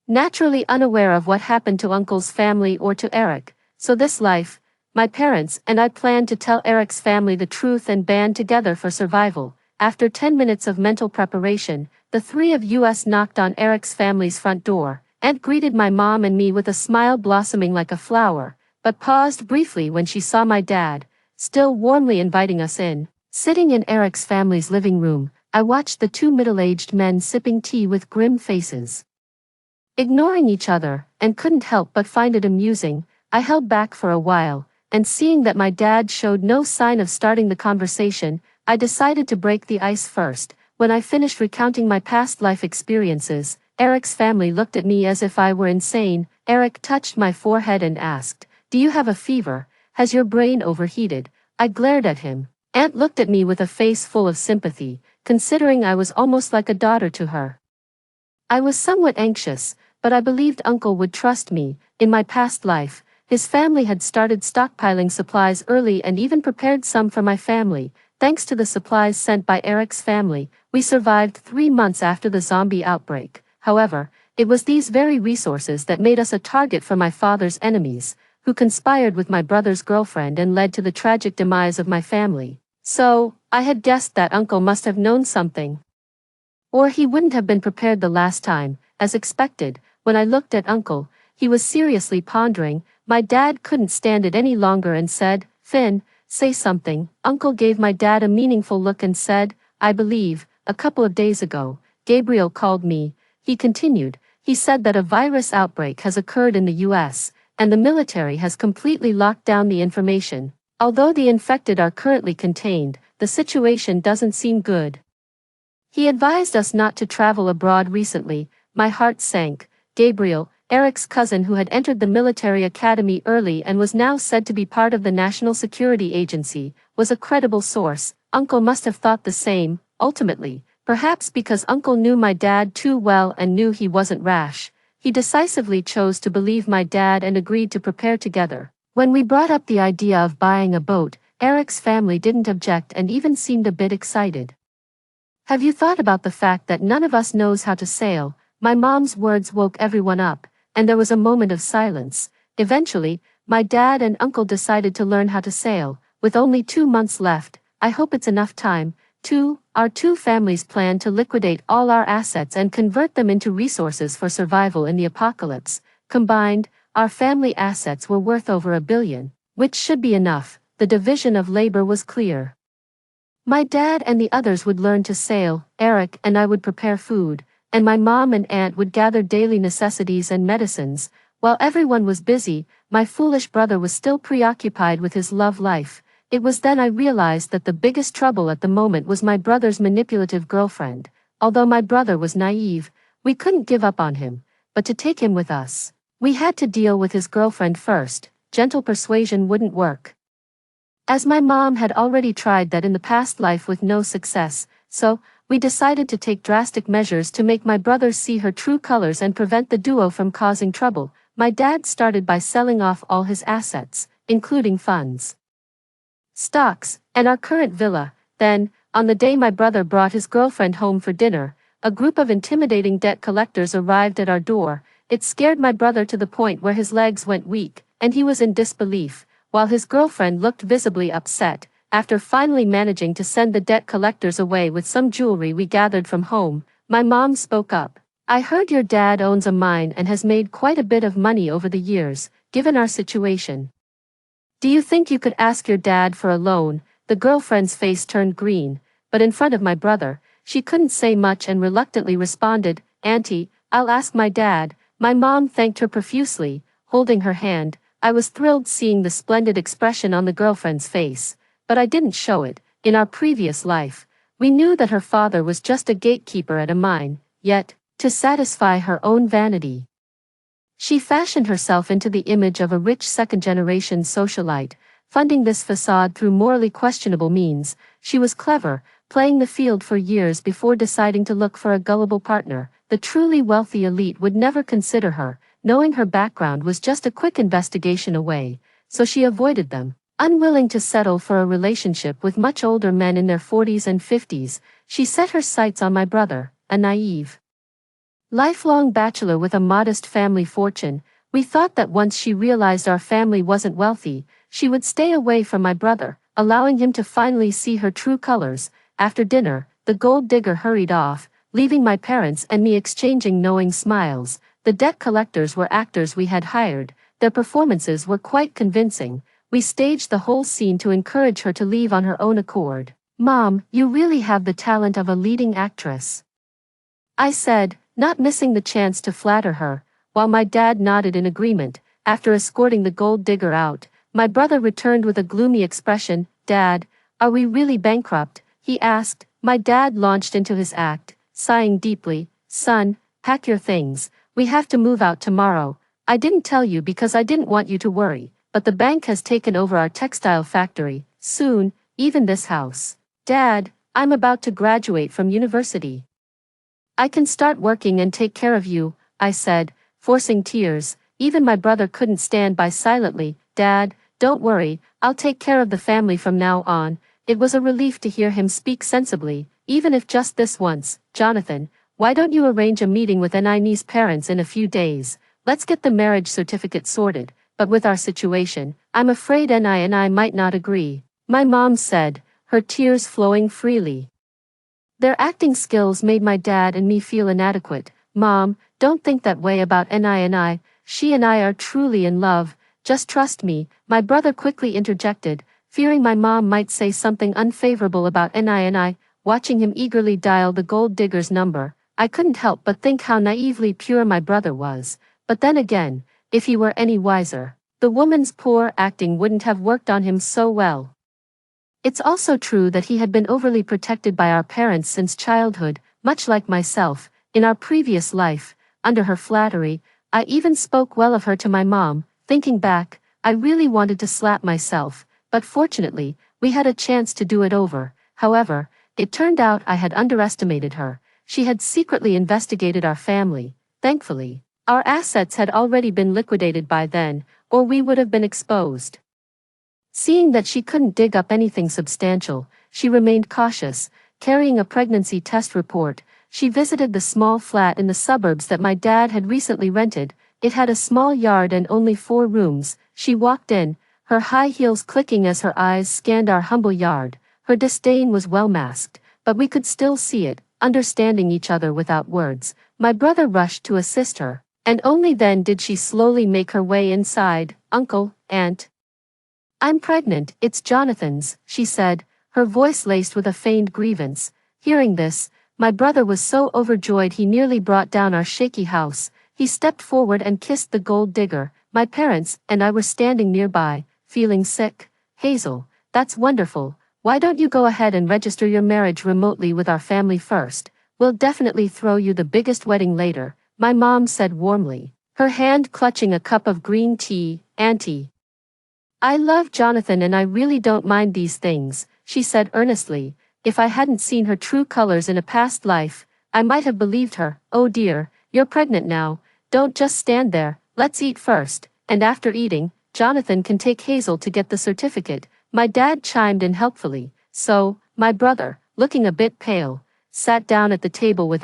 Naturally unaware of what happened to Uncle's family or to Eric, so this life, my parents and I planned to tell Eric's family the truth and band together for survival. After 10 minutes of mental preparation, the three of us knocked on Eric's family's front door. Aunt greeted my mom and me with a smile blossoming like a flower, but paused briefly when she saw my dad, still warmly inviting us in. Sitting in Eric's family's living room, I watched the two middle-aged men sipping tea with grim faces, ignoring each other, and couldn't help but find it amusing. I held back for a while, and seeing that my dad showed no sign of starting the conversation, I decided to break the ice first. When I finished recounting my past life experiences, Eric's family looked at me as if I were insane. Eric touched my forehead and asked, "Do you have a fever? Has your brain overheated?" I glared at him. Aunt looked at me with a face full of sympathy, considering I was almost like a daughter to her. I was somewhat anxious, but I believed Uncle would trust me. In my past life, his family had started stockpiling supplies early and even prepared some for my family. Thanks to the supplies sent by Eric's family, we survived 3 months after the zombie outbreak. However, it was these very resources that made us a target for my father's enemies, who conspired with my brother's girlfriend and led to the tragic demise of my family. So, I had guessed that Uncle must have known something, or he wouldn't have been prepared the last time. As expected, when I looked at Uncle, he was seriously pondering. My dad couldn't stand it any longer and said, "Finn, say something." Uncle gave my dad a meaningful look and said, "I believe, a couple of days ago, Gabriel called me." He continued, "He said that a virus outbreak has occurred in the US, and the military has completely locked down the information. Although the infected are currently contained, the situation doesn't seem good. He advised us not to travel abroad recently." My heart sank. Gabriel, Eric's cousin who had entered the military academy early and was now said to be part of the National Security Agency, was a credible source. Uncle must have thought the same. Ultimately, perhaps because Uncle knew my dad too well and knew he wasn't rash, he decisively chose to believe my dad and agreed to prepare together. When we brought up the idea of buying a boat, Eric's family didn't object and even seemed a bit excited. "Have you thought about the fact that none of us knows how to sail?" My mom's words woke everyone up, and there was a moment of silence. Eventually, my dad and Uncle decided to learn how to sail. With only 2 months left, I hope it's enough time. Our two families planned to liquidate all our assets and convert them into resources for survival in the apocalypse. Combined, our family assets were worth over $1 billion, which should be enough. The division of labor was clear. My dad and the others would learn to sail, Eric and I would prepare food, and my mom and aunt would gather daily necessities and medicines. While everyone was busy, my foolish brother was still preoccupied with his love life. It was then I realized that the biggest trouble at the moment was my brother's manipulative girlfriend. Although my brother was naive, we couldn't give up on him, but to take him with us, we had to deal with his girlfriend first. Gentle persuasion wouldn't work. As my mom had already tried that in the past life with no success, so, we decided to take drastic measures to make my brother see her true colors and prevent the duo from causing trouble. My dad started by selling off all his assets, including funds, stocks, and our current villa. Then, on the day my brother brought his girlfriend home for dinner, a group of intimidating debt collectors arrived at our door. It scared my brother to the point where his legs went weak, and he was in disbelief, while his girlfriend looked visibly upset. After finally managing to send the debt collectors away with some jewelry we gathered from home, my mom spoke up. "I heard your dad owns a mine and has made quite a bit of money over the years, given our situation. Do you think you could ask your dad for a loan?" The girlfriend's face turned green, but in front of my brother, she couldn't say much and reluctantly responded, "Auntie, I'll ask my dad." My mom thanked her profusely, holding her hand. I was thrilled seeing the splendid expression on the girlfriend's face, but I didn't show it. In our previous life, we knew that her father was just a gatekeeper at a mine, yet, to satisfy her own vanity, she fashioned herself into the image of a rich second-generation socialite, funding this facade through morally questionable means. She was clever, playing the field for years before deciding to look for a gullible partner. The truly wealthy elite would never consider her, knowing her background was just a quick investigation away, so she avoided them. Unwilling to settle for a relationship with much older men in their 40s and 50s, she set her sights on my brother, a naive, lifelong bachelor with a modest family fortune. We thought that once she realized our family wasn't wealthy, she would stay away from my brother, allowing him to finally see her true colors. After dinner, the gold digger hurried off, leaving my parents and me exchanging knowing smiles. The debt collectors were actors we had hired. Their performances were quite convincing. We staged the whole scene to encourage her to leave on her own accord. "Mom, you really have the talent of a leading actress," I said, not missing the chance to flatter her, while my dad nodded in agreement. After escorting the gold digger out, my brother returned with a gloomy expression. "Dad, are we really bankrupt?" he asked. My dad launched into his act, sighing deeply. "Son, pack your things, we have to move out tomorrow. I didn't tell you because I didn't want you to worry, but the bank has taken over our textile factory, soon, even this house. Dad, I'm about to graduate from university. I can start working and take care of you," I said, forcing tears. Even my brother couldn't stand by silently. "Dad, don't worry, I'll take care of the family from now on." It was a relief to hear him speak sensibly, even if just this once. "Jonathan, why don't you arrange a meeting with Annie's parents in a few days? Let's get the marriage certificate sorted." But with our situation, I'm afraid Annie and I might not agree, my mom said, her tears flowing freely. Their acting skills made my dad and me feel inadequate. "Mom, don't think that way about Annie and I. She and I are truly in love. Just trust me," my brother quickly interjected, fearing my mom might say something unfavorable about Annie and I. Watching him eagerly dial the gold digger's number, I couldn't help but think how naively pure my brother was. But then again, if he were any wiser, the woman's poor acting wouldn't have worked on him so well. It's also true that he had been overly protected by our parents since childhood, much like myself. In our previous life, under her flattery, I even spoke well of her to my mom. Thinking back, I really wanted to slap myself, but fortunately, we had a chance to do it over. However, it turned out I had underestimated her. She had secretly investigated our family. Thankfully, our assets had already been liquidated by then, or we would have been exposed. Seeing that she couldn't dig up anything substantial, she remained cautious. Carrying a pregnancy test report, she visited the small flat in the suburbs that my dad had recently rented. It had a small yard and only 4 rooms. She walked in, her high heels clicking as her eyes scanned our humble yard. Her disdain was well masked, but we could still see it, understanding each other without words. My brother rushed to assist her, and only then did she slowly make her way inside. "Uncle, Aunt, I'm pregnant, it's Jonathan's," she said, her voice laced with a feigned grievance. Hearing this, my brother was so overjoyed he nearly brought down our shaky house. He stepped forward and kissed the gold digger. My parents and I were standing nearby, feeling sick. "Hazel, that's wonderful. Why don't you go ahead and register your marriage remotely with our family first? We'll definitely throw you the biggest wedding later," my mom said warmly, her hand clutching a cup of green tea. "Auntie, I love Jonathan and I really don't mind these things, she said earnestly. If I hadn't seen her true colors in a past life, I might have believed her. Oh dear, you're pregnant now. Don't just stand there, let's eat first, and after eating, Jonathan can take Hazel to get the certificate. My dad chimed in helpfully. So, my brother, looking a bit pale, sat down at the table with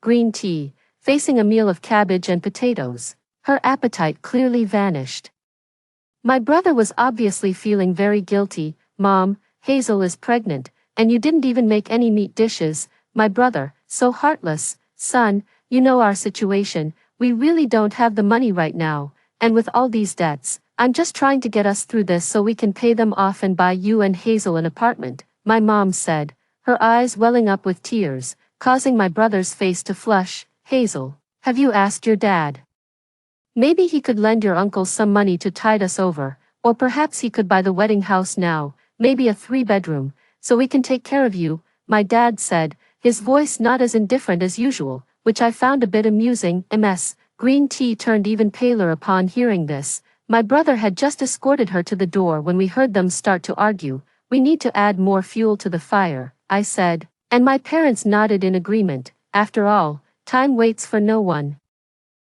green tea, facing a meal of cabbage and potatoes. Her appetite clearly vanished. My brother was obviously feeling very guilty. Mom, Hazel is pregnant, and you didn't even make any meat dishes. My brother, so heartless. Son, you know our situation, we really don't have the money right now, and with all these debts, I'm just trying to get us through this so we can pay them off and buy you and Hazel an apartment, my mom said, her eyes welling up with tears, causing my brother's face to flush. Hazel, have you asked your dad? Maybe he could lend your uncle some money to tide us over, or perhaps he could buy the wedding house now, maybe a 3-bedroom, so we can take care of you, my dad said, his voice not as indifferent as usual, which I found a bit amusing. Green tea turned even paler upon hearing this. My brother had just escorted her to the door when we heard them start to argue. We need to add more fuel to the fire, I said, and my parents nodded in agreement. After all, time waits for no one.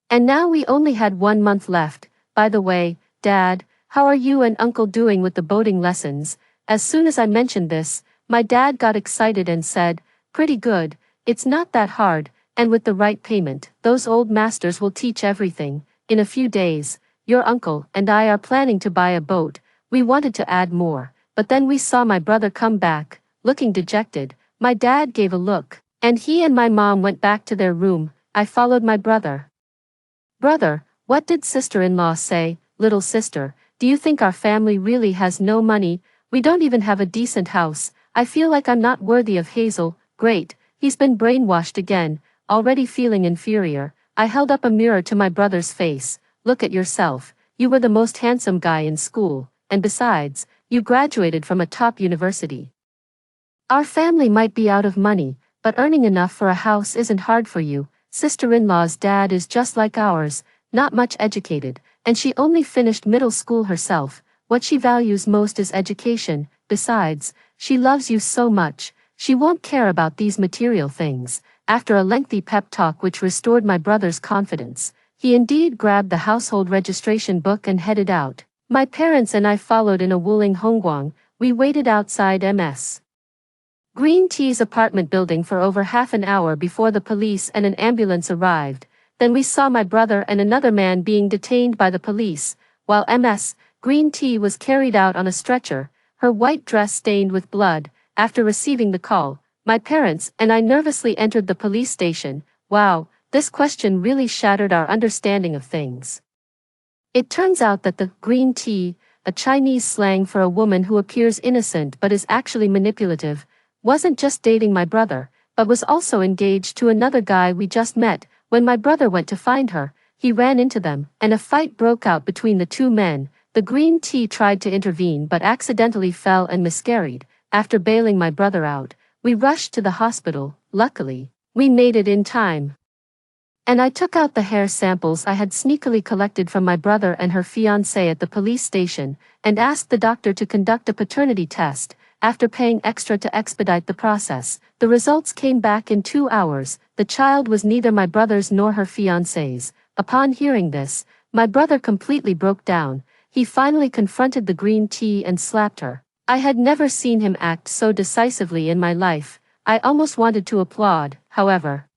And now we only had 1 month left. By the way, Dad, how are you and Uncle doing with the boating lessons? As soon as I mentioned this, my dad got excited and said, pretty good, it's not that hard, and with the right payment, those old masters will teach everything. In a few days, your uncle and I are planning to buy a boat. We wanted to add more, but then we saw my brother come back, looking dejected. My dad gave a look, and he and my mom went back to their room. I followed my brother. Brother, what did sister-in-law say? Little sister, do you think our family really has no money? We don't even have a decent house. I feel like I'm not worthy of Hazel. Great, he's been brainwashed again, already feeling inferior. I held up a mirror to my brother's face. Look at yourself, you were the most handsome guy in school, and besides, you graduated from a top university. Our family might be out of money, but earning enough for a house isn't hard for you. Sister-in-law's dad is just like ours, not much educated, and she only finished middle school herself. What she values most is education. Besides, she loves you so much, she won't care about these material things. After a lengthy pep talk which restored my brother's confidence, he indeed grabbed the household registration book and headed out. My parents and I followed in a Wuling Hongguang. We waited outside Green Tea's apartment building for over half an hour before the police and an ambulance arrived. Then we saw my brother and another man being detained by the police, while Green Tea was carried out on a stretcher, her white dress stained with blood. After receiving the call, my parents and I nervously entered the police station. Wow, this question really shattered our understanding of things. It turns out that the green tea, a Chinese slang for a woman who appears innocent but is actually manipulative, wasn't just dating my brother, but was also engaged to another guy we just met. When my brother went to find her, he ran into them, and a fight broke out between the two men. The green tea tried to intervene but accidentally fell and miscarried. After bailing my brother out, we rushed to the hospital. Luckily, we made it in time. And I took out the hair samples I had sneakily collected from my brother and her fiancé at the police station, and asked the doctor to conduct a paternity test. After paying extra to expedite the process, the results came back in 2 hours. The child was neither my brother's nor her fiancé's. Upon hearing this, my brother completely broke down. He finally confronted the green tea and slapped her. I had never seen him act so decisively in my life. I almost wanted to applaud, however.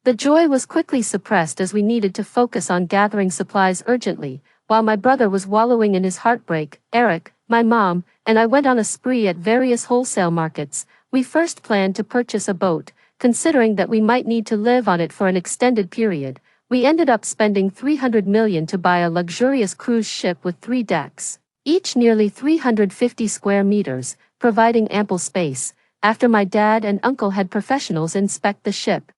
The joy was quickly suppressed as we needed to focus on gathering supplies urgently. While my brother was wallowing in his heartbreak, Eric, my mom, and I went on a spree at various wholesale markets. We first planned to purchase a boat, considering that we might need to live on it for an extended period. We ended up spending $300 million to buy a luxurious cruise ship with 3 decks, each nearly 350 square meters, providing ample space. After my dad and uncle had professionals inspect the ship,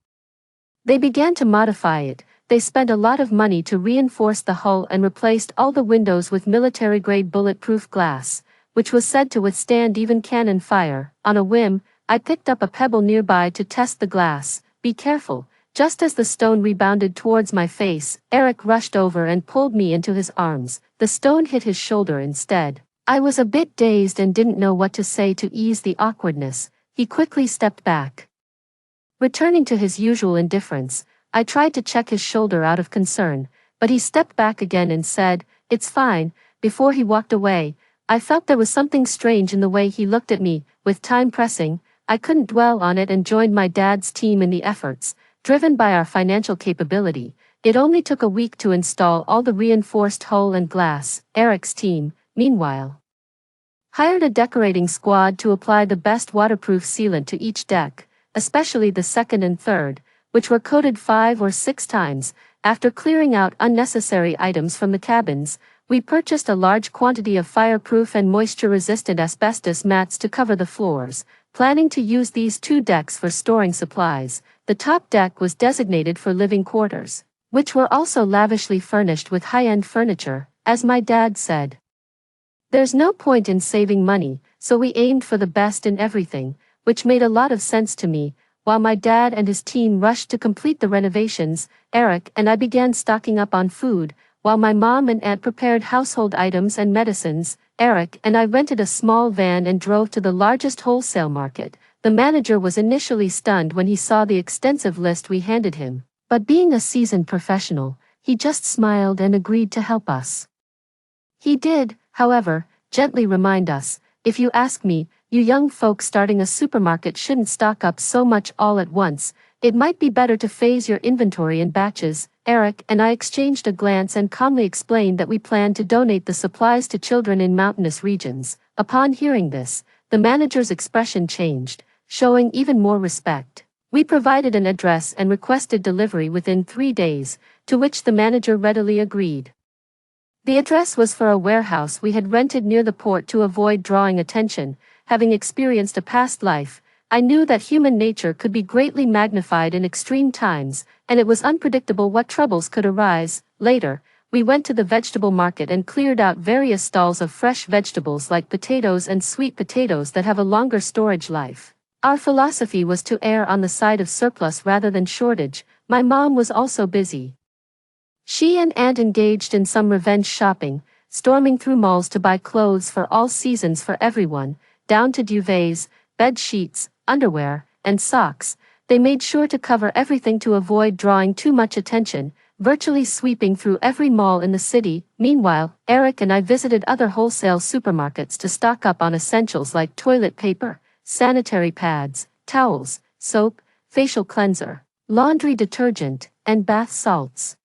they began to modify it. They spent a lot of money to reinforce the hull and replaced all the windows with military-grade bulletproof glass, which was said to withstand even cannon fire. On a whim, I picked up a pebble nearby to test the glass. Be careful, Just as the stone rebounded towards my face, Eric rushed over and pulled me into his arms. The stone hit his shoulder instead. I was a bit dazed and didn't know what to say to ease the awkwardness. He quickly stepped back. Returning to his usual indifference, I tried to check his shoulder out of concern, but he stepped back again and said, "It's fine." Before he walked away, I felt there was something strange in the way he looked at me. With time pressing, I couldn't dwell on it and joined my dad's team in the efforts. Driven by our financial capability, it only took a week to install all the reinforced hull and glass. Eric's team, meanwhile, hired a decorating squad to apply the best waterproof sealant to each deck, especially the second and third, which were coated 5 or 6 times. After clearing out unnecessary items from the cabins, we purchased a large quantity of fireproof and moisture-resistant asbestos mats to cover the floors, planning to use these 2 decks for storing supplies. The top deck was designated for living quarters, which were also lavishly furnished with high-end furniture, as my dad said. There's no point in saving money, so we aimed for the best in everything, which made a lot of sense to me. While my dad and his team rushed to complete the renovations, Eric and I began stocking up on food, while my mom and aunt prepared household items and medicines. Eric and I rented a small van and drove to the largest wholesale market. The manager was initially stunned when he saw the extensive list we handed him, but being a seasoned professional, he just smiled and agreed to help us. He did, however, gently remind us, "If you ask me, you young folks starting a supermarket shouldn't stock up so much all at once. It might be better to phase your inventory in batches." Eric and I exchanged a glance and calmly explained that we planned to donate the supplies to children in mountainous regions. Upon hearing this, the manager's expression changed, showing even more respect. We provided an address and requested delivery within 3 days, to which the manager readily agreed. The address was for a warehouse we had rented near the port to avoid drawing attention. Having experienced a past life, I knew that human nature could be greatly magnified in extreme times, and it was unpredictable what troubles could arise. Later, we went to the vegetable market and cleared out various stalls of fresh vegetables like potatoes and sweet potatoes that have a longer storage life. Our philosophy was to err on the side of surplus rather than shortage. My mom was also busy. She and aunt engaged in some revenge shopping, storming through malls to buy clothes for all seasons for everyone, down to duvets, bed sheets, underwear, and socks. They made sure to cover everything to avoid drawing too much attention, virtually sweeping through every mall in the city. Meanwhile, Eric and I visited other wholesale supermarkets to stock up on essentials like toilet paper, sanitary pads, towels, soap, facial cleanser, laundry detergent, and bath salts,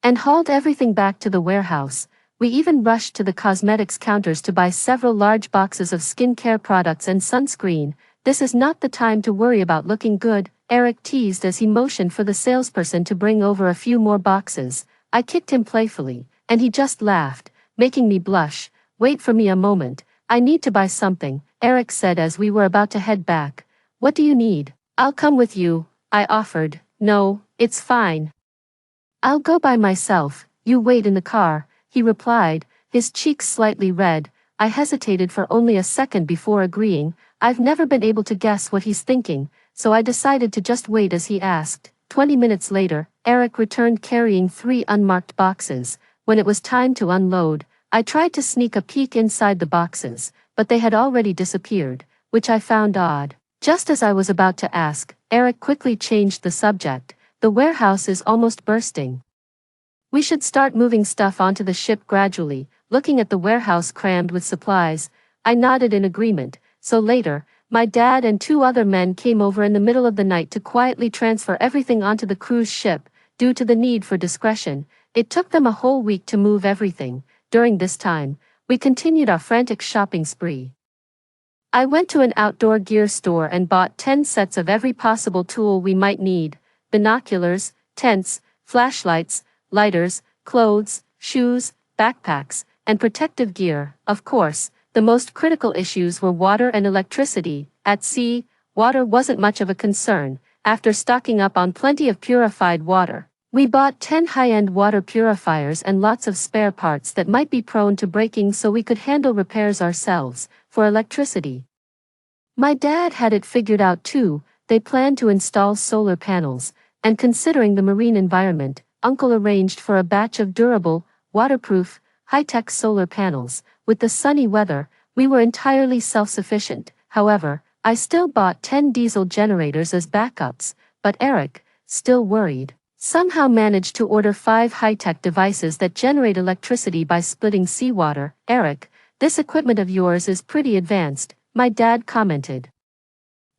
and hauled everything back to the warehouse. We even rushed to the cosmetics counters to buy several large boxes of skincare products and sunscreen. "This is not the time to worry about looking good," Eric teased as he motioned for the salesperson to bring over a few more boxes. I kicked him playfully, and he just laughed, making me blush. "Wait for me a moment, I need to buy something," Eric said as we were about to head back. "What do you need?" "I'll come with you," I offered. "No, it's fine. I'll go by myself, you wait in the car," he replied, his cheeks slightly red. I hesitated for only a second before agreeing. I've never been able to guess what he's thinking, so I decided to just wait as he asked. 20 minutes later, Eric returned carrying 3 unmarked boxes. When it was time to unload, I tried to sneak a peek inside the boxes, but they had already disappeared, which I found odd. Just as I was about to ask, Eric quickly changed the subject. "The warehouse is almost bursting. We should start moving stuff onto the ship gradually." Looking at the warehouse crammed with supplies, I nodded in agreement. So later, my dad and 2 other men came over in the middle of the night to quietly transfer everything onto the cruise ship. Due to the need for discretion, it took them a whole week to move everything. During this time, we continued our frantic shopping spree. I went to an outdoor gear store and bought 10 sets of every possible tool we might need: binoculars, tents, flashlights, lighters, clothes, shoes, backpacks, and protective gear. Of course, the most critical issues were water and electricity. At sea, water wasn't much of a concern. After stocking up on plenty of purified water, we bought 10 high-end water purifiers and lots of spare parts that might be prone to breaking so we could handle repairs ourselves. For electricity, my dad had it figured out too. They planned to install solar panels. and considering the marine environment, Uncle arranged for a batch of durable, waterproof, high-tech solar panels. With the sunny weather, we were entirely self-sufficient. However, I still bought 10 diesel generators as backups, but Eric, still worried, somehow managed to order 5 high-tech devices that generate electricity by splitting seawater. Eric, this equipment of yours is pretty advanced, my dad commented.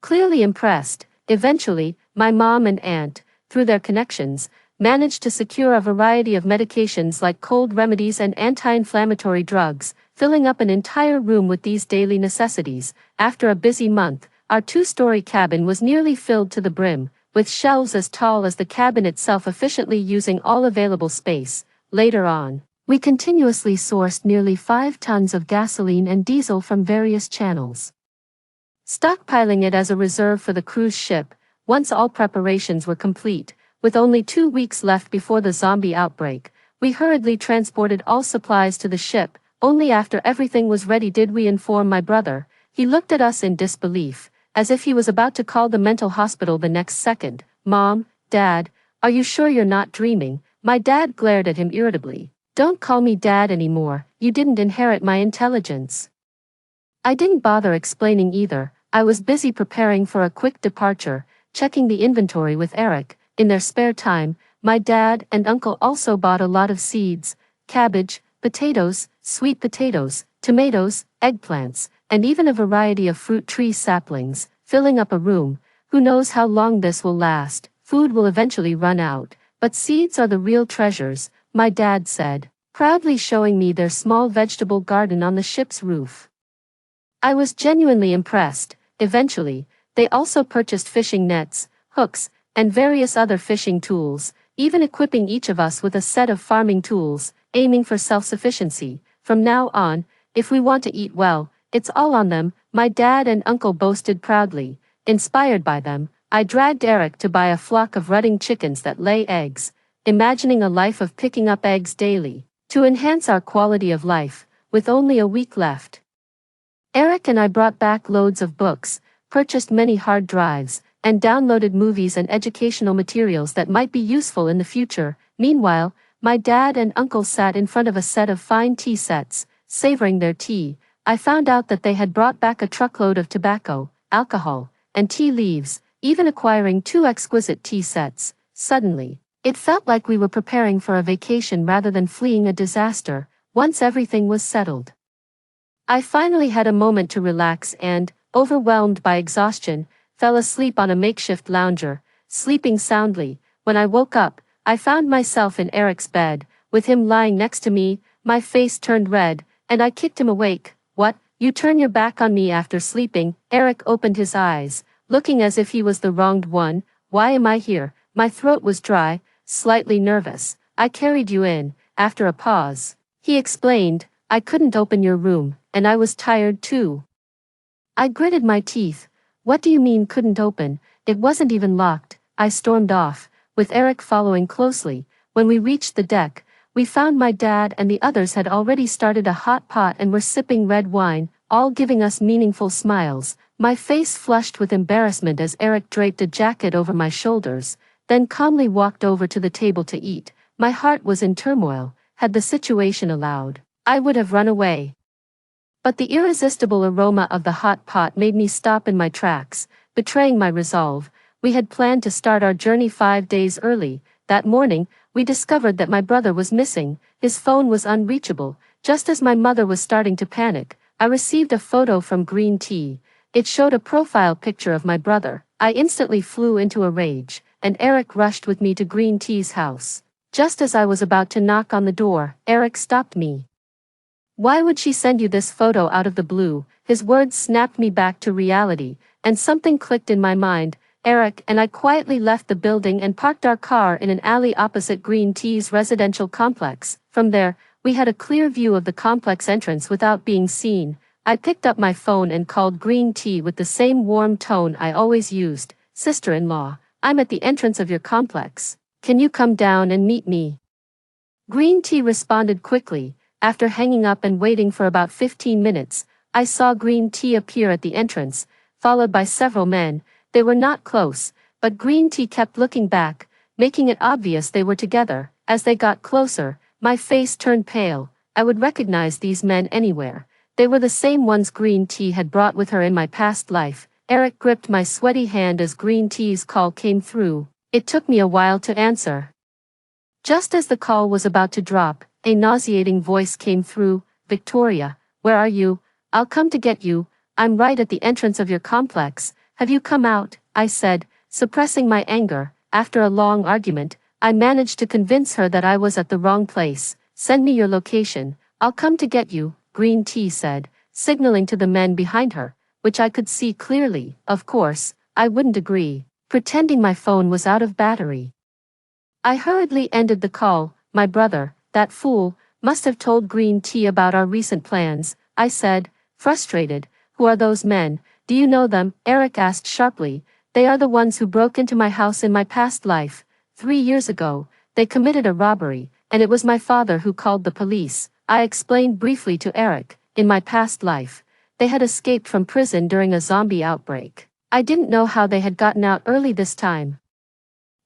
Clearly impressed, eventually, my mom and aunt, through their connections, managed to secure a variety of medications like cold remedies and anti-inflammatory drugs, filling up an entire room with these daily necessities. After a busy month, our 2-story cabin was nearly filled to the brim, with shelves as tall as the cabin itself efficiently using all available space. Later on, we continuously sourced nearly 5 tons of gasoline and diesel from various channels, stockpiling it as a reserve for the cruise ship. Once all preparations were complete, with only 2 weeks left before the zombie outbreak, we hurriedly transported all supplies to the ship. Only after everything was ready did we inform my brother. He looked at us in disbelief, as if he was about to call the mental hospital the next second. Mom, Dad, are you sure you're not dreaming? My dad glared at him irritably. Don't call me Dad anymore, you didn't inherit my intelligence. I didn't bother explaining either. I was busy preparing for a quick departure, checking the inventory with Eric. In their spare time, my dad and uncle also bought a lot of seeds, cabbage, potatoes, sweet potatoes, tomatoes, eggplants, and even a variety of fruit tree saplings, filling up a room. Who knows how long this will last? Food will eventually run out, but seeds are the real treasures, my dad said, proudly showing me their small vegetable garden on the ship's roof. I was genuinely impressed. Eventually, they also purchased fishing nets, hooks, and various other fishing tools, even equipping each of us with a set of farming tools, aiming for self-sufficiency. From now on, if we want to eat well, it's all on them, my dad and uncle boasted proudly. Inspired by them, I dragged Eric to buy a flock of rutting chickens that lay eggs, imagining a life of picking up eggs daily, to enhance our quality of life. With only a week left, Eric and I brought back loads of books, purchased many hard drives, and downloaded movies and educational materials that might be useful in the future. Meanwhile, my dad and uncle sat in front of a set of fine tea sets, savoring their tea. I found out that they had brought back a truckload of tobacco, alcohol, and tea leaves, even acquiring 2 exquisite tea sets. Suddenly, it felt like we were preparing for a vacation rather than fleeing a disaster. Once everything was settled, I finally had a moment to relax and, overwhelmed by exhaustion, fell asleep on a makeshift lounger, sleeping soundly. When I woke up, I found myself in Eric's bed, with him lying next to me. My face turned red, and I kicked him awake. What? You turn your back on me after sleeping? Eric opened his eyes, looking as if he was the wronged one. Why am I here? My throat was dry, slightly nervous. I carried you in. After a pause, he explained, I couldn't open your room, and I was tired too. I gritted my teeth. What do you mean couldn't open? It wasn't even locked. I stormed off, with Eric following closely. When we reached the deck, we found my dad and the others had already started a hot pot and were sipping red wine, all giving us meaningful smiles. My face flushed with embarrassment as Eric draped a jacket over my shoulders, then calmly walked over to the table to eat. My heart was in turmoil. Had the situation allowed, I would have run away. But the irresistible aroma of the hot pot made me stop in my tracks, betraying my resolve. We had planned to start our journey 5 days early. That morning, we discovered that my brother was missing. His phone was unreachable. Just as my mother was starting to panic, I received a photo from Green Tea. It showed a profile picture of my brother. I instantly flew into a rage, and Eric rushed with me to Green Tea's house. Just as I was about to knock on the door, Eric stopped me. Why would she send you this photo out of the blue? His words snapped me back to reality, and something clicked in my mind. Eric and I quietly left the building and parked our car in an alley opposite Green Tea's residential complex. From there, we had a clear view of the complex entrance without being seen. I picked up my phone and called Green Tea with the same warm tone I always used. Sister-in-law, I'm at the entrance of your complex. Can you come down and meet me? Green Tea responded quickly. After hanging up and waiting for about 15 minutes, I saw Green Tea appear at the entrance, followed by several men. They were not close, but Green Tea kept looking back, making it obvious they were together. As they got closer, my face turned pale. I would recognize these men anywhere. They were the same ones Green Tea had brought with her in my past life. Eric gripped my sweaty hand as Green Tea's call came through. It took me a while to answer. Just as the call was about to drop, a nauseating voice came through. Victoria, where are you? I'll come to get you. I'm right at the entrance of your complex. Have you come out? I said, suppressing my anger. After a long argument, I managed to convince her that I was at the wrong place. Send me your location. I'll come to get you, Green Tea said, signaling to the men behind her, which I could see clearly. Of course, I wouldn't agree, pretending my phone was out of battery. I hurriedly ended the call. My brother, that fool, must have told Green Tea about our recent plans, I said, frustrated. Who are those men? Do you know them? Eric asked sharply. They are the ones who broke into my house in my past life. 3 years ago, they committed a robbery, and it was my father who called the police. I explained briefly to Eric. In my past life, they had escaped from prison during a zombie outbreak. I didn't know how they had gotten out early this time.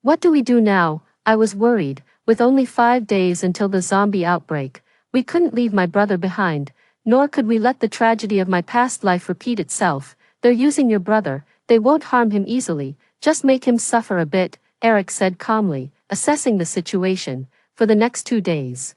What do we do now? I was worried. With only 5 days until the zombie outbreak, we couldn't leave my brother behind, nor could we let the tragedy of my past life repeat itself. They're using your brother. They won't harm him easily, just make him suffer a bit, Eric said calmly, assessing the situation. For the next 2 days,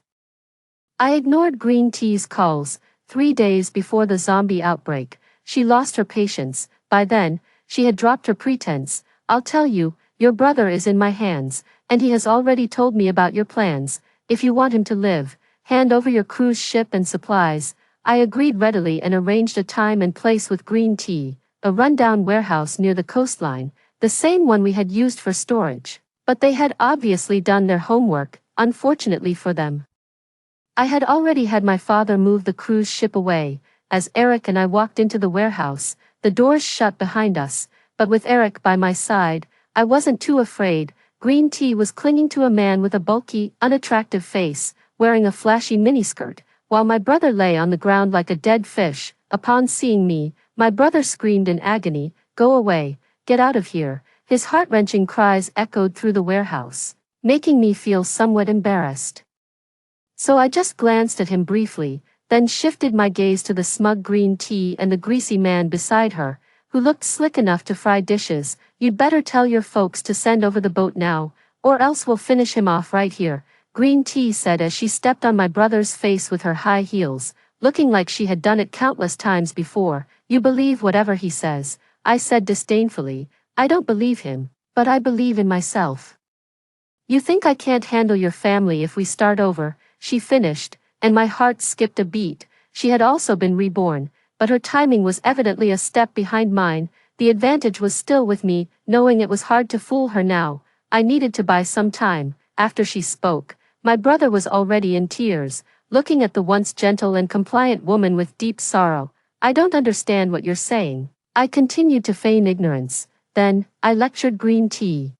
I ignored Green Tea's calls. 3 days before the zombie outbreak, she lost her patience. By then, she had dropped her pretense. I'll tell you, your brother is in my hands, and he has already told me about your plans. If you want him to live, hand over your cruise ship and supplies. I agreed readily and arranged a time and place with Green Tea, a rundown warehouse near the coastline, the same one we had used for storage. But they had obviously done their homework, unfortunately for them. I had already had my father move the cruise ship away. As Eric and I walked into the warehouse, the doors shut behind us, but with Eric by my side, I wasn't too afraid. Green Tea was clinging to a man with a bulky, unattractive face, wearing a flashy miniskirt, while my brother lay on the ground like a dead fish. Upon seeing me, my brother screamed in agony, "Go away, get out of here." His heart-wrenching cries echoed through the warehouse, making me feel somewhat embarrassed. So I just glanced at him briefly, then shifted my gaze to the smug Green Tea and the greasy man beside her, who looked slick enough to fry dishes. "You'd better tell your folks to send over the boat now, or else we'll finish him off right here," Green Tea said as she stepped on my brother's face with her high heels, looking like she had done it countless times before. "You believe whatever he says," I said disdainfully. "I don't believe him, but I believe in myself." "You think I can't handle your family if we start over?" she finished, and my heart skipped a beat. She had also been reborn, but her timing was evidently a step behind mine. The advantage was still with me, knowing it was hard to fool her now. I needed to buy some time. After she spoke, my brother was already in tears, looking at the once gentle and compliant woman with deep sorrow. "I don't understand what you're saying." I continued to feign ignorance. Then, I lectured Green Tea,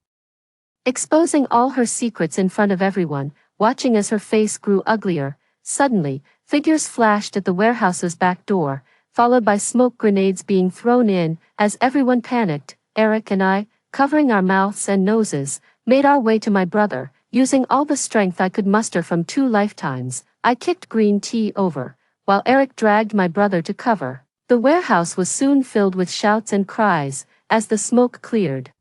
exposing all her secrets in front of everyone, watching as her face grew uglier. Suddenly, figures flashed at the warehouse's back door, followed by smoke grenades being thrown in. As everyone panicked, Eric and I, covering our mouths and noses, made our way to my brother. Using all the strength I could muster from 2 lifetimes, I kicked Green Tea over, while Eric dragged my brother to cover. The warehouse was soon filled with shouts and cries. As the smoke cleared,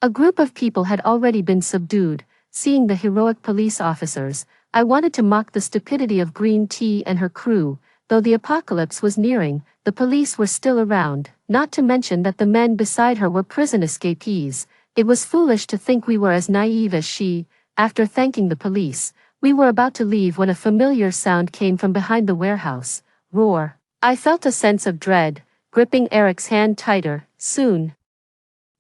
a group of people had already been subdued. Seeing the heroic police officers, I wanted to mock the stupidity of Green Tea and her crew. Though the apocalypse was nearing, the police were still around, not to mention that the men beside her were prison escapees. It was foolish to think we were as naive as she. After thanking the police, we were about to leave when a familiar sound came from behind the warehouse. Roar. I felt a sense of dread, gripping Eric's hand tighter. Soon,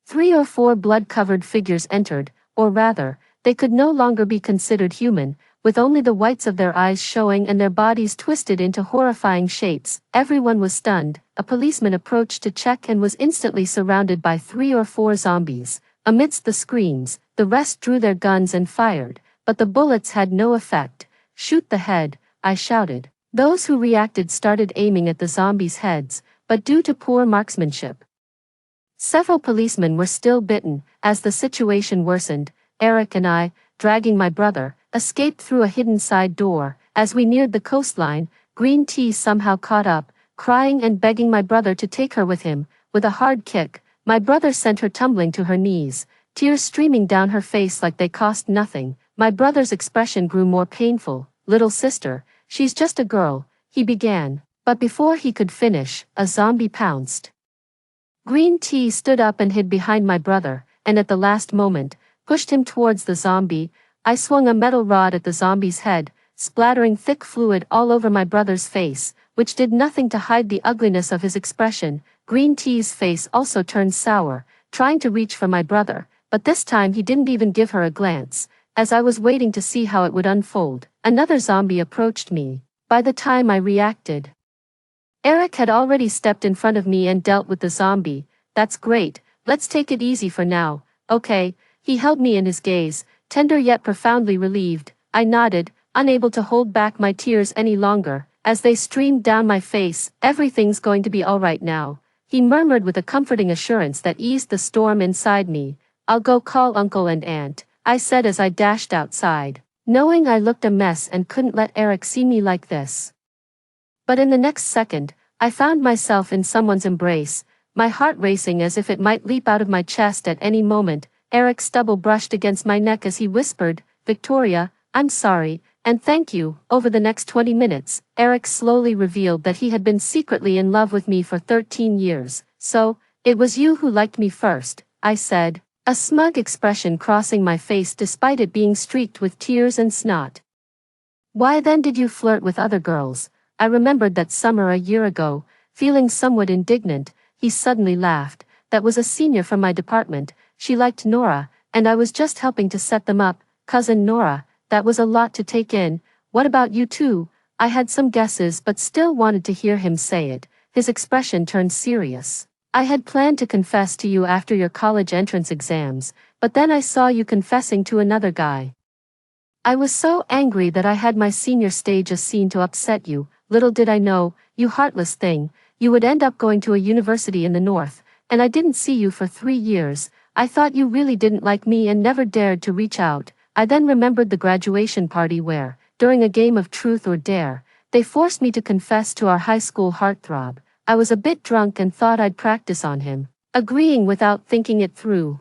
3 or 4 blood-covered figures entered, or rather, they could no longer be considered human, with only the whites of their eyes showing and their bodies twisted into horrifying shapes. Everyone was stunned. A policeman approached to check and was instantly surrounded by 3 or 4 zombies. Amidst the screams, the rest drew their guns and fired, but the bullets had no effect. "Shoot the head," I shouted. Those who reacted started aiming at the zombies' heads, but due to poor marksmanship, several policemen were still bitten. As the situation worsened, Eric and I, dragging my brother, escaped through a hidden side door. As we neared the coastline, Green Tea somehow caught up, crying and begging my brother to take her with him. With a hard kick, my brother sent her tumbling to her knees, tears streaming down her face like they cost nothing. My brother's expression grew more painful. "Little sister, she's just a girl," he began. But before he could finish, a zombie pounced. Green Tea stood up and hid behind my brother, and at the last moment, pushed him towards the zombie. I swung a metal rod at the zombie's head, splattering thick fluid all over my brother's face, which did nothing to hide the ugliness of his expression. Green Tea's face also turned sour, trying to reach for my brother, but this time he didn't even give her a glance. As I was waiting to see how it would unfold, another zombie approached me. By the time I reacted, Eric had already stepped in front of me and dealt with the zombie. "That's great, let's take it easy for now, okay?" He held me in his gaze, tender yet profoundly relieved. I nodded, unable to hold back my tears any longer, as they streamed down my face. "Everything's going to be all right now," he murmured with a comforting assurance that eased the storm inside me. "I'll go call Uncle and Aunt," I said as I dashed outside, knowing I looked a mess and couldn't let Eric see me like this. But in the next second, I found myself in someone's embrace, my heart racing as if it might leap out of my chest at any moment. Eric's stubble brushed against my neck as he whispered, "Victoria, I'm sorry, and thank you." Over the next 20 minutes, Eric slowly revealed that he had been secretly in love with me for 13 years. "So, it was you who liked me first," I said, a smug expression crossing my face despite it being streaked with tears and snot. "Why then did you flirt with other girls?" I remembered that summer a year ago, feeling somewhat indignant. He suddenly laughed. "That was a senior from my department. She liked Nora, and I was just helping to set them up." "Cousin Nora, that was a lot to take in. What about you two?" I had some guesses but still wanted to hear him say it. His expression turned serious. "I had planned to confess to you after your college entrance exams, but then I saw you confessing to another guy. I was so angry that I had my senior stage a scene to upset you. Little did I know, you heartless thing, you would end up going to a university in the north, and I didn't see you for 3 years. I thought you really didn't like me and never dared to reach out." I then remembered the graduation party where, during a game of truth or dare, they forced me to confess to our high school heartthrob. I was a bit drunk and thought I'd practice on him, agreeing without thinking it through.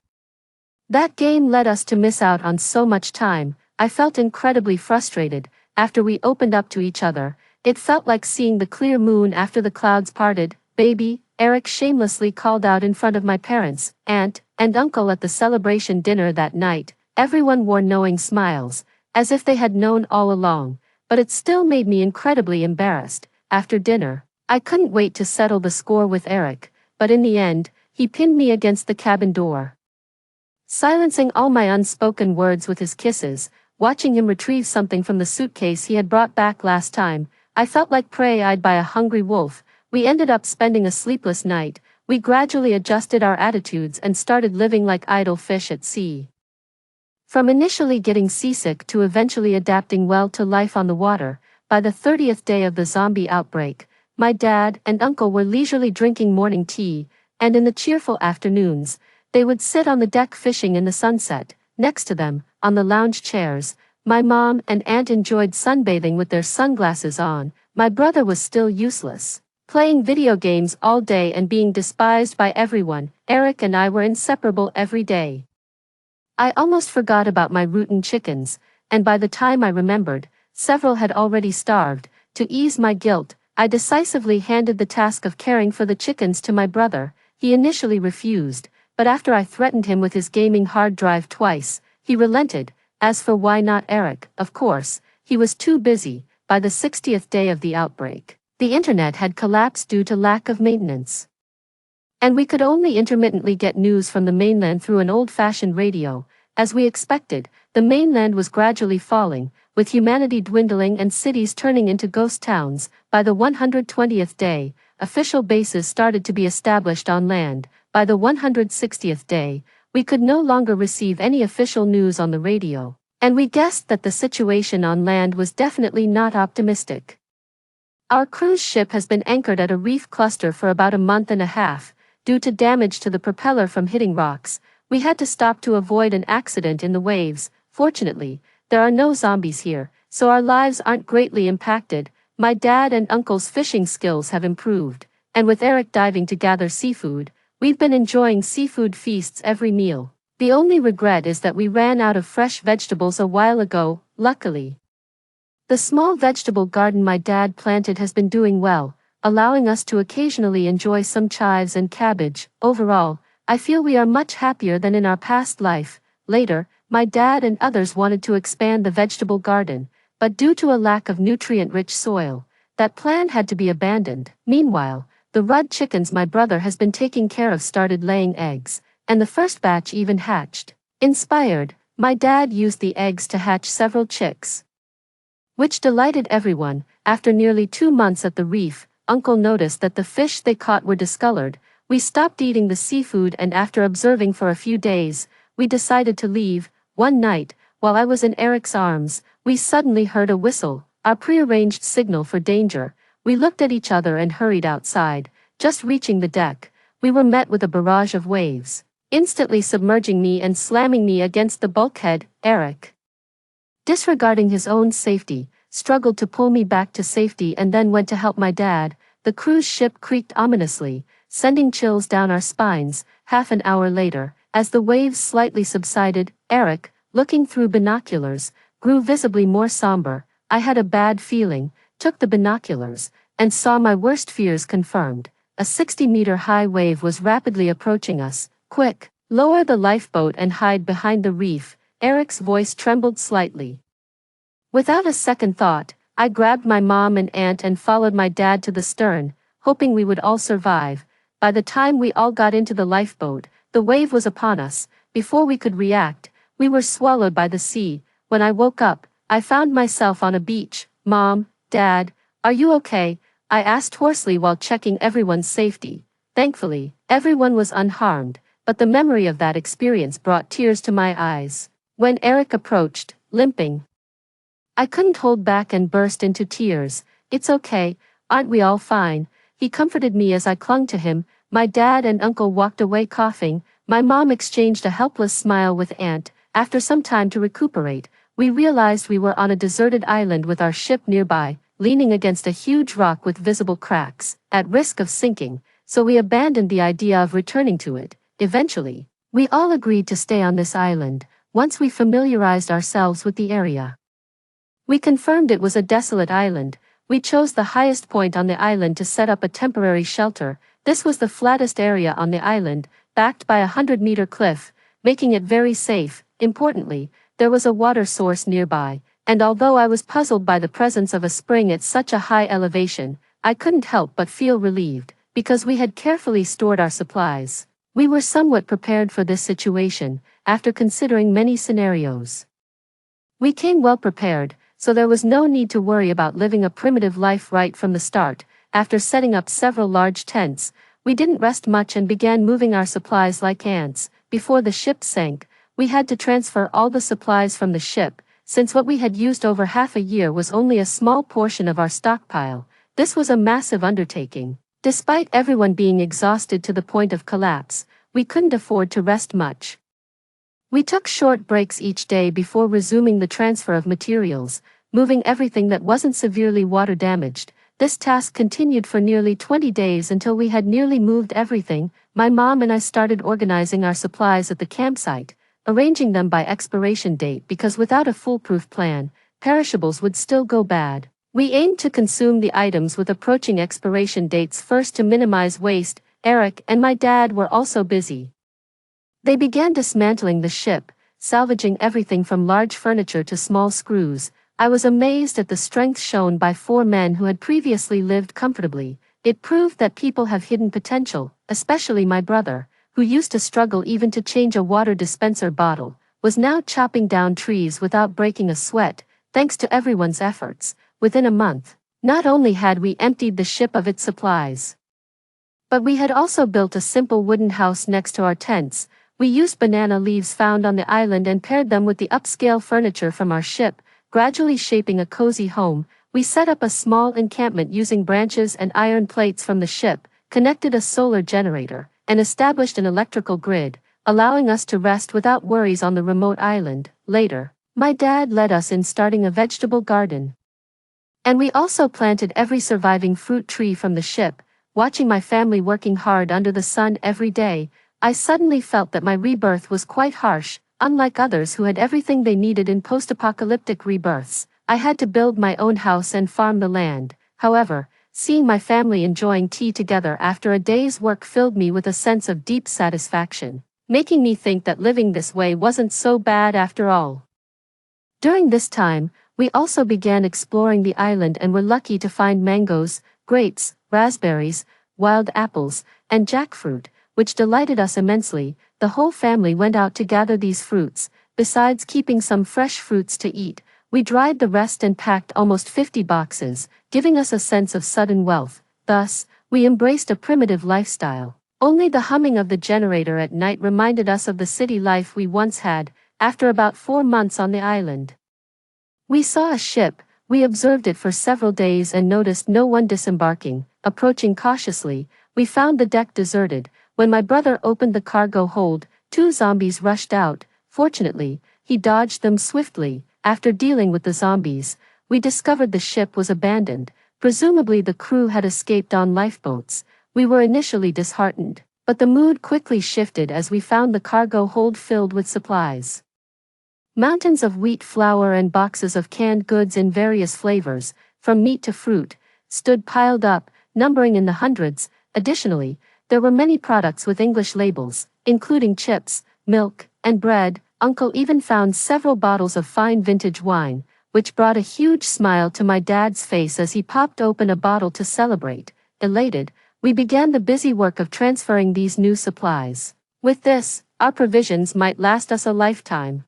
That game led us to miss out on so much time. I felt incredibly frustrated. After we opened up to each other, it felt like seeing the clear moon after the clouds parted. "Baby," Eric shamelessly called out in front of my parents, aunt, and uncle at the celebration dinner that night. Everyone wore knowing smiles, as if they had known all along, but it still made me incredibly embarrassed. After dinner, I couldn't wait to settle the score with Eric, but in the end, he pinned me against the cabin door, silencing all my unspoken words with his kisses. Watching him retrieve something from the suitcase he had brought back last time, I felt like prey eyed by a hungry wolf. We ended up spending a sleepless night. We gradually adjusted our attitudes and started living like idle fish at sea. From initially getting seasick to eventually adapting well to life on the water, by the 30th day of the zombie outbreak, my dad and uncle were leisurely drinking morning tea, and in the cheerful afternoons, they would sit on the deck fishing in the sunset. Next to them, on the lounge chairs, my mom and aunt enjoyed sunbathing with their sunglasses on. My brother was still useless, playing video games all day and being despised by everyone. Eric and I were inseparable every day. I almost forgot about my rootin' chickens, and by the time I remembered, several had already starved. To ease my guilt, I decisively handed the task of caring for the chickens to my brother. He initially refused, but after I threatened him with his gaming hard drive twice, he relented. As for why not Eric, of course, he was too busy. By the 60th day of the outbreak, the internet had collapsed due to lack of maintenance, and we could only intermittently get news from the mainland through an old-fashioned radio. As we expected, the mainland was gradually falling, with humanity dwindling and cities turning into ghost towns. By the 120th day, official bases started to be established on land. By the 160th day, we could no longer receive any official news on the radio, and we guessed that the situation on land was definitely not optimistic. Our cruise ship has been anchored at a reef cluster for about a month and a half, due to damage to the propeller from hitting rocks. We had to stop to avoid an accident in the waves. Fortunately, there are no zombies here, so our lives aren't greatly impacted. My dad and uncle's fishing skills have improved, and with Eric diving to gather seafood, we've been enjoying seafood feasts every meal. The only regret is that we ran out of fresh vegetables a while ago. Luckily, the small vegetable garden my dad planted has been doing well, allowing us to occasionally enjoy some chives and cabbage. Overall, I feel we are much happier than in our past life. Later, my dad and others wanted to expand the vegetable garden, but due to a lack of nutrient-rich soil, that plan had to be abandoned. Meanwhile, the Rudd chickens my brother has been taking care of started laying eggs, and the first batch even hatched. Inspired, my dad used the eggs to hatch several chicks, which delighted everyone. After nearly 2 months at the reef, Uncle noticed that the fish they caught were discolored. We stopped eating the seafood, and after observing for a few days, we decided to leave. One night, while I was in Eric's arms, we suddenly heard a whistle, our prearranged signal for danger. We looked at each other and hurried outside. Just reaching the deck, we were met with a barrage of waves, instantly submerging me and slamming me against the bulkhead. Eric, disregarding his own safety, struggled to pull me back to safety and then went to help my dad. The cruise ship creaked ominously, sending chills down our spines. Half an hour later, as the waves slightly subsided, Eric, looking through binoculars, grew visibly more somber. I had a bad feeling, took the binoculars, and saw my worst fears confirmed. A 60-meter-high wave was rapidly approaching us. Quick, lower the lifeboat and hide behind the reef. Eric's voice trembled slightly. Without a second thought, I grabbed my mom and aunt and followed my dad to the stern, hoping we would all survive. By the time we all got into the lifeboat, the wave was upon us. Before we could react, we were swallowed by the sea. When I woke up, I found myself on a beach. Mom, Dad, are you okay? I asked hoarsely while checking everyone's safety. Thankfully, everyone was unharmed, but the memory of that experience brought tears to my eyes. When Eric approached, limping, I couldn't hold back and burst into tears. It's okay, aren't we all fine? He comforted me as I clung to him. My dad and uncle walked away coughing. My mom exchanged a helpless smile with aunt. After some time to recuperate, we realized we were on a deserted island with our ship nearby, leaning against a huge rock with visible cracks, at risk of sinking, so we abandoned the idea of returning to it. Eventually, we all agreed to stay on this island, once we familiarized ourselves with the area. We confirmed it was a desolate island. We chose the highest point on the island to set up a temporary shelter. This was the flattest area on the island, backed by a 100-meter cliff, making it very safe. Importantly, there was a water source nearby, and although I was puzzled by the presence of a spring at such a high elevation, I couldn't help but feel relieved, because we had carefully stored our supplies. We were somewhat prepared for this situation, after considering many scenarios. We came well prepared, so there was no need to worry about living a primitive life right from the start. After setting up several large tents, we didn't rest much and began moving our supplies like ants. Before the ship sank, we had to transfer all the supplies from the ship, since what we had used over half a year was only a small portion of our stockpile. This was a massive undertaking. Despite everyone being exhausted to the point of collapse, we couldn't afford to rest much. We took short breaks each day before resuming the transfer of materials, moving everything that wasn't severely water damaged. This task continued for nearly 20 days until we had nearly moved everything. My mom and I started organizing our supplies at the campsite, arranging them by expiration date because without a foolproof plan, perishables would still go bad. We aimed to consume the items with approaching expiration dates first to minimize waste. Eric and my dad were also busy. They began dismantling the ship, salvaging everything from large furniture to small screws. I was amazed at the strength shown by 4 men who had previously lived comfortably. It proved that people have hidden potential, especially my brother, who used to struggle even to change a water dispenser bottle, was now chopping down trees without breaking a sweat, thanks to everyone's efforts. Within a month, not only had we emptied the ship of its supplies, but we had also built a simple wooden house next to our tents. We used banana leaves found on the island and paired them with the upscale furniture from our ship, gradually shaping a cozy home. We set up a small encampment using branches and iron plates from the ship, connected a solar generator, and established an electrical grid. allowing us to rest without worries on the remote island. Later, my dad led us in starting a vegetable garden. And we also planted every surviving fruit tree from the ship. Watching my family working hard under the sun every day, I suddenly felt that my rebirth was quite harsh. Unlike others who had everything they needed in post-apocalyptic rebirths, I had to build my own house and farm the land. However, seeing my family enjoying tea together after a day's work filled me with a sense of deep satisfaction, making me think that living this way wasn't so bad after all. During this time, we also began exploring the island and were lucky to find mangoes, grapes, raspberries, wild apples, and jackfruit, which delighted us immensely. The whole family went out to gather these fruits. Besides keeping some fresh fruits to eat, we dried the rest and packed almost 50 boxes, giving us a sense of sudden wealth. Thus, we embraced a primitive lifestyle. Only the humming of the generator at night reminded us of the city life we once had. After about 4 months on the island, we saw a ship. We observed it for several days and noticed no one disembarking. Approaching cautiously, we found the deck deserted. When my brother opened the cargo hold, 2 zombies rushed out. Fortunately, he dodged them swiftly. After dealing with the zombies, we discovered the ship was abandoned. Presumably the crew had escaped on lifeboats. We were initially disheartened, but the mood quickly shifted as we found the cargo hold filled with supplies. Mountains of wheat flour and boxes of canned goods in various flavors, from meat to fruit, stood piled up, numbering in the hundreds. Additionally, there were many products with English labels, including chips, milk, and bread. Uncle even found several bottles of fine vintage wine, which brought a huge smile to my dad's face as he popped open a bottle to celebrate. Elated, we began the busy work of transferring these new supplies. With this, our provisions might last us a lifetime.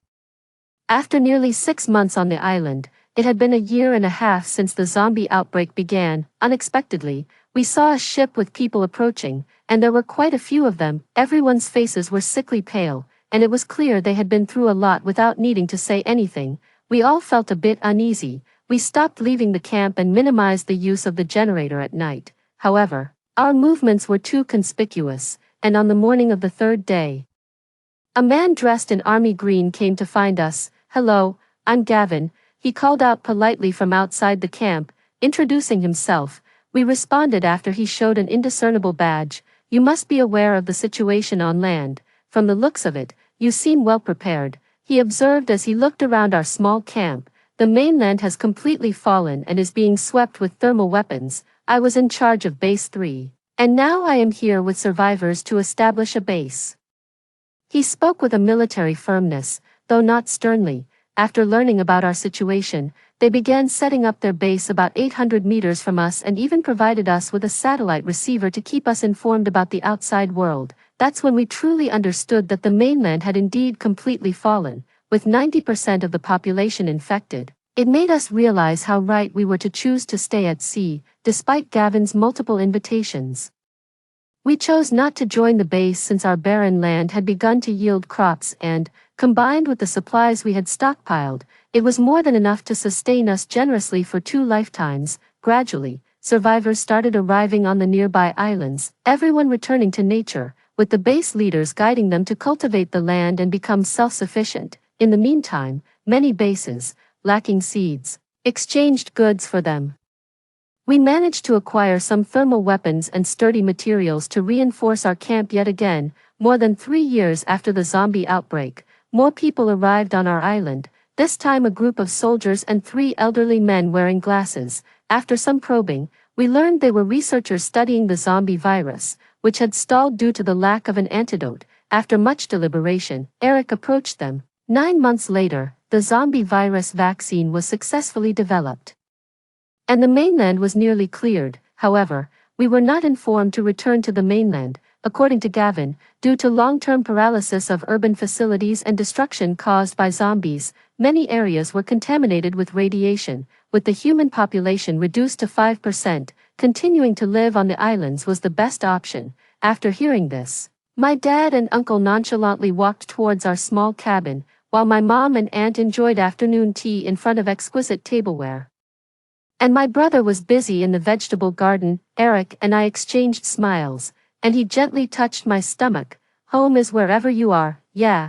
After nearly 6 months on the island, it had been a year and a half since the zombie outbreak began. Unexpectedly, we saw a ship with people approaching, and there were quite a few of them. Everyone's faces were sickly pale, and it was clear they had been through a lot without needing to say anything. We all felt a bit uneasy. We stopped leaving the camp and minimized the use of the generator at night. However, our movements were too conspicuous, and on the morning of the 3rd day, a man dressed in army green came to find us. "Hello, I'm Gavin," he called out politely from outside the camp, introducing himself. We responded after he showed an indiscernible badge. "You must be aware of the situation on land. From the looks of it, you seem well prepared," he observed as he looked around our small camp. "The mainland has completely fallen and is being swept with thermal weapons. I was in charge of Base 3, and now I am here with survivors to establish a base." He spoke with a military firmness, though not sternly. After learning about our situation, they began setting up their base about 800 meters from us and even provided us with a satellite receiver to keep us informed about the outside world. That's when we truly understood that the mainland had indeed completely fallen, with 90% of the population infected. It made us realize how right we were to choose to stay at sea, despite Gavin's multiple invitations. We chose not to join the base since our barren land had begun to yield crops and, combined with the supplies we had stockpiled, it was more than enough to sustain us generously for 2 lifetimes. Gradually, survivors started arriving on the nearby islands, everyone returning to nature, with the base leaders guiding them to cultivate the land and become self-sufficient. In the meantime, many bases, lacking seeds, exchanged goods for them. We managed to acquire some thermal weapons and sturdy materials to reinforce our camp yet again. More than 3 years after the zombie outbreak, more people arrived on our island, this time a group of soldiers and 3 elderly men wearing glasses. After some probing, we learned they were researchers studying the zombie virus, which had stalled due to the lack of an antidote. After much deliberation, Eric approached them. 9 months later, the zombie virus vaccine was successfully developed, and the mainland was nearly cleared. However, we were not informed to return to the mainland. According to Gavin, due to long-term paralysis of urban facilities and destruction caused by zombies, many areas were contaminated with radiation. With the human population reduced to 5%, continuing to live on the islands was the best option. After hearing this, my dad and uncle nonchalantly walked towards our small cabin, while my mom and aunt enjoyed afternoon tea in front of exquisite tableware. And my brother was busy in the vegetable garden. Eric and I exchanged smiles, and he gently touched my stomach, Home is wherever you are, yeah.